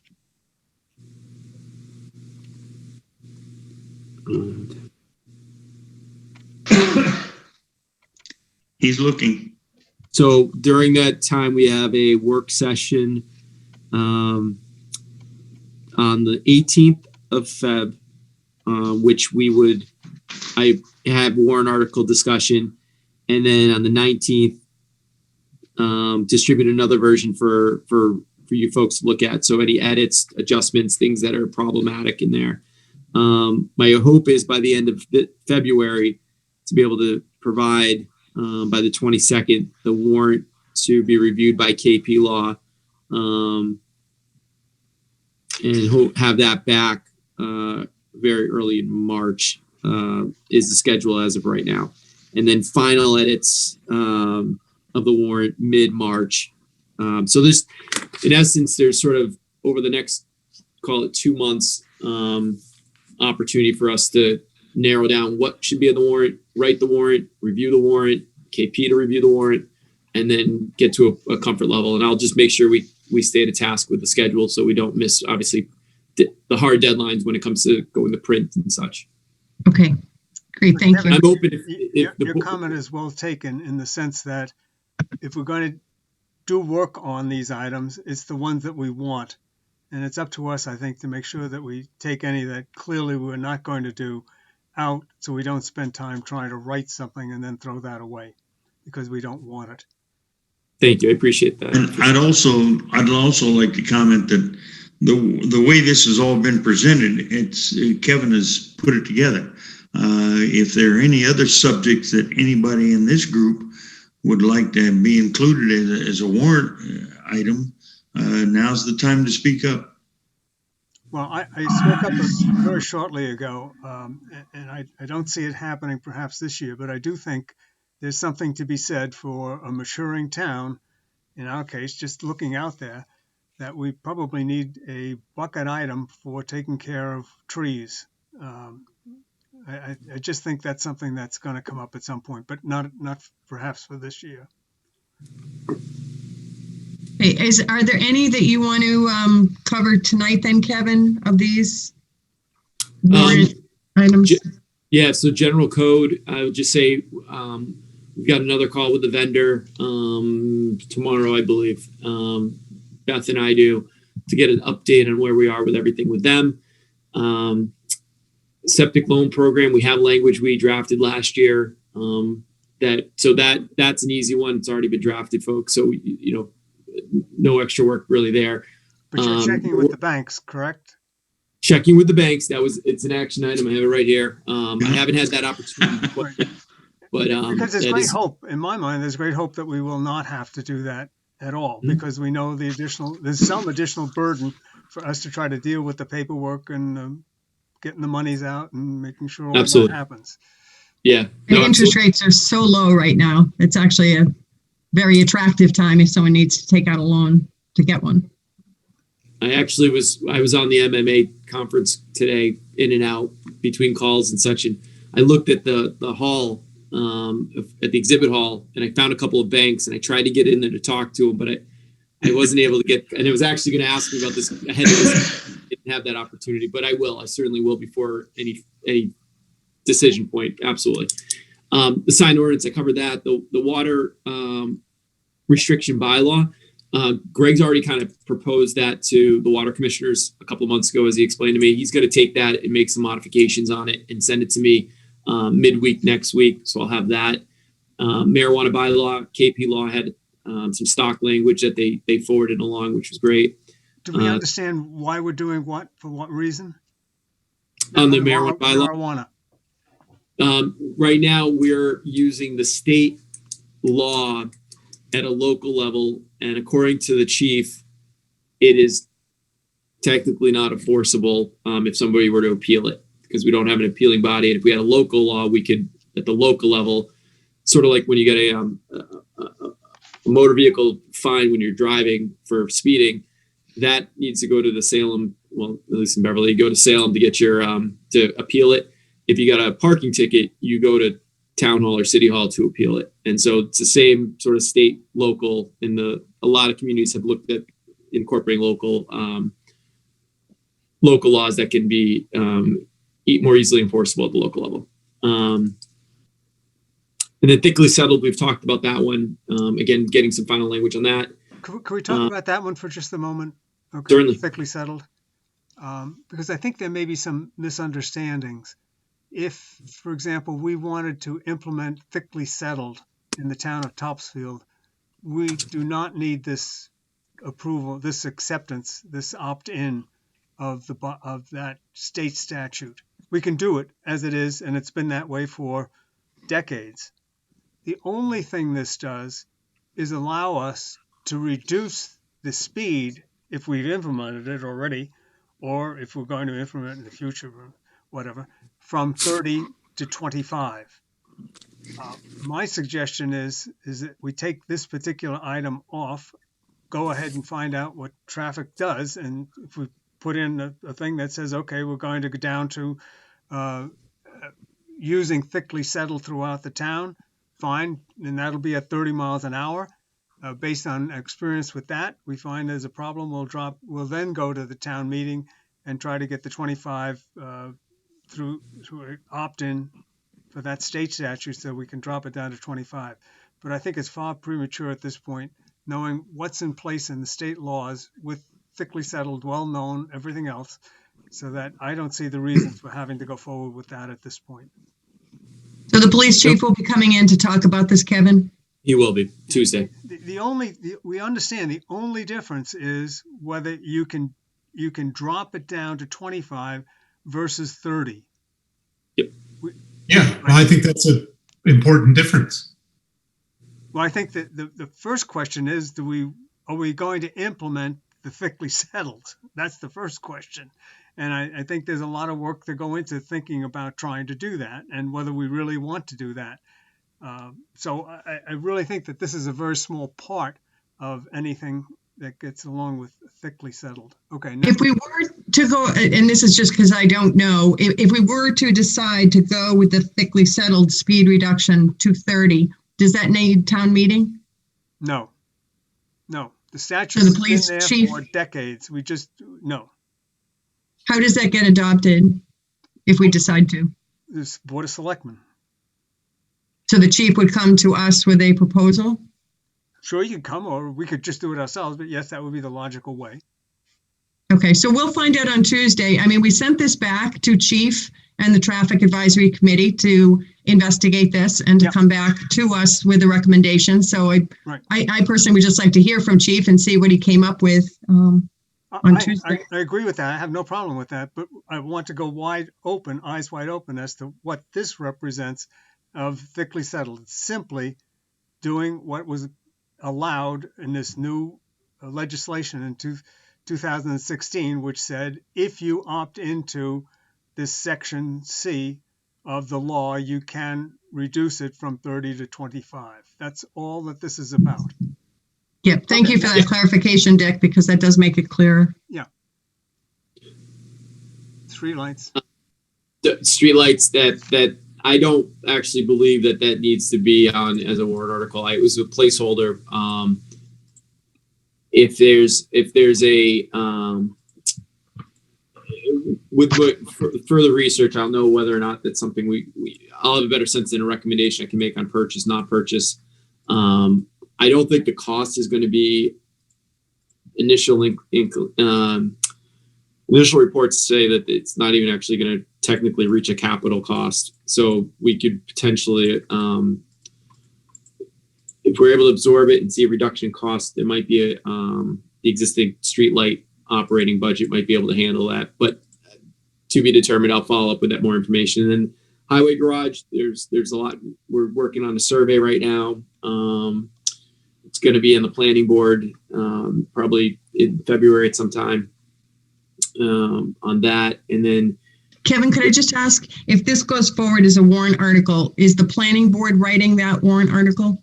He's looking. So during that time, we have a work session on the 18th of Feb which I have warrant article discussion, and then on the 19th, distribute another version for you folks to look at. So any edits, adjustments, things that are problematic in there. My hope is by the end of February to be able to provide by the 22nd the warrant to be reviewed by KP Law, and have that back very early in March is the schedule as of right now. And then final edits of the warrant mid-March. So there's, in essence, there's sort of over the next, call it 2 months, opportunity for us to narrow down what should be in the warrant, write the warrant, review the warrant, KP to review the warrant, and then get to a comfort level. And I'll just make sure we stay to task with the schedule so we don't miss, obviously, the hard deadlines when it comes to going to print and such. Okay, great, thank you. I'm open Your comment is well taken in the sense that if we're going to do work on these items, it's the ones that we want. And it's up to us, I think, to make sure that we take any that clearly we're not going to do out, so we don't spend time trying to write something and then throw that away because we don't want it. Thank you. I appreciate that. And I'd also like to comment that the way this has all been presented, Kevin has put it together. If there are any other subjects that anybody in this group would like to be included as a warrant item, now's the time to speak up. Well, I spoke up very shortly ago, and I don't see it happening perhaps this year, but I do think there's something to be said for a maturing town, in our case, just looking out there, that we probably need a bucket item for taking care of trees. I just think that's something that's going to come up at some point, but not perhaps for this year. Hey, are there any that you want to cover tonight then, Kevin, of these warrant items? Yeah, so general code, I would just say we've got another call with the vendor tomorrow, I believe. Beth and I do, to get an update on where we are with everything with them. Septic loan program, we have language we drafted last year. That's an easy one. It's already been drafted, folks. So no extra work really there. But you're checking with the banks, correct? Checking with the banks. It's an action item. I have it right here. I haven't had that opportunity, but because there's great hope in my mind. There's great hope that we will not have to do that at all, because we know there's some additional burden for us to try to deal with the paperwork and getting the monies out and making sure all that happens. Yeah. The interest rates are so low right now. It's actually a very attractive time if someone needs to take out a loan to get one. I was on the MMA conference today, in and out between calls and such, and I looked at the hall at the exhibit hall, and I found a couple of banks, and I tried to get in there to talk to them, but I wasn't able to get. And I was actually going to ask me about this ahead of this. I didn't have that opportunity, but I certainly will before any decision point. Absolutely. The sign ordinance, I covered that. The water restriction bylaw. Greg's already kind of proposed that to the water commissioners a couple of months ago, as he explained to me. He's going to take that and make some modifications on it and send it to me midweek next week. So I'll have that. Marijuana bylaw, KP Law had some stock language that they forwarded along, which was great. Do we understand why we're doing what, for what reason? On the marijuana bylaw? Right now, we're using the state law at a local level, and according to the chief, it is technically not enforceable if somebody were to appeal it, because we don't have an appealing body. And if we had a local law, we could, at the local level, sort of like when you get a motor vehicle fine when you're driving for speeding, that needs to go to the Salem, well, at least in Beverly, you go to Salem to get your, to appeal it. If you got a parking ticket, you go to town hall or city hall to appeal it. And so it's the same sort of state, local, and a lot of communities have looked at incorporating local laws that can be more easily enforceable at the local level. And then thickly settled, we've talked about that one. Again, getting some final language on that. Can we talk about that one for just a moment? Okay. Certainly. Thickly settled. because I think there may be some misunderstandings. If, for example, we wanted to implement thickly settled in the town of Topsfield, we do not need this approval, this acceptance, this opt-in of that state statute. We can do it as it is, and it's been that way for decades. The only thing this does is allow us to reduce the speed, if we've implemented it already, or if we're going to implement it in the future, whatever, from 30 to 25. My suggestion is that we take this particular item off, go ahead and find out what traffic does, and if we put in a thing that says, okay, we're going to go down to using thickly settled throughout the town, fine, and that'll be at 30 miles an hour. Based on experience with that, we find there's a problem, we'll then go to the town meeting and try to get the 25 through opt-in for that state statute so we can drop it down to 25. But I think it's far premature at this point, knowing what's in place in the state laws with thickly settled, well-known, everything else, so that I don't see the reason for having to go forward with that at this point. So the police chief will be coming in to talk about this, Kevin? He will be Tuesday. We understand the only difference is whether you can drop it down to 25 versus 30. Yep. Yeah, I think that's an important difference. Well, I think that the first question is, are we going to implement the thickly settled? That's the first question. And I think there's a lot of work to go into thinking about trying to do that and whether we really want to do that. So I really think that this is a very small part of anything that gets along with thickly settled. Okay. If we were to go, and this is just because I don't know, if we were to decide to go with the thickly settled speed reduction to 30, does that need town meeting? No. The statute's the police been there chief, for decades. No. How does that get adopted if we decide to? This Board of Selectmen. So the chief would come to us with a proposal? Sure, you could come, or we could just do it ourselves, but yes, that would be the logical way. Okay, so we'll find out on Tuesday. I mean, we sent this back to chief and the traffic advisory committee to investigate this and to come back to us with a recommendation. So I personally would just like to hear from chief and see what he came up with on Tuesday. I agree with that. I have no problem with that, but I want to go eyes wide open as to what this represents of thickly settled. It's simply doing what was allowed in this new legislation in 2016, which said if you opt into this section C of the law, you can reduce it from 30 to 25. That's all that this is about. Yeah, thank you for that clarification, Dick, because that does make it clearer. Yeah. Streetlights. Streetlights that I don't actually believe that needs to be on as a warrant article. It was a placeholder. If there's a with further research, I'll know whether or not that's something I'll have a better sense than a recommendation I can make on purchase, not purchase. I don't think the cost is going to be initial reports say that it's not even actually going to technically reach a capital cost. So we could potentially, if we're able to absorb it and see a reduction in cost, there might be the existing streetlight operating budget might be able to handle that. But to be determined, I'll follow up with that more information. And then highway garage, there's a lot. We're working on a survey right now. It's going to be in the planning board probably in February at some time on that. And then Kevin, could I just ask, if this goes forward as a warrant article, is the planning board writing that warrant article?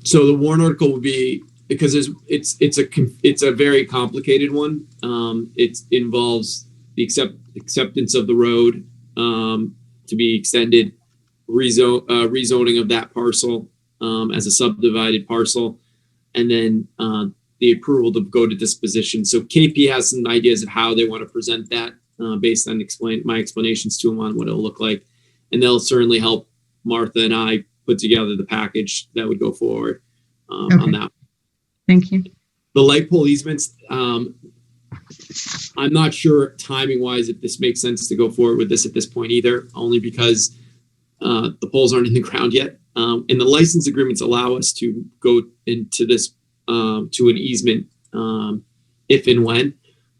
So the warrant article will be, because it's a very complicated one. It involves the acceptance of the road to be extended, rezoning of that parcel as a subdivided parcel, and then the approval to go to disposition. So KP has some ideas of how they want to present that based on my explanations to them on what it'll look like. And they'll certainly help Martha and I put together the package that would go forward on that. Thank you. The light pole easements, I'm not sure timing wise if this makes sense to go forward with this at this point either, only because the poles aren't in the ground yet. And the license agreements allow us to go into this to an easement if and when.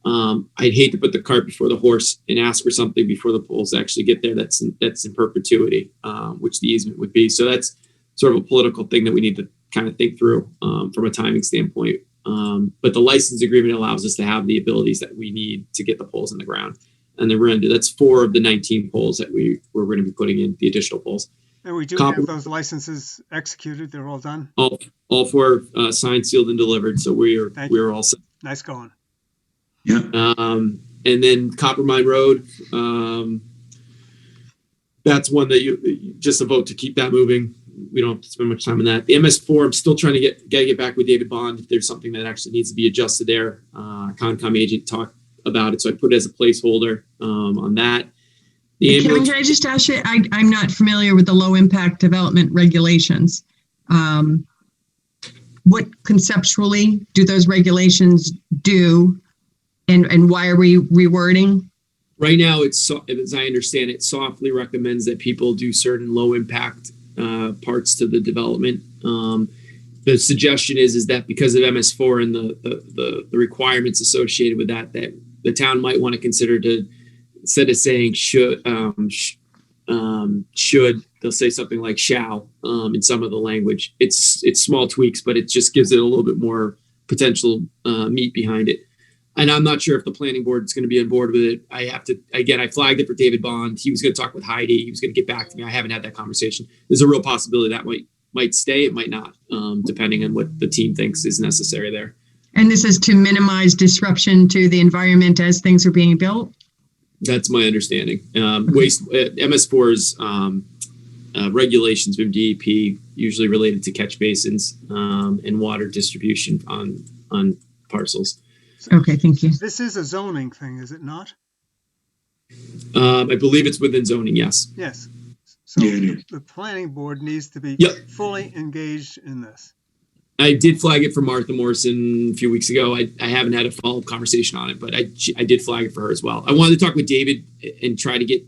I'd hate to put the cart before the horse and ask for something before the poles actually get there. That's in perpetuity, which the easement would be. So that's sort of a political thing that we need to kind of think through from a timing standpoint. But the license agreement allows us to have the abilities that we need to get the poles in the ground. And then we're going to do, that's 4 of the 19 poles that we're going to be putting in, the additional poles. And we do have those licenses executed. They're all done. All 4 signed, sealed, and delivered. So we're all set. Nice going. Yeah. And then Copper Mine Road, that's one that you just a vote to keep that moving. We don't have to spend much time on that. The MS4, I'm still trying to get back with David Bond if there's something that actually needs to be adjusted there. Concom agent talked about it, so I put it as a placeholder on that. Kevin, can I just ask you? I'm not familiar with the low impact development regulations. What conceptually do those regulations do, and why are we rewording? Right now, as I understand it, softly recommends that people do certain low impact parts to the development. The suggestion is that because of MS4 and the requirements associated with that the town might want to consider to, instead of saying should, they'll say something like shall in some of the language. It's small tweaks, but it just gives it a little bit more potential meat behind it. And I'm not sure if the planning board is going to be on board with it. I flagged it for David Bond. He was going to talk with Heidi. He was going to get back to me. I haven't had that conversation. There's a real possibility that might stay. It might not, depending on what the team thinks is necessary there. And this is to minimize disruption to the environment as things are being built? That's my understanding. MS4's regulations from DEP usually related to catch basins and water distribution on parcels. Okay, thank you. This is a zoning thing, is it not? I believe it's within zoning, yes. Yes. So Yeah, it is. the planning board needs to be fully engaged in this. I did flag it for Martha Morrison a few weeks ago. I haven't had a follow-up conversation on it, but I did flag it for her as well. I wanted to talk with David and try to get,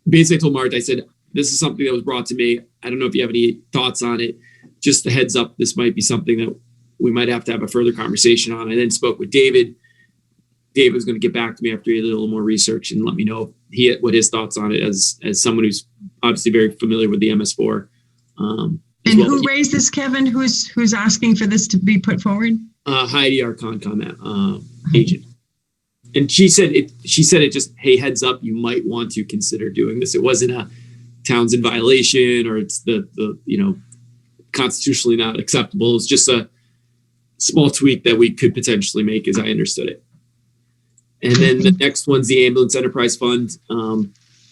basically I told Martha, I said, this is something that was brought to me. I don't know if you have any thoughts on it. Just a heads up, this might be something that we might have to have a further conversation on. I then spoke with David. David was going to get back to me after he did a little more research and let me know what his thoughts on it as someone who's obviously very familiar with the MS4. And who raised this, Kevin? Who's asking for this to be put forward? Heidi, our Concom agent. And she said it just, hey, heads up, you might want to consider doing this. It wasn't a town's in violation or it's the constitutionally not acceptable. It's just a small tweak that we could potentially make as I understood it. And then the next one's the Ambulance Enterprise Fund.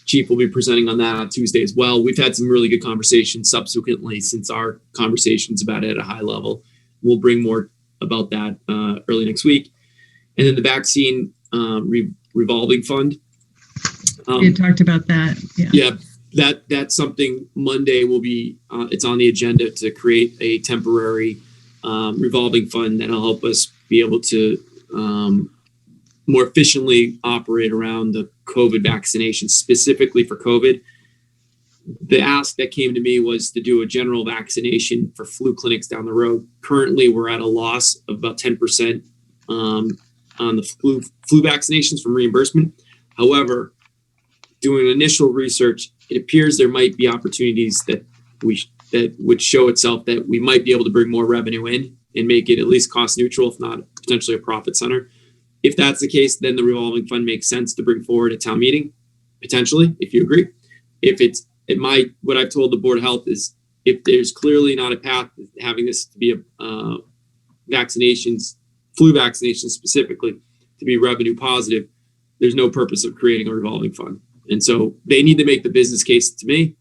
Chief will be presenting on that on Tuesday as well. We've had some really good conversations subsequently since our conversations about it at a high level. We'll bring more about that early next week. And then the vaccine revolving fund. You talked about that. Yeah, that's something Monday will be, it's on the agenda to create a temporary revolving fund that'll help us be able to more efficiently operate around the COVID vaccination, specifically for COVID. The ask that came to me was to do a general vaccination for flu clinics down the road. Currently, we're at a loss of about 10% on the flu vaccinations from reimbursement. However, doing initial research, it appears there might be opportunities that would show itself that we might be able to bring more revenue in and make it at least cost neutral, if not potentially a profit center. If that's the case, then the revolving fund makes sense to bring forward at town meeting, potentially, if you agree. What I've told the Board of Health is if there's clearly not a path having this to be a flu vaccinations specifically, to be revenue positive, there's no purpose of creating a revolving fund. And so they need to make the business case to me.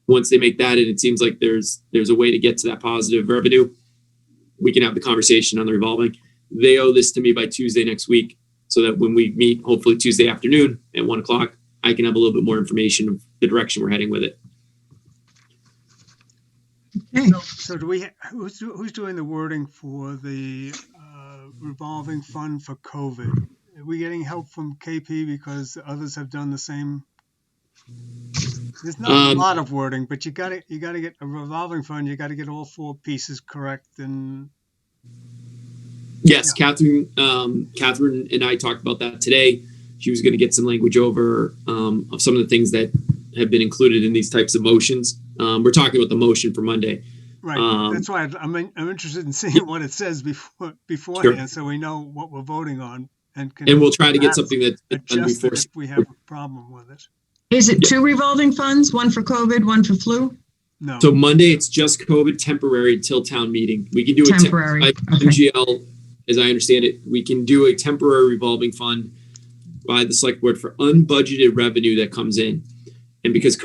Once they make that, and it seems like there's a way to get to that positive revenue, we can have the conversation on the revolving. They owe this to me by Tuesday next week, so that when we meet, hopefully Tuesday afternoon at 1:00, I can have a little bit more information of the direction we're heading with it. Okay. So who's doing the wording for the revolving fund for COVID? Are we getting help from KP because others have done the same? There's not a lot of wording, but you gotta get a revolving fund. You gotta get all four pieces correct. And Yes, Catherine and I talked about that today. She was going to get some language over of some of the things that have been included in these types of motions. We're talking about the motion for Monday. right, that's why I'm interested in seeing what it says beforehand, so we know what we're voting on, and we'll try to get something that's done adjust before. it if we have a problem with it. Is it two revolving funds, one for COVID, one for flu? No. So Monday, it's just COVID temporary until town meeting. We can do Temporary, a okay. MGL, as I understand it, we can do a temporary revolving fund by the select board for unbudgeted revenue that comes in. And because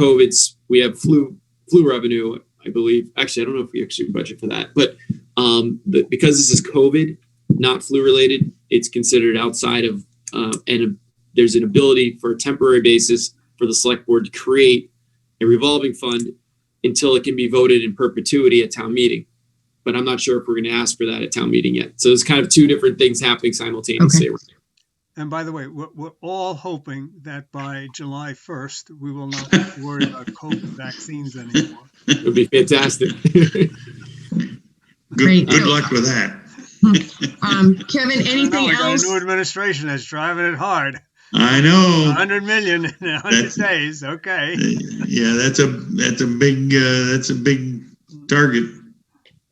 we have flu revenue, I believe. Actually, I don't know if we actually budget for that, but because this is COVID, not flu related, it's considered outside of, and there's an ability for a temporary basis for the select board to create a revolving fund until it can be voted in perpetuity at town meeting. But I'm not sure if we're going to ask for that at town meeting yet. So there's kind of two different things happening simultaneously. Okay. And by the way, we're all hoping that by July 1st, we will not have to worry about COVID vaccines anymore. It would be fantastic. Great. Good luck with that. Kevin, anything We got else? a new administration that's driving it hard. I know. 100 million in 100 days. Okay. Yeah, that's a big target.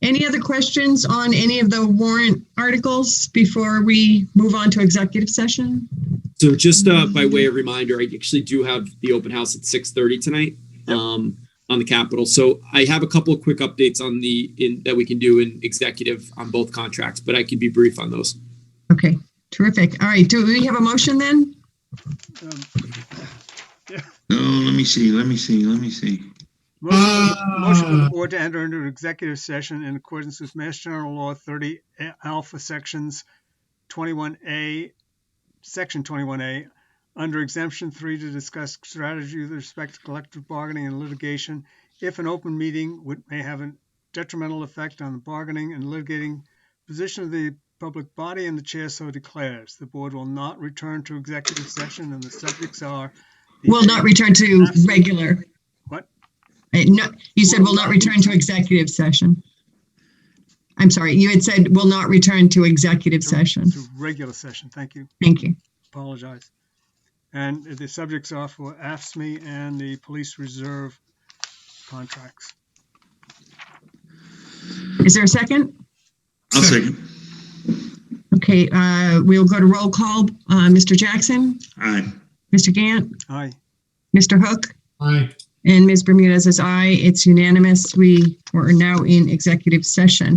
Any other questions on any of the warrant articles before we move on to executive session? So just by way of reminder, I actually do have the open house at 6:30 tonight on the Capitol. So I have a couple of quick updates on that we can do in executive on both contracts, but I can be brief on those. Okay, terrific. All right, do we have a motion then? Oh, let me see. Motion for the board to enter into executive session in accordance with Mass General Law 30 Alpha Sections 21A, Section 21A, under Exemption 3 to discuss strategy with respect to collective bargaining and litigation if an open meeting may have a detrimental effect on the bargaining and litigating position of the public body, and the chair so declares. The board will not return to executive session, and the subjects are... Will not return to regular. What? No, you said will not return to executive session. I'm sorry, you had said will not return to executive session. To regular session, thank you. Thank you. Apologize. And the subjects are for AFSCME and the police reserve contracts. Is there a second? I'll second. Okay, we'll go to roll call. Mr. Jackson, Aye. Mr. Gant, Aye. Mr. Hook, Aye. and Ms. Bermudez is aye. It's unanimous. We are now in executive session.